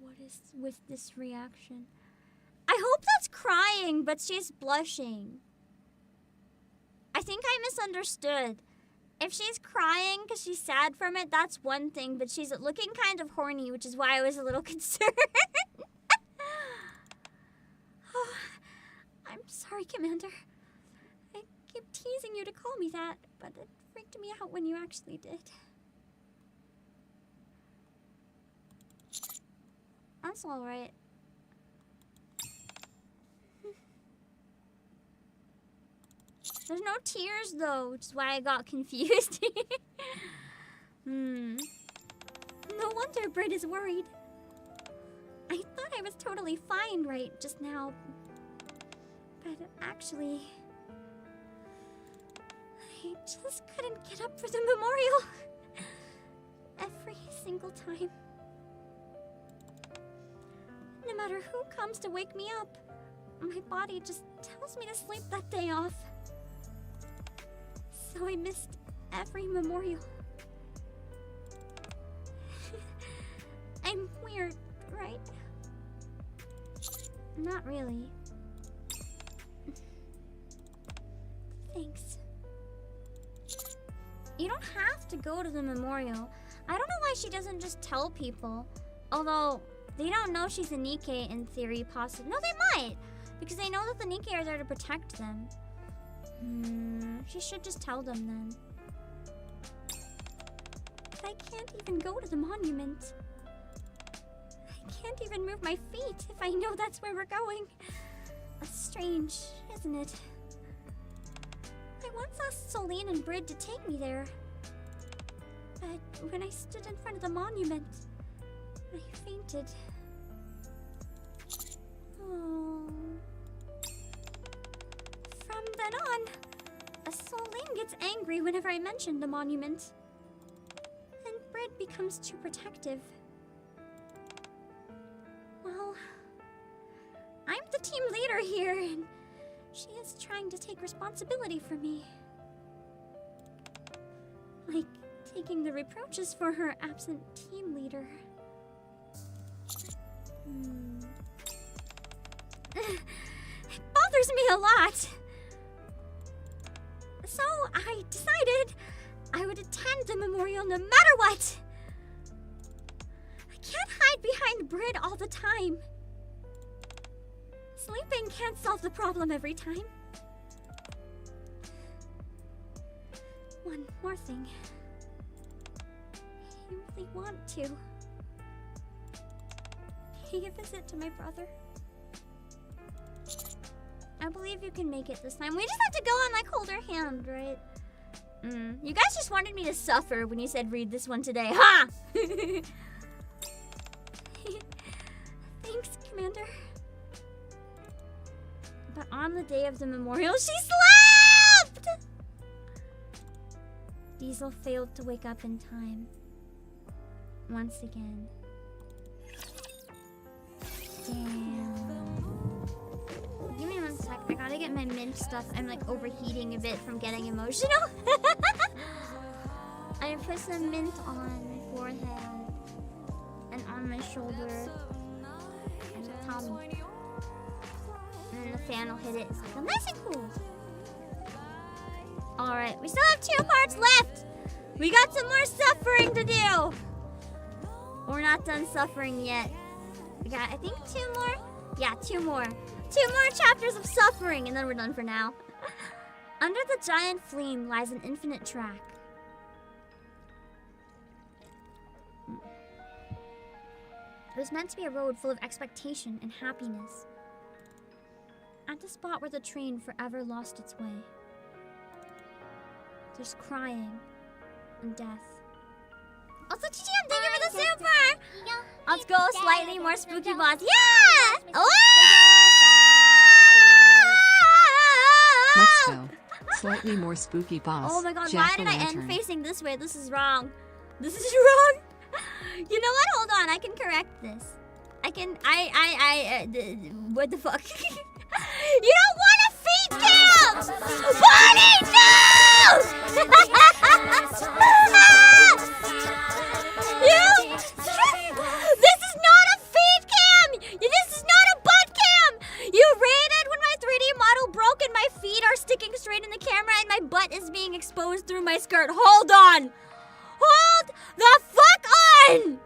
What is with this reaction? I hope that's crying, but she's blushing. I think I misunderstood. If she's crying because she's sad from it, that's one thing, but she's looking kind of horny, which is why I was a little concerned. Oh, I'm sorry, Commander. I keep teasing you to call me that, but it freaked me out when you actually did. That's alright. There's no tears though, which is why I got confused. No wonder Britt is worried. I thought I was totally fine right just now. But actually, I just couldn't get up for the memorial. Every single time. No matter who comes to wake me up, my body just tells me to sleep that day off. So I missed every memorial. I'm weird, right? Not really. Thanks. You don't have to go to the memorial. I don't know why she doesn't just tell people. Although, they don't know she's a NIKKE in theory, possibly. No, they might! Because they know that the NIKKE are there to protect them. She should just tell them then. I can't even go to the monument. I can't even move my feet if I know that's where we're going. That's strange, isn't it? I once asked Celine and Brid to take me there. But when I stood in front of the monument, I fainted. Oh. From then on, Celine gets angry whenever I mention the monument. And Brid becomes too protective. Well, I'm the team leader here, and she is trying to take responsibility for me. Like taking the reproaches for her absent team leader. It bothers me a lot. So I decided I would attend the memorial no matter what. I can't hide behind Brid all the time. Sleeping can't solve the problem every time. One more thing. I really want to pay a visit to my brother. I believe you can make it this time. We just have to go and like hold her hand, right? You guys just wanted me to suffer when you said read this one today. Ha! Thanks, Commander. But on the day of the memorial, she slept! Diesel failed to wake up in time. Once again. Damn. Give me 1 sec. I gotta get my mint stuff. I'm like overheating a bit from getting emotional. I put some mint on my forehead and on my shoulder and the tummy. And then the fan will hit it. It's like nice and cool. Alright, we still have 2 parts left. We got some more suffering to do. We're not done suffering yet. We got, I think, 2 more? Yeah, 2 more. 2 more chapters of suffering, and then we're done for now. Under the giant flame lies an infinite track. It was meant to be a road full of expectation and happiness. At the spot where the train forever lost its way, there's crying and death. Also, TTM, thank you for the super! Let's go slightly more spooky boss. Yeah! Oh!
Let's go. Slightly more spooky boss.
Oh my god, why did I end facing this way? This is wrong. This is wrong. You know what? Hold on, I can correct this. I can, what the fuck? You don't want a feet cam! Bonnie, no! This is not a feet cam! This is not a butt cam! You rated when my 3D model broke and my feet are sticking straight in the camera and my butt is being exposed through my skirt. Hold on! Hold the fuck on!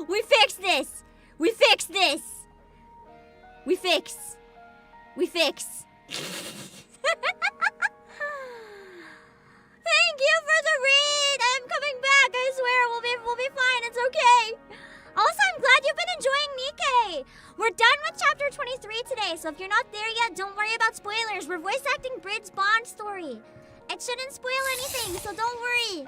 We fix this! We fix this! We fix. We fix. Thank you for the read! I'm coming back, I swear. We'll be fine, it's okay. Also, I'm glad you've been enjoying NIKKE. We're done with chapter 23 today, so if you're not there yet, don't worry about spoilers. We're voice acting Brid's Bond story. It shouldn't spoil anything, so don't worry.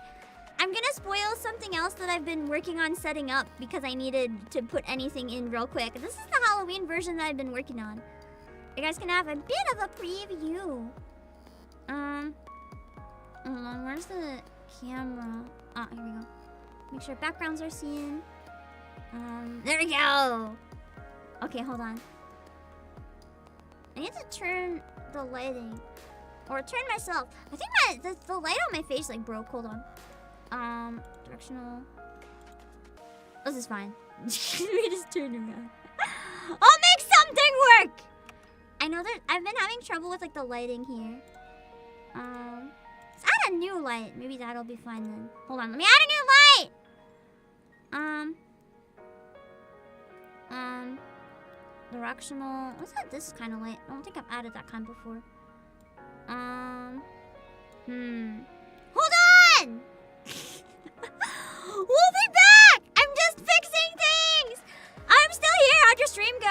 I'm gonna spoil something else that I've been working on setting up because I needed to put anything in real quick. This is the Halloween version that I've been working on. You guys can have a bit of a preview. Hold on, where's the camera? Ah, here we go. Make sure backgrounds are seen. There we go! Okay, hold on. I need to turn the lighting. Or turn myself. I think the light on my face like broke. Hold on. Directional. This is fine. We just turned around. I'll make something work! I know that I've been having trouble with like the lighting here. Let's add a new light. Maybe that'll be fine then. Hold on, let me add a new light! Directional. What's that? This kind of light? I don't think I've added that kind before. Hold on!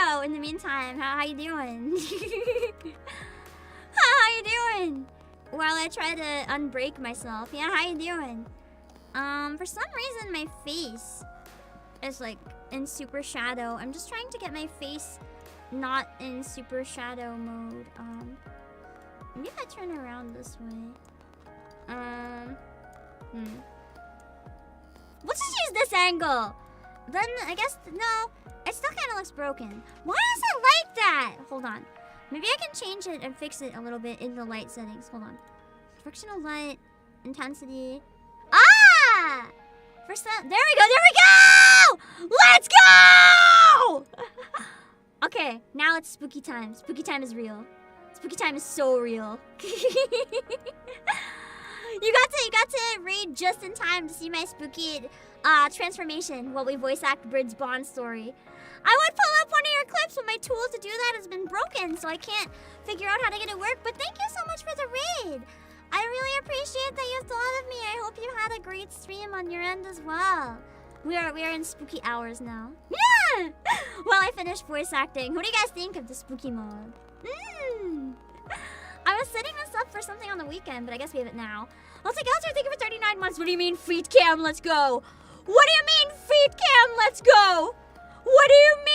Chatto, in the meantime, how you doing? How you doing? While I try to unbreak myself. Yeah, how you doing? For some reason my face is like in super shadow. I'm just trying to get my face not in super shadow mode. Maybe if I turn around this way. Let's just use this angle. Then I guess no, it still kind of looks broken. Why is it like that? Hold on. Maybe I can change it and fix it a little bit in the light settings. Hold on. Frictional light, intensity. Ah! For some, there we go, there we go! Let's go! Okay, now it's spooky time. Spooky time is real. Spooky time is so real. You got to read just in time to see my spooky transformation while we voice act Brid's Bond story. I would pull up one of your clips, but my tool to do that has been broken, so I can't figure out how to get it work. But thank you so much for the raid. I really appreciate that you thought of me. I hope you had a great stream on your end as well. We are in spooky hours now. Yeah! While I finish voice acting, what do you guys think of the spooky mode? I was setting this up for something on the weekend, but I guess we have it now. I'll take Elster, thank you for 39 months. What do you mean, feet cam? Let's go. What do you mean, feet cam? Let's go. What do you mean?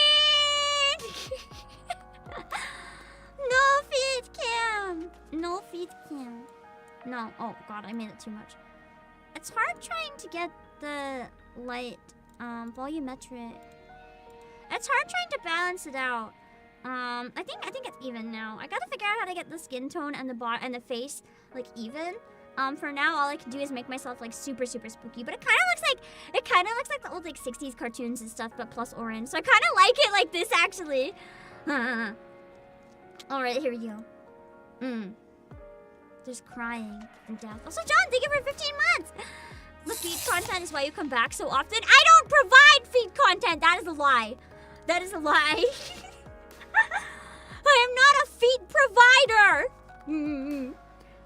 No feet cam. No feet cam. No. Oh, God, I made it too much. It's hard trying to get the light volumetric. It's hard trying to balance it out. I think it's even now. I gotta figure out how to get the skin tone and the face like even. For now, all I can do is make myself like super spooky. But it kind of looks like the old like 60s cartoons and stuff, but plus orange. So I kind of like it like this actually. All right, here we go. There's crying and death. Also, John, thank you for 15 months. The feed content is why you come back so often. I don't provide feed content. That is a lie. That is a lie. I am not a feed provider.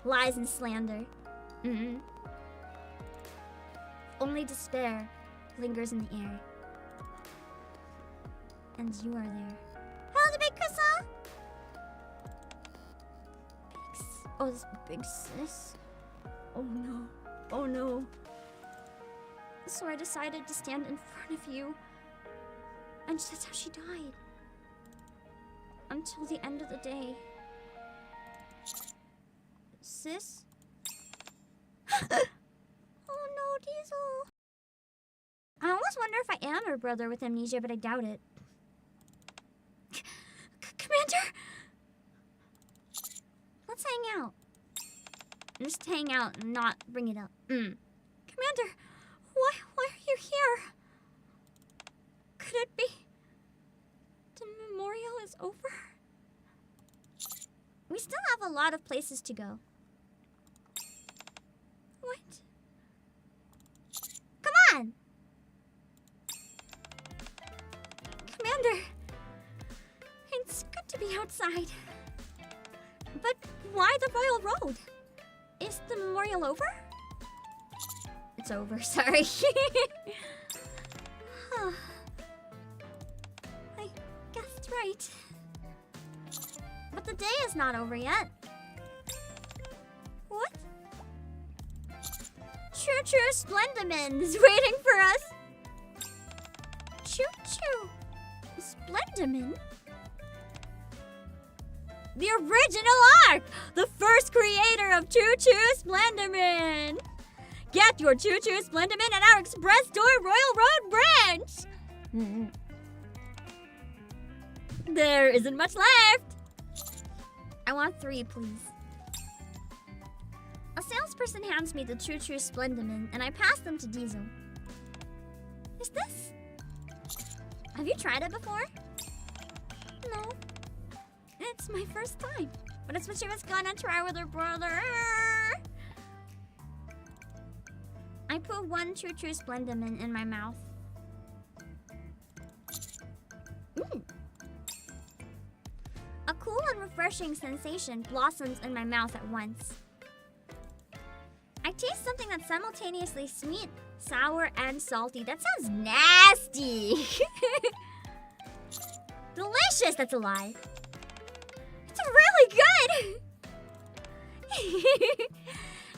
Lies and slander. Only despair lingers in the air. And you are there. Hello, the big croissant. Oh, this big sis. Oh no. Oh no. So I decided to stand in front of you. And that's how she died. Until the end of the day. Sis? Oh no, Diesel. I almost wonder if I am her brother with amnesia, but I doubt it. Commander? Let's hang out. Just hang out and not bring it up. Commander, why are you here? Could it be the memorial is over? We still have a lot of places to go. What? Come on! Commander, it's good to be outside. But why the Royal Road? Is the memorial over? It's over, sorry. I guessed right. But the day is not over yet. What? Choo-choo Splendiman is waiting for us. Choo-choo Splendiman? The original arc! The first creator of Choo-choo Splendiman! Get your Choo-choo Splendiman at our Express Store Royal Road branch! There isn't much left! I want 3, please. A salesperson hands me the Choo-choo Splendiman, and I pass them to Diesel. Is this? Have you tried it before? No. It's my first time, but it's what she was gonna try with her brother. I put 1 Choo-choo Splendiman in my mouth. A cool and refreshing sensation blossoms in my mouth at once. I taste something that's simultaneously sweet, sour, and salty. That sounds nasty. Delicious, that's a lie. It's really good!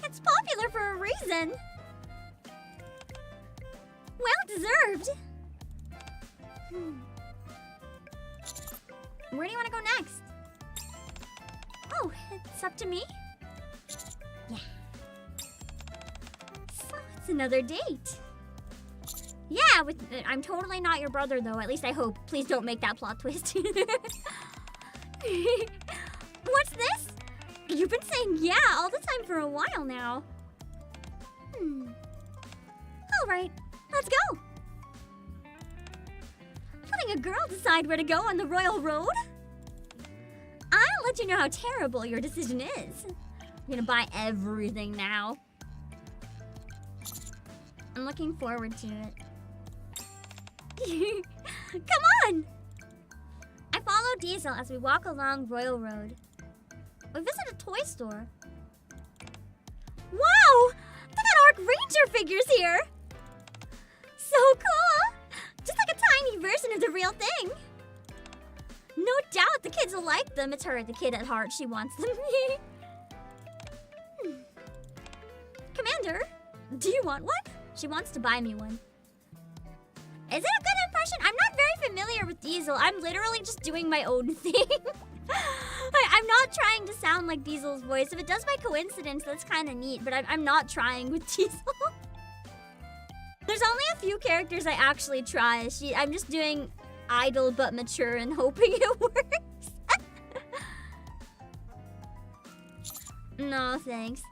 It's popular for a reason. Well deserved. Where do you want to go next? Oh, it's up to me? Yeah. So it's another date. Yeah, I'm totally not your brother though, at least I hope. Please don't make that plot twist. What's this? You've been saying yeah all the time for a while now. Alright, let's go. Letting a girl decide where to go on the royal road? I'll let you know how terrible your decision is. I'm gonna buy everything now. I'm looking forward to it. Come on! I follow Diesel as we walk along Royal Road. We visit a toy store. Wow! They got Arc Ranger figures here! So cool! Just like a tiny version of the real thing. No doubt the kids will like them. It's her, the kid at heart. She wants them. Commander, do you want one? She wants to buy me one. Is it a good impression? I'm not very familiar with Diesel. I'm literally just doing my own thing. I'm not trying to sound like Diesel's voice. If it does by coincidence, that's kind of neat, but I'm not trying with Diesel. There's only a few characters I actually try. I'm just doing idle but mature and hoping it works. No, thanks.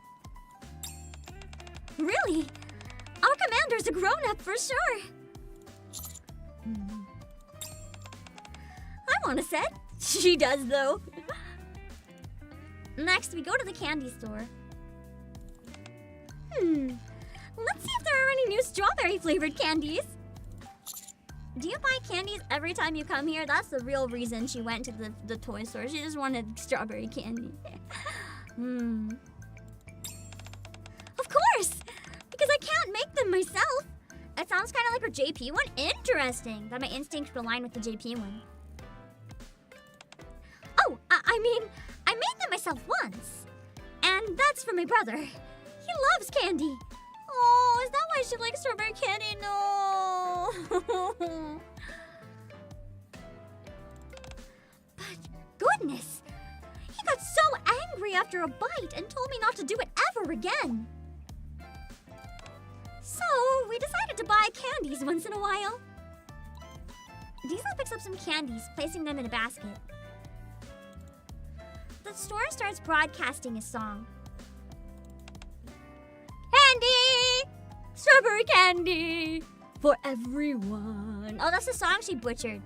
Really? Our commander's a grown-up for sure. I want a set. She does, though. Next, we go to the candy store. Let's see if there are any new strawberry-flavored candies. Do you buy candies every time you come here? That's the real reason she went to the toy store. She just wanted strawberry candy. Of course! Because I can't make them myself. It sounds kind of like her JP one. Interesting. That my instincts align with the JP one. Oh, I mean, I made them myself once. And that's for my brother. He loves candy. Oh, is that why she likes strawberry candy? No. But goodness, he got so angry after a bite and told me not to do it ever again. So we decided to buy candies once in a while. Diesel picks up some candies, placing them in a basket. The store starts broadcasting a song. Candy! Strawberry candy! For everyone. Oh, that's the song she butchered.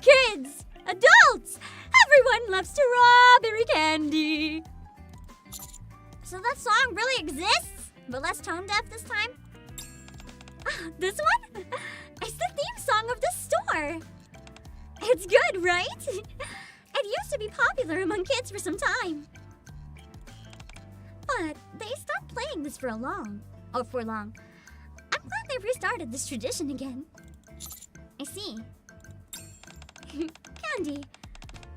Kids! Adults! Everyone loves strawberry candy! So that song really exists? But less tone deaf this time? This one? It's the theme song of the store! It's good, right? It used to be popular among kids for some time. But they stopped playing this for long. I'm glad they restarted this tradition again. I see. Candy.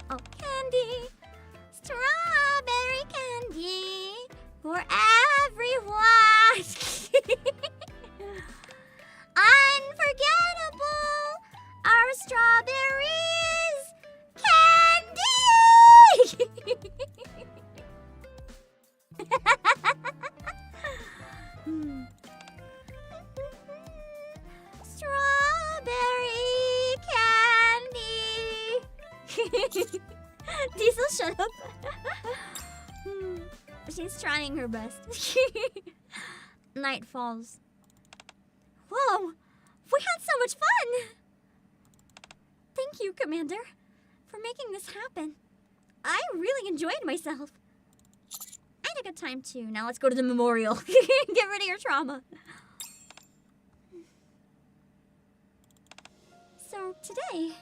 Oh, candy. Strawberry candy. For everyone. Unforgettable. Our strawberries. Candy. Strawberry candy. Diesel, shut up. She's trying her best. Night falls. Whoa! We had so much fun! Thank you, Commander, for making this happen. I really enjoyed myself. I had a good time too. Now let's go to the memorial. Get rid of your trauma. So today,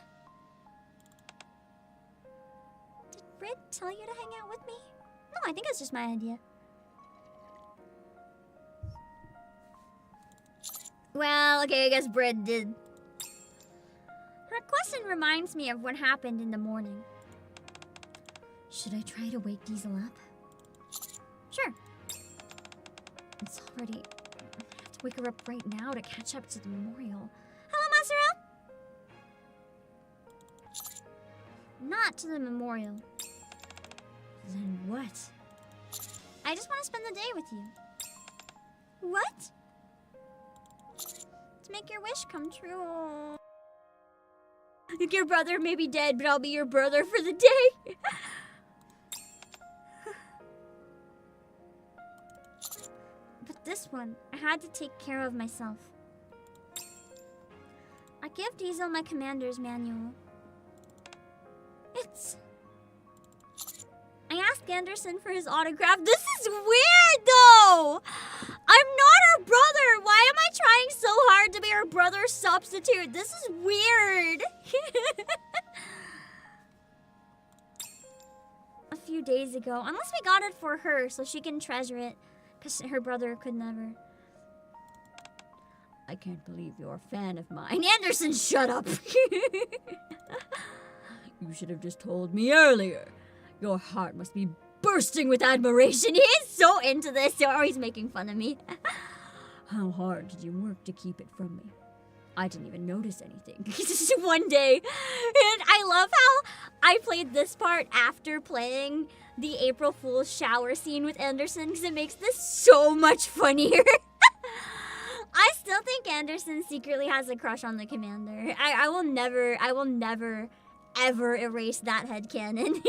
did Brit tell you to hang out with me? No, I think it's just my idea. Well, okay, I guess Brit did. Her question reminds me of what happened in the morning. Should I try to wake Diesel up? Sure. It's already... I have to wake her up right now to catch up to the memorial. Hello, Masero? Not to the memorial. Then what? I just want to spend the day with you. What? To make your wish come true. Your brother may be dead, but I'll be your brother for the day. But this one, I had to take care of myself. I give Diesel my commander's manual. I asked Anderson for his autograph. This is weird, though! I'm not her brother! Why am I trying so hard to be her brother's substitute? This is weird! A few days ago. Unless we got it for her so she can treasure it. Because her brother could never. I can't believe you're a fan of mine. Anderson, shut up! You should have just told me earlier. Your heart must be bursting with admiration. He is so into this. Oh, he's making fun of me. How hard did you work to keep it from me? I didn't even notice anything. Just one day. And I love how I played this part after playing the April Fool's shower scene with Anderson because it makes this so much funnier. I still think Anderson secretly has a crush on the commander. I will never ever erase that headcanon.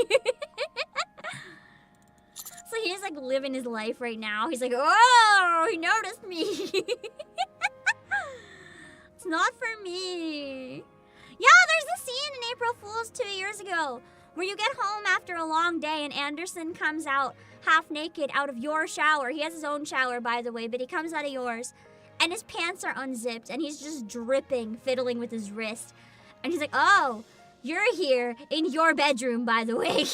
So he's like living his life right now. He's like, oh, he noticed me. It's not for me. Yeah, there's a scene in April Fool's 2 years ago where you get home after a long day and Anderson comes out half naked out of your shower. He has his own shower, by the way, but he comes out of yours. And his pants are unzipped and he's just dripping, fiddling with his wrist. And he's like, oh, you're here in your bedroom, by the way.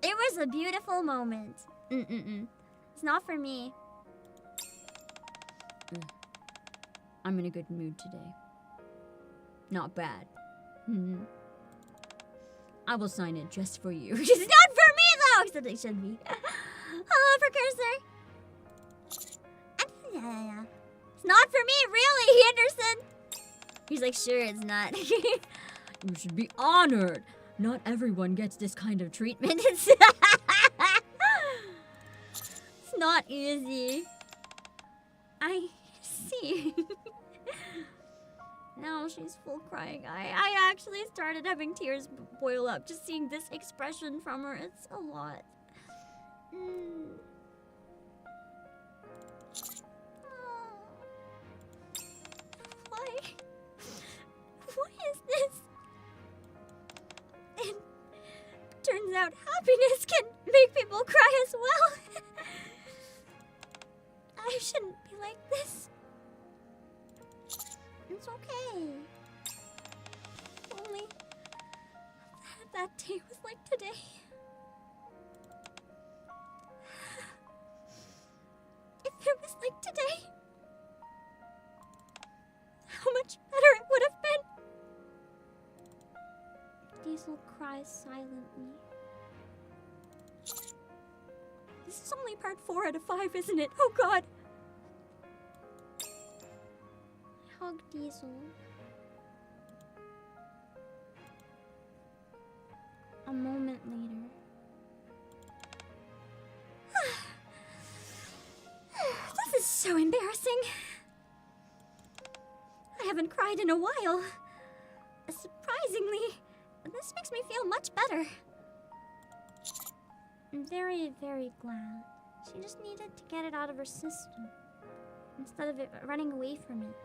It was a beautiful moment. It's not for me. I'm in a good mood today. Not bad. I will sign it just for you. It's not for me, though! Except it should be. Hello, Precursor. It's not for me, really, Henderson. He's like, sure, it's not. You should be honored. Not everyone gets this kind of treatment. It's not easy. I see. Now she's full crying. I actually started having tears boil up just seeing this expression from her. It's a lot. Why? What is this? And turns out happiness can make people cry as well. I shouldn't be like this. It's okay. Only that day was like today. If it was like today, how much better it would have been. Diesel cries silently. This is only part 4 out of 5, isn't it? Oh god. Hug Diesel. A moment later. This is so embarrassing. I haven't cried in a while. Surprisingly, this makes me feel much better. I'm very, very glad. She just needed to get it out of her system instead of it running away from it.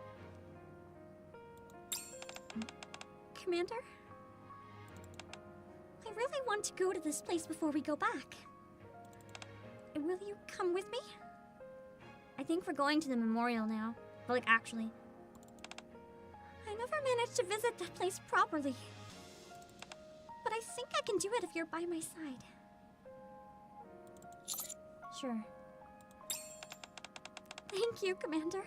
Commander? I really want to go to this place before we go back. Will you come with me? I think we're going to the memorial now. Well, like, actually. I never managed to visit that place properly. But I think I can do it if you're by my side. Sure. Thank you, Commander.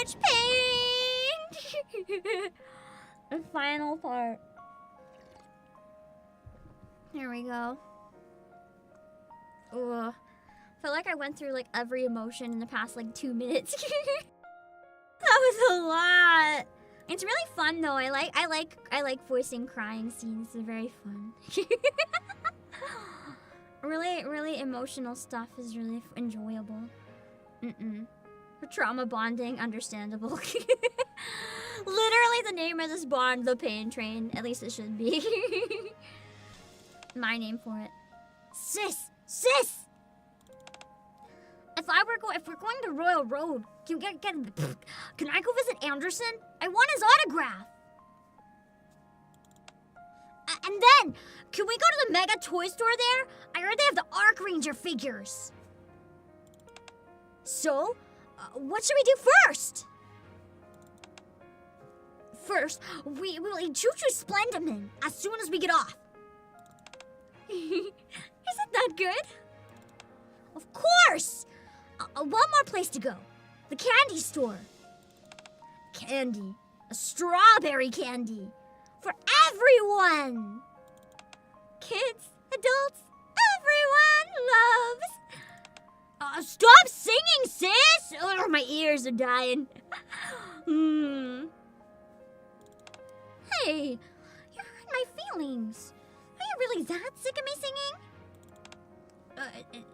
much pain. The final part. Here we go. Ugh. Felt like I went through like every emotion in the past like 2 minutes. That was a lot. It's really fun though. I like voicing crying scenes. They're very fun. really emotional stuff is really enjoyable. For trauma bonding, understandable. Literally the name of this bond, the pain train. At least it should be. My name for it. Sis! If we're going to Royal Road, can I go visit Anderson? I want his autograph. And then, can we go to the Mega Toy Store there? I heard they have the Arc Ranger figures. So, what should we do first? First, we will eat Choo-Choo Splendamin as soon as we get off. Isn't that good? Of course! One more place to go. The candy store. Candy. A strawberry candy. For everyone! Kids, adults, everyone loves. Stop singing, sis! Oh, my ears are dying. Hey, you hurt my feelings. Are you really that sick of me singing?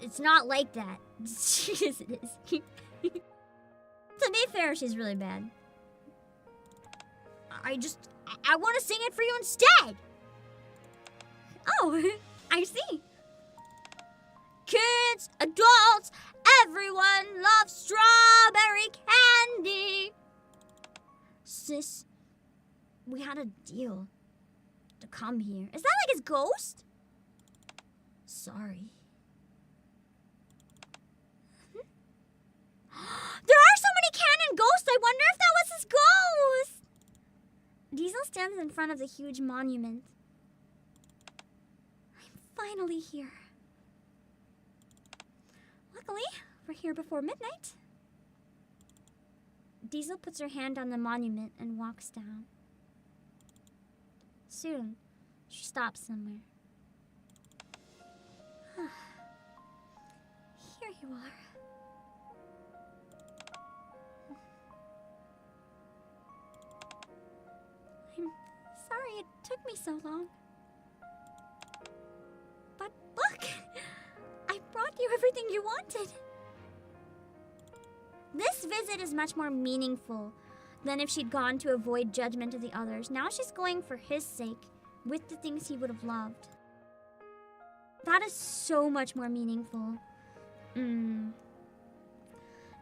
It's not like that. Yes, it is. To be fair, she's really bad. I want to sing it for you instead. Oh, I see. Kids, adults, everyone loves strawberry candy. Sis, we had a deal to come here. Is that like his ghost? Sorry. There are so many canon ghosts. I wonder if that was his ghost. Diesel stands in front of the huge monument. I'm finally here. Luckily, we're here before midnight. Diesel puts her hand on the monument and walks down. Soon, she stops somewhere. Here you are. I'm sorry it took me so long. But look! I brought you everything you wanted. This visit is much more meaningful than if she'd gone to avoid judgment of the others. Now she's going for his sake, with the things he would have loved. That is so much more meaningful.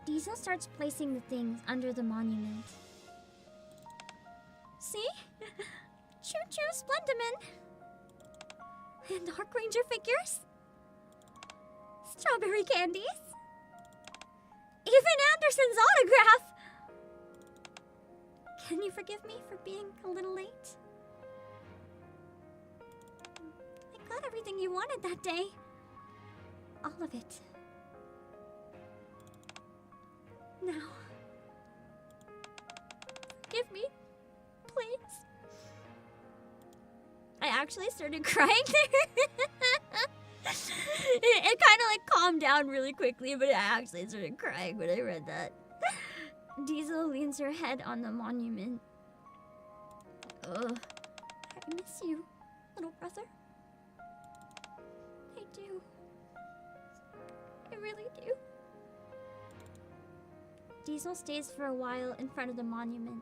Diesel starts placing the things under the monument. See? Choo-Choo Splendamin. And Arc Ranger figures. Strawberry candies. Even Anderson's autograph. Can you forgive me for being a little late? I got everything you wanted that day. All of it. Now, forgive me, please. I actually started crying there. It kind of like calmed down really quickly, but I actually started crying when I read that. Diesel leans her head on the monument. Ugh. I miss you, little brother. I do. I really do. Diesel stays for a while in front of the monument,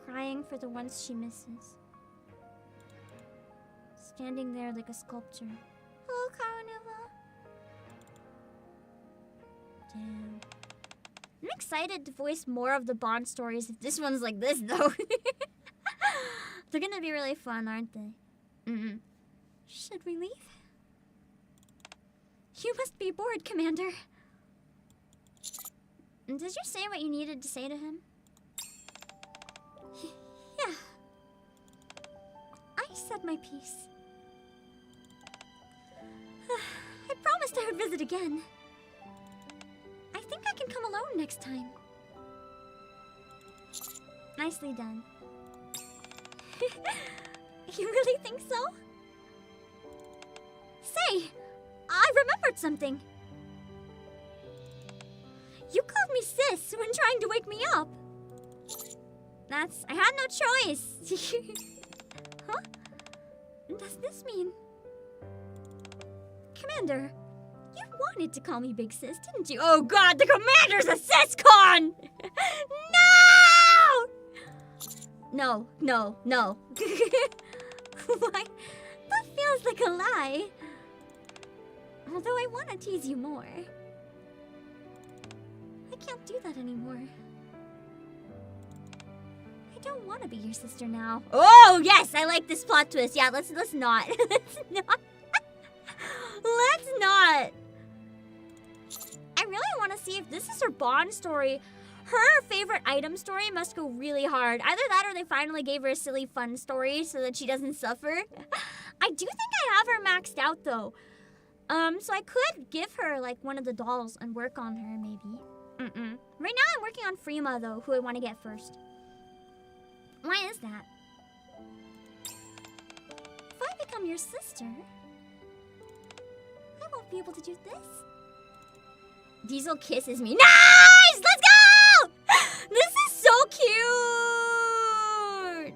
crying for the ones she misses. Standing there like a sculpture. Hello, Carnival. Damn. I'm excited to voice more of the Bond stories if this one's like this, though. They're gonna be really fun, aren't they? Should we leave? You must be bored, Commander. Did you say what you needed to say to him? Yeah. I said my piece. I promised I would visit again. I think I can come alone next time. Nicely done. You really think so? Say, I remembered something. You called me sis when trying to wake me up. I had no choice. Huh? Does this mean... Commander, you wanted to call me Big Sis, didn't you? Oh god, the Commander's a sis-con! No! No. Why? That feels like a lie. Although I want to tease you more. I can't do that anymore. I don't want to be your sister now. Oh, yes! I like this plot twist. Yeah, let's not. Let's not. Let's not. I really want to see if this is her Bond story. Her favorite item story must go really hard. Either that or they finally gave her a silly fun story so that she doesn't suffer. I do think I have her maxed out though. So I could give her like one of the dolls and work on her maybe. Right now I'm working on Freema though, who I want to get first. Why is that? If I become your sister, I won't be able to do this. Diesel kisses me. Nice! Let's go! This is so cute!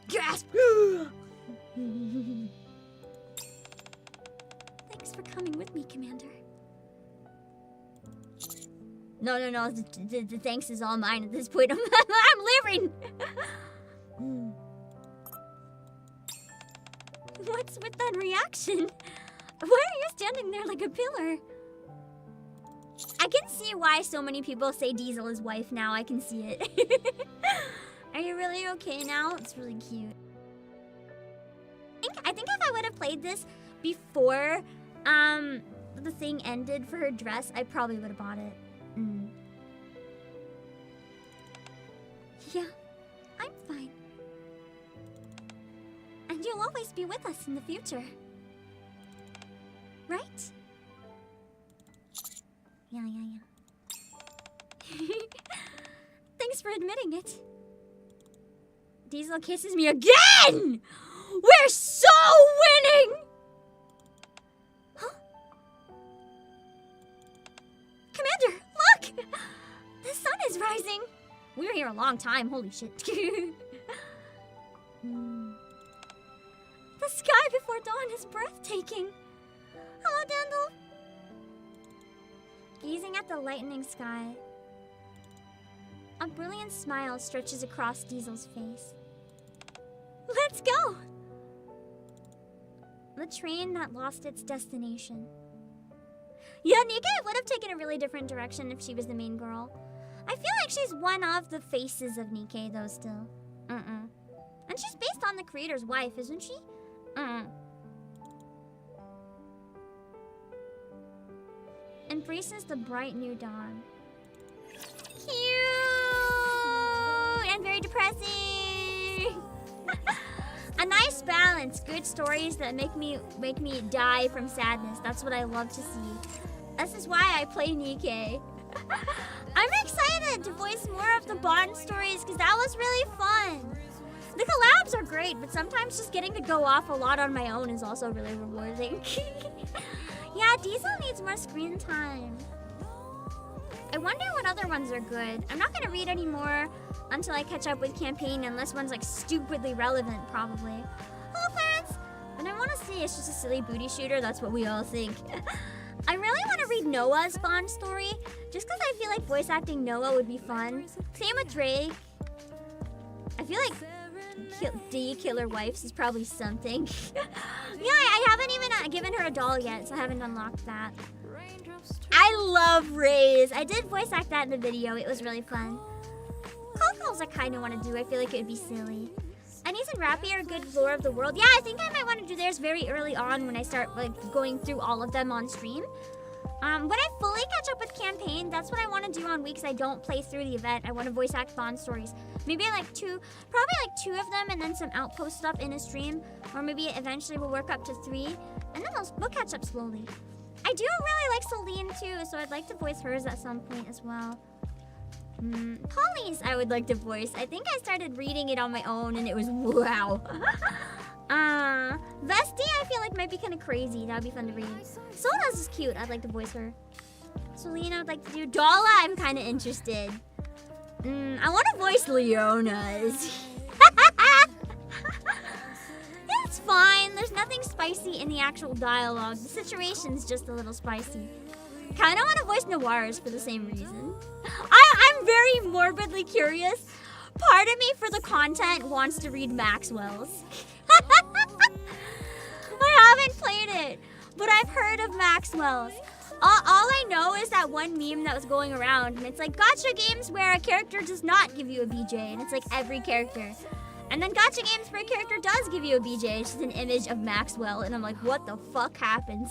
Gasp! Thanks for coming with me, Commander. No. The thanks is all mine at this point. I'm living! What's with that reaction? Why are you standing there like a pillar? I can see why so many people say Diesel is wife now. I can see it. Are you really okay now? It's really cute. I think if I would have played this before the thing ended for her dress, I probably would have bought it. Yeah, I'm fine. And you'll always be with us in the future. Right? Yeah. Thanks for admitting it. Diesel kisses me again! We're so winning! Huh? Commander, look! The sun is rising. We were here a long time, holy shit. The sky before dawn is breathtaking. Hello, Dandel. Gazing at the lightening sky, a brilliant smile stretches across Diesel's face. Let's go! The train that lost its destination. Yeah, NIKKE would have taken a really different direction if she was the main girl. I feel like she's one of the faces of NIKKE, though, still. And she's based on the creator's wife, isn't she? Embraces the bright new dawn. Cute! And very depressing! A nice balance. Good stories that make me die from sadness. That's what I love to see. This is why I play NIKKE. I'm excited to voice more of the Bond stories because that was really fun. The collabs are great, but sometimes just getting to go off a lot on my own is also really rewarding. Yeah, Diesel needs more screen time. I wonder what other ones are good. I'm not gonna read anymore until I catch up with campaign, unless one's like stupidly relevant, probably. Hello, Clarence! But I want to see it's just a silly booty shooter. That's what we all think. I really want to read Noah's Bond story, just because I feel like voice acting Noah would be fun. Same with Drake. I feel like D Killer Wives is probably something. Yeah, I haven't even given her a doll yet, so I haven't unlocked that. I love Raze. I did voice act that in the video. It was really fun. Call calls I kind of want to do. I feel like it would be silly. Annie's and Rappy are good lore of the world. Yeah, I think I might want to do theirs very early on when I start like going through all of them on stream. When I fully catch up with campaign, that's what I want to do on weeks I don't play through the event. I want to voice act Bond stories. Maybe like probably like 2 of them and then some outpost stuff in a stream. Or maybe eventually we'll work up to 3. And then we'll catch up slowly. I do really like Celine too, so I'd like to voice hers at some point as well. Polly's I would like to voice. I think I started reading it on my own and it was wow. Vesti I feel like might be kind of crazy. That would be fun to read. Sola's is cute. I'd like to voice her. Celine I would like to do. Dala I'm kind of interested. I want to voice Leona's. It's fine. There's nothing spicy in the actual dialogue. The situation's just a little spicy. Kind of want to voice Noir's for the same reason. I'm very morbidly curious. Part of me for the content wants to read Maxwell's. I haven't played it, but I've heard of Maxwell's. All I know is that one meme that was going around, and it's like gacha games where a character does not give you a BJ, and it's like every character. And then gacha games where a character does give you a BJ, it's just an image of Maxwell, and I'm like, what the fuck happens?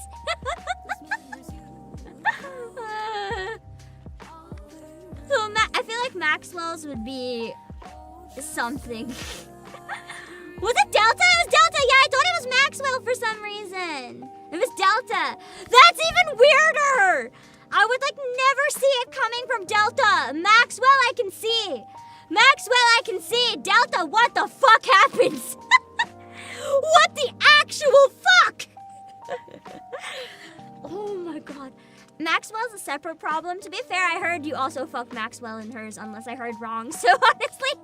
So I feel like Maxwell's would be something. Was it Delta? It was Delta! Yeah, I thought it was Maxwell for some reason. It was Delta. That's even weirder! I would like never see it coming from Delta. Maxwell I can see. Maxwell I can see. Delta, what the fuck happens? What the actual fuck? Oh my god. Maxwell's a separate problem. To be fair, I heard you also fuck Maxwell in hers, unless I heard wrong. So honestly,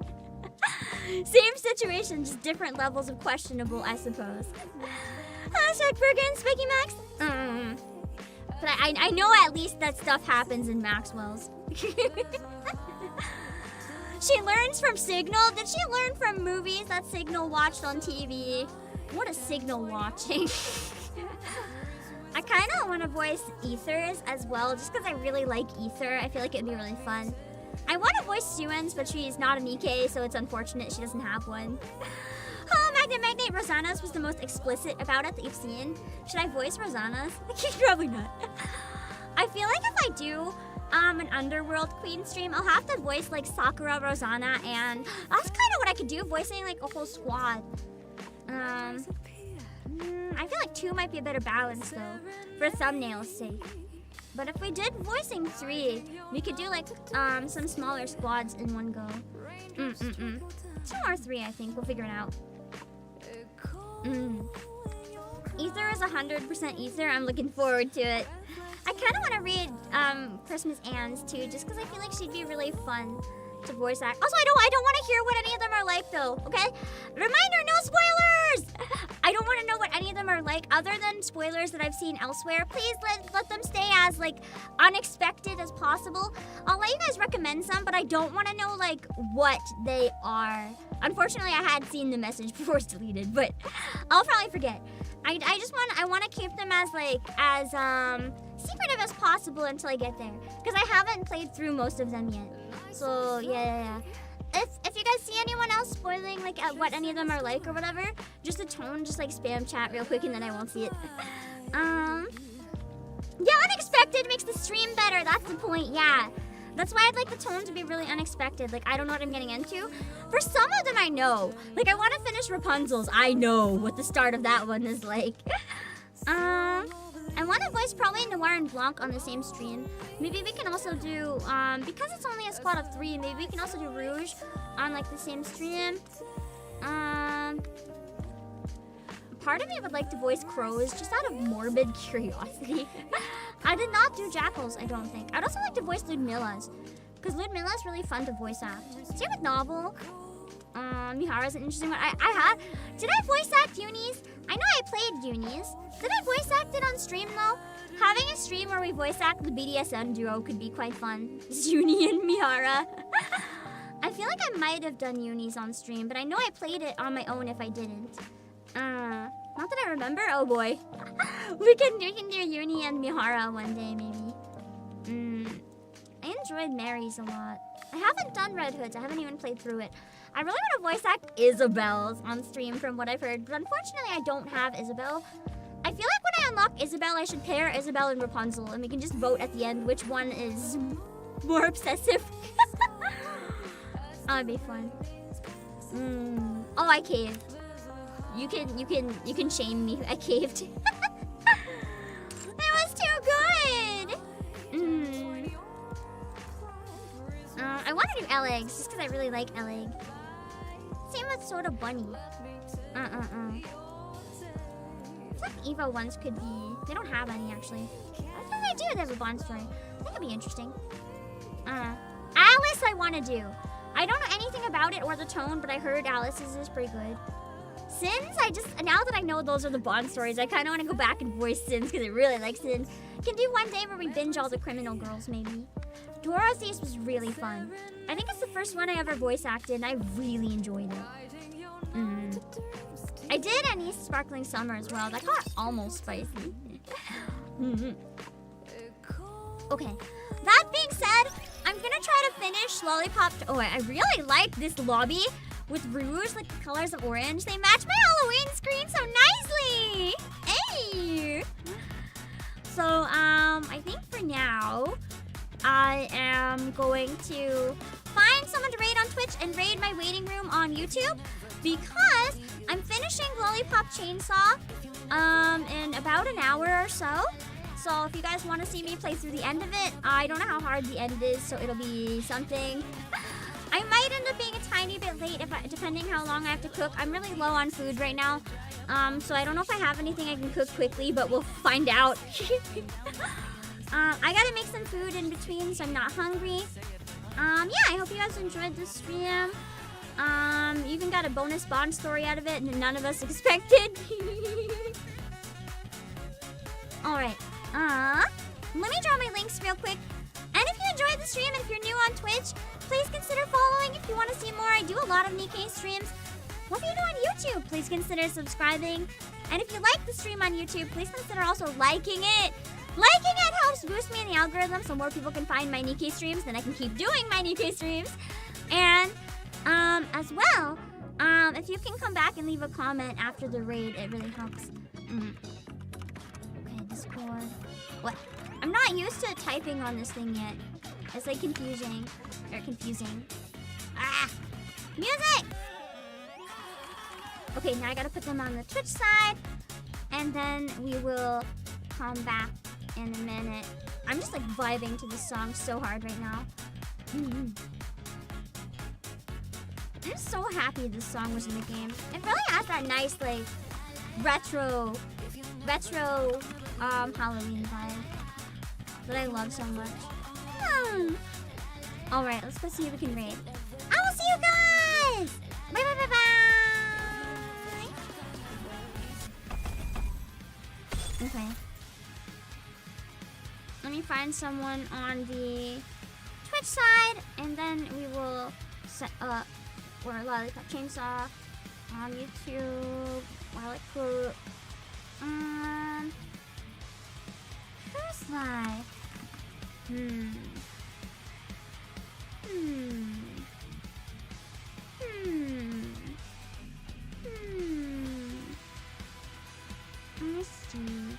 same situation, just different levels of questionable, I suppose. Hashtag Bergen, Spiky Max. But I know at least that stuff happens in Maxwell's. She learns from Signal. Did she learn from movies that Signal watched on TV? What is Signal watching? I kind of want to voice Ether's as well, just because I really like Ether. I feel like it'd be really fun. I want to voice Suen's, but she's not a NIKKE, so it's unfortunate she doesn't have one. Oh, Magnate Rosanna's was the most explicit about it that you've seen. Should I voice Rosanna's? Probably not. I feel like if I do an Underworld Queen stream, I'll have to voice like Sakura, Rosanna, and that's kind of what I could do, voicing like a whole squad. I feel like 2 might be a better balance though, for thumbnail's sake. But if we did voicing 3, we could do like some smaller squads in one go. 2 or 3, I think. We'll figure it out. Ether is 100% Ether. I'm looking forward to it. I kind of want to read Christmas Anne's too, just because I feel like she'd be really fun to voice act. Also, I don't want to hear what any of them are like though, okay? Reminder, no spoilers! I don't want to know what any of them are like other than spoilers that I've seen elsewhere. Please let them stay as like unexpected as possible. I'll let you guys recommend some, but I don't want to know like what they are. Unfortunately, I had seen the message before it's deleted, but I'll probably forget. I want to keep them as like secretive as possible until I get there, because I haven't played through most of them yet. So yeah. If you guys see anyone else spoiling like what any of them are like or whatever, just a tone, just like spam chat real quick and then I won't see it. Yeah, unexpected makes the stream better. That's the point. Yeah. That's why I'd like the tone to be really unexpected. Like, I don't know what I'm getting into. For some of them, I know. Like, I want to finish Rapunzel's. I know what the start of that one is like. I want to voice probably Noir and Blanc on the same stream. Maybe we can also do, because it's only a squad of 3, maybe we can also do Rouge on, like, the same stream. Part of me would like to voice Crows just out of morbid curiosity. I did not do Jackals, I don't think. I'd also like to voice Ludmilla's, because Ludmilla's really fun to voice act. Same with Novel. Mihara's an interesting one. Did I voice act Unis? I know I played Unis. Did I voice act it on stream though? Having a stream where we voice act the BDSM duo could be quite fun. Uni and Mihara. I feel like I might have done Unis on stream, but I know I played it on my own if I didn't. Not that I remember. Oh boy. we can do Uni and Mihara one day maybe. I enjoyed Mary's a lot. I haven't done Red Hoods. I haven't even played through it. I really want to voice act Isabel's on stream from what I've heard, but unfortunately I don't have Isabel. I feel like when I unlock Isabel, I should pair Isabel and Rapunzel, and we can just vote at the end which one is more obsessive. That'd be fun. Oh, I caved. You can shame me. I caved. It was too good. L-eggs, just because I really like L-egg. Same with Soda Bunny. It's like Evo ones could be... They don't have any, actually. I think they do. They have a bond story. That could be interesting. Alice I want to do. I don't know anything about it or the tone, but I heard Alice's is pretty good. Sins, now that I know those are the Bond stories, I kind of want to go back and voice Sins because I really like Sins. Can do one day where we binge all the criminal girls, maybe. Dorothy's was really fun. I think it's the first one I ever voice acted, and I really enjoyed it. I did Anise Sparkling Summer as well. That got almost spicy. Okay. That being said, I'm gonna try to finish Lollipop. Oh, I really like this lobby with rouge, like the colors of orange. They match my Halloween screen so nicely. Hey. So, I think for now, I am going to find someone to raid on Twitch and raid my waiting room on YouTube because I'm finishing Lollipop Chainsaw in about an hour or so. So if you guys want to see me play through the end of it, I don't know how hard the end is, so it'll be something. I might end up being a tiny bit late depending how long I have to cook. I'm really low on food right now, so I don't know if I have anything I can cook quickly, but we'll find out. I gotta make some food in between, so I'm not hungry. Yeah, I hope you guys enjoyed this stream. Even got a bonus Bond story out of it, and none of us expected. Alright. Let me draw my links real quick. And if you enjoyed the stream and if you're new on Twitch, please consider following if you want to see more. I do a lot of NIKKE streams. What do you do on YouTube? Please consider subscribing. And if you like the stream on YouTube, please consider also liking it. Liking it helps boost me in the algorithm so more people can find my NIKKE streams, then I can keep doing my NIKKE streams. And, as well, if you can come back and leave a comment after the raid, it really helps. Okay, Discord. What? I'm not used to typing on this thing yet. It's like confusing. Ah! Music! Okay, now I gotta put them on the Twitch side. And then we will come back in a minute. I'm just like vibing to this song so hard right now. I'm so happy this song was in the game. It really has that nice like retro Halloween vibe that I love so much. Alright, let's go see if we can raid. I will see you guys! Bye bye bye bye! Okay. Let me find someone on the Twitch side, and then we will set up or Lollipop Chainsaw on YouTube while I cook. First live. Let me see.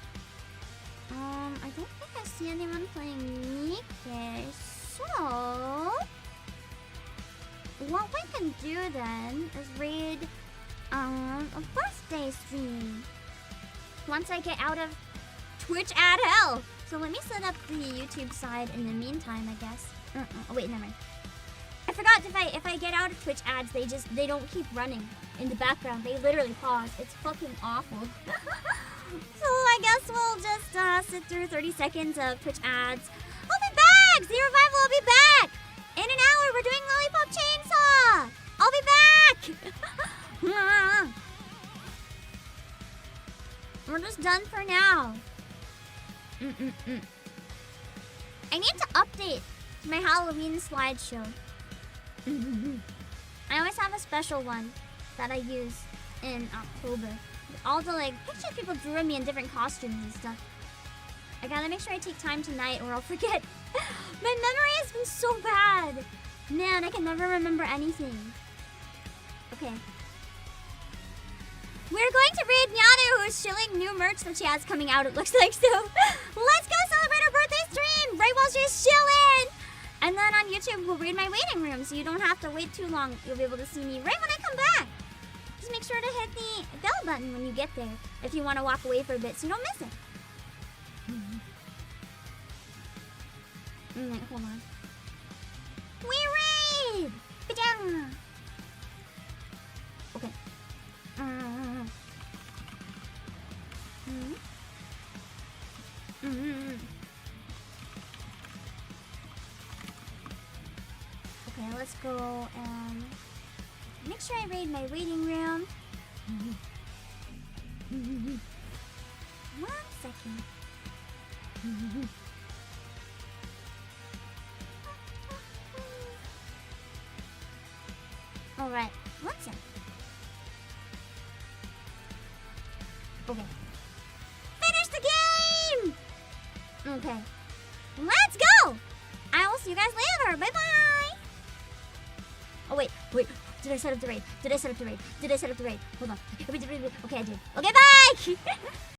I don't think I see anyone playing NIKKE, so what we can do then is raid a birthday stream once I get out of Twitch ad hell. So let me set up the YouTube side in the meantime, I guess. Oh wait, never mind. I forgot if I get out of Twitch ads, they don't keep running in the background. They literally pause. It's fucking awful. So I guess we'll just sit through 30 seconds of Twitch ads. I'll be back! Z Revival, I'll be back! In an hour, we're doing Lollipop Chainsaw! I'll be back! We're just done for now. I need to update my Halloween slideshow. I always have a special one that I use in October. All the like pictures people drew of me in different costumes and stuff. I gotta make sure I take time tonight or I'll forget. My memory has been so bad. Man, I can never remember anything. Okay. We're going to raid Nyanu, who is shilling new merch that she has coming out, it looks like. So let's go celebrate her birthday stream right while she's chilling. And then on YouTube, we'll raid my waiting room, so you don't have to wait too long. You'll be able to see me right when I come back. Just make sure to hit the bell button when you get there if you want to walk away for a bit so you don't miss it. Hold on. We raid! Ba-dang. Okay. Okay, let's go and make sure I raid my waiting room. 1 second. Alright, 1 second. Okay. Finish the game! Okay. Let's go! I will see you guys later. Bye-bye! Oh, wait. Did I set up the raid? Hold on. Okay, I did. Okay, bye!